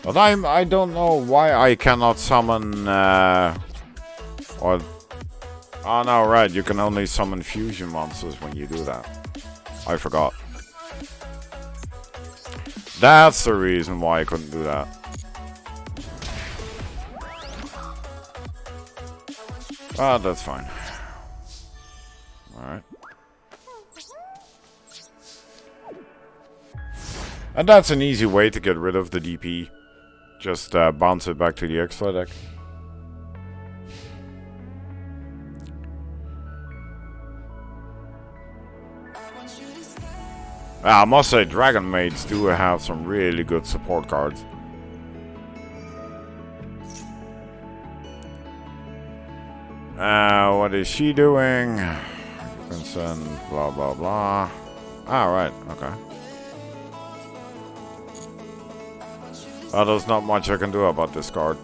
But I don't know why I cannot summon or oh no, right, you can only summon fusion monsters when you do that. I forgot. That's the reason why I couldn't do that. Ah, that's fine. Alright. And that's an easy way to get rid of the DP. Just bounce it back to the extra deck. I must say, Dragon Maids do have some really good support cards. What is she doing? You can send blah blah blah. Right, okay. There's not much I can do about this card.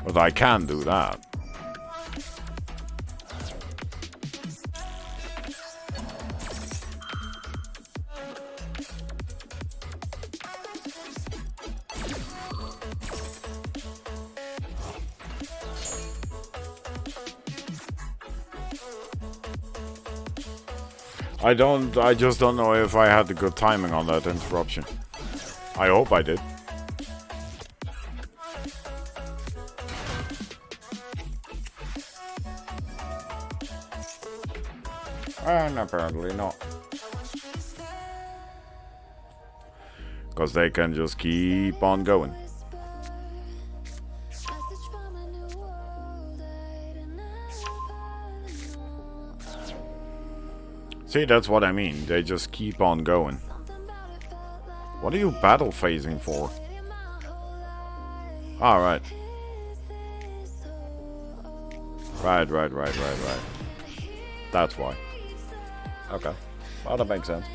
But I can do that. I just don't know if I had the good timing on that interruption. I hope I did. And apparently not. Because they can just keep on going. See, that's what I mean. They just keep on going. What are you battle phasing for? Alright. Right. That's why. Okay. Well, that makes sense.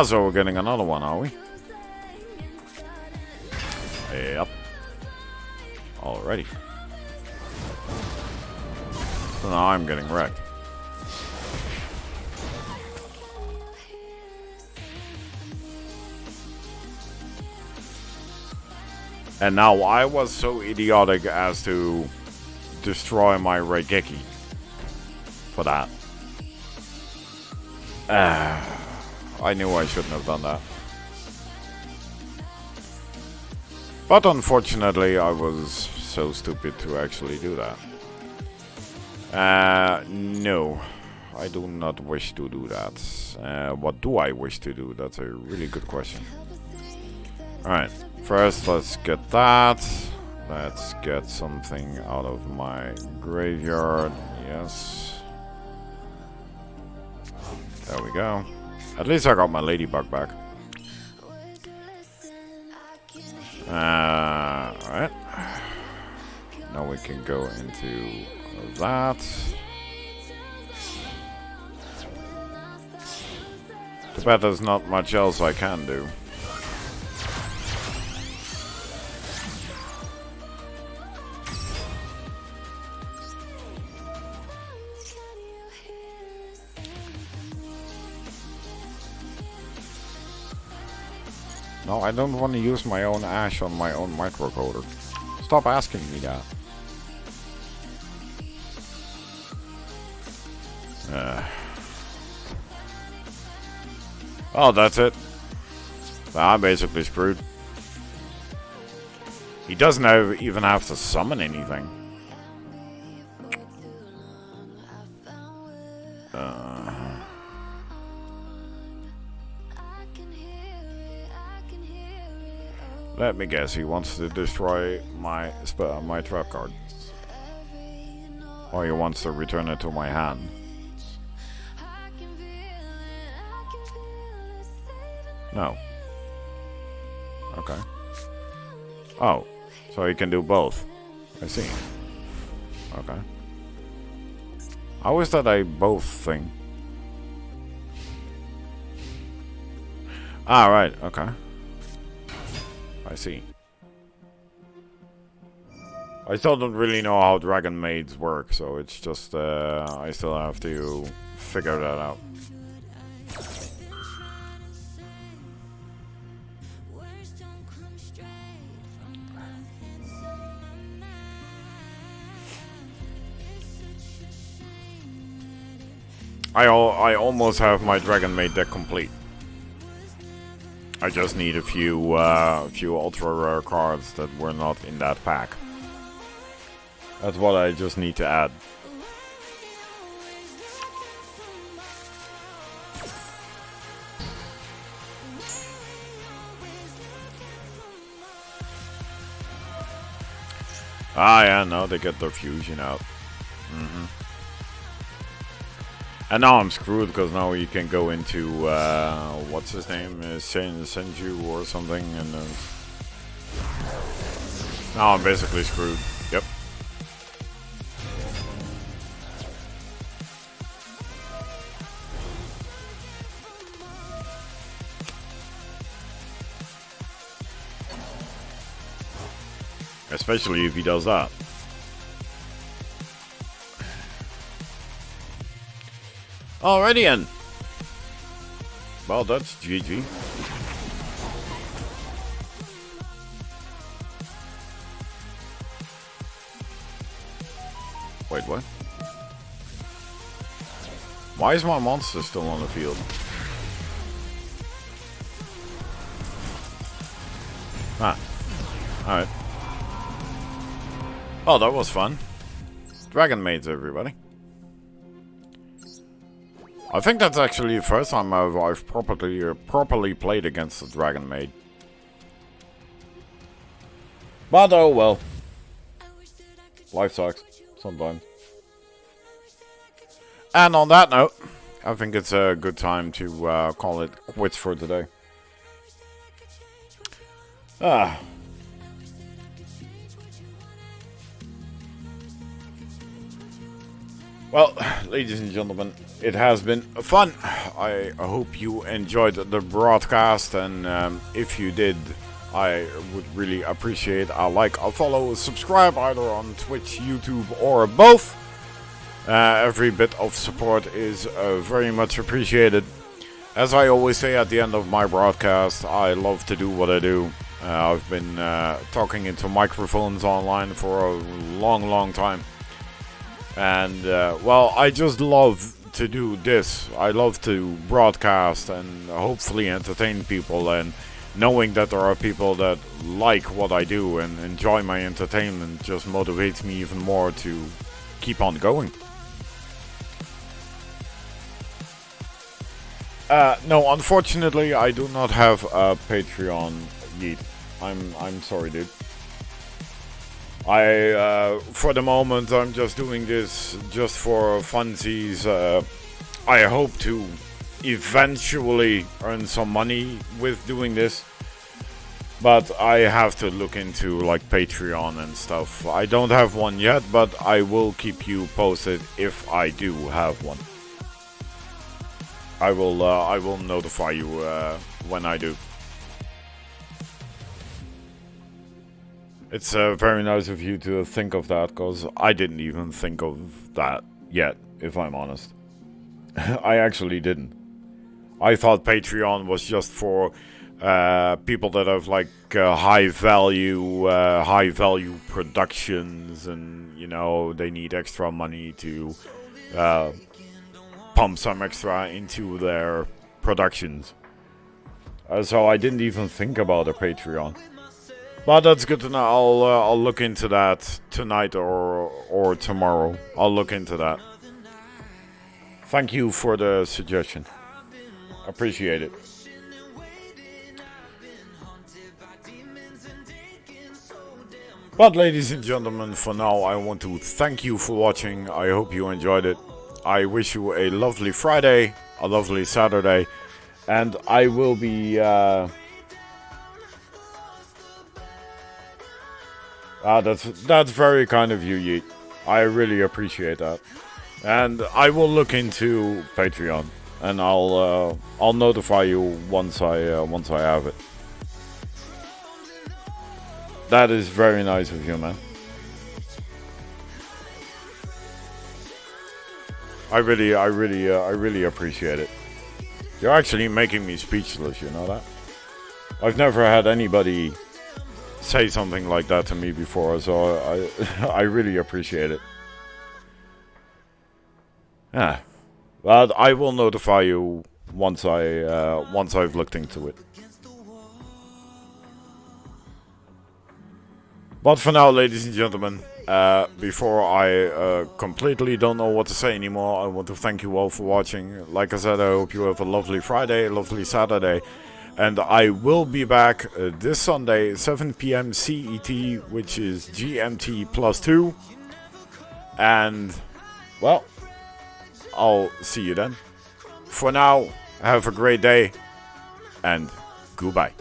So we're getting another one, are we? Yep. Alrighty. So now I'm getting wrecked. And now I was so idiotic as to destroy my Raigeki for that. I knew I shouldn't have done that. But unfortunately, I was so stupid to actually do that. No, I do not wish to do that. What do I wish to do? That's a really good question. Alright, first let's get that. Let's get something out of my graveyard. Yes. There we go. At least I got my ladybug back. Alright. Now we can go into that. Too bad there's not much else I can do. No, I don't want to use my own ash on my own microcoder. Stop asking me that. Oh, that's it. I'm basically screwed. He doesn't even have to summon anything. Let me guess, he wants to destroy my trap card. Or he wants to return it to my hand. No. Okay. Oh, so he can do both. I see. Okay. How is that a both thing? Ah, right, okay. I see. I still don't really know how dragon maids work, so it's just, I still have to figure that out. I almost have my dragon maid deck complete. I just need a few ultra rare cards that were not in that pack. That's what I just need to add. Ah, yeah, no, they get their fusion out. And now I'm screwed because now you can go into what's his name, Senju or something, and now I'm basically screwed. Yep. Especially if he does that. Alrighty then. Well, that's GG. Wait, what? Why is my monster still on the field? Ah. Alright. Oh, that was fun. Dragon maids, everybody. I think that's actually the first time I've properly played against the Dragon Maid. But oh well. Life sucks sometimes. And on that note, I think it's a good time to call it quits for today. Ah. Well, ladies and gentlemen, it has been fun. I hope you enjoyed the broadcast, and if you did, I would really appreciate a like, a follow, a subscribe, either on Twitch, YouTube, or both. Every bit of support is very much appreciated. As I always say at the end of my broadcast, I love to do what I do. I've been talking into microphones online for a long time. And, well, I just love to do this. I love to broadcast and hopefully entertain people. And knowing that there are people that like what I do and enjoy my entertainment just motivates me even more to keep on going. No, unfortunately, I do not have a Patreon yet. I'm sorry, dude. For the moment, I'm just doing this just for funsies. I hope to eventually earn some money with doing this, but I have to look into like Patreon and stuff. I don't have one yet, but I will keep you posted if I do have one. I will notify you when I do. It's very nice of you to think of that, because I didn't even think of that yet, if I'm honest. I actually didn't. I thought Patreon was just for people that have like high value productions, and you know they need extra money to pump some extra into their productions. So I didn't even think about a Patreon. But that's good to know. I'll look into that tonight or tomorrow. I'll look into that. Thank you for the suggestion. Appreciate it. But ladies and gentlemen, for now I want to thank you for watching. I hope you enjoyed it. I wish you a lovely Friday, a lovely Saturday, and I will be that's very kind of you, Yeet. I really appreciate that. And I will look into Patreon, and I'll notify you once I have it. That is very nice of you, man. I really appreciate it. You're actually making me speechless, you know that? I've never had anybody say something like that to me before, so I really appreciate it. Yeah. But I will notify you once I've looked into it. But for now, ladies and gentlemen, before I completely don't know what to say anymore, I want to thank you all for watching. Like I said, I hope you have a lovely Friday, a lovely Saturday. And I will be back this Sunday, 7 p.m. CET, which is GMT +2. And, well, I'll see you then. For now, have a great day, and goodbye.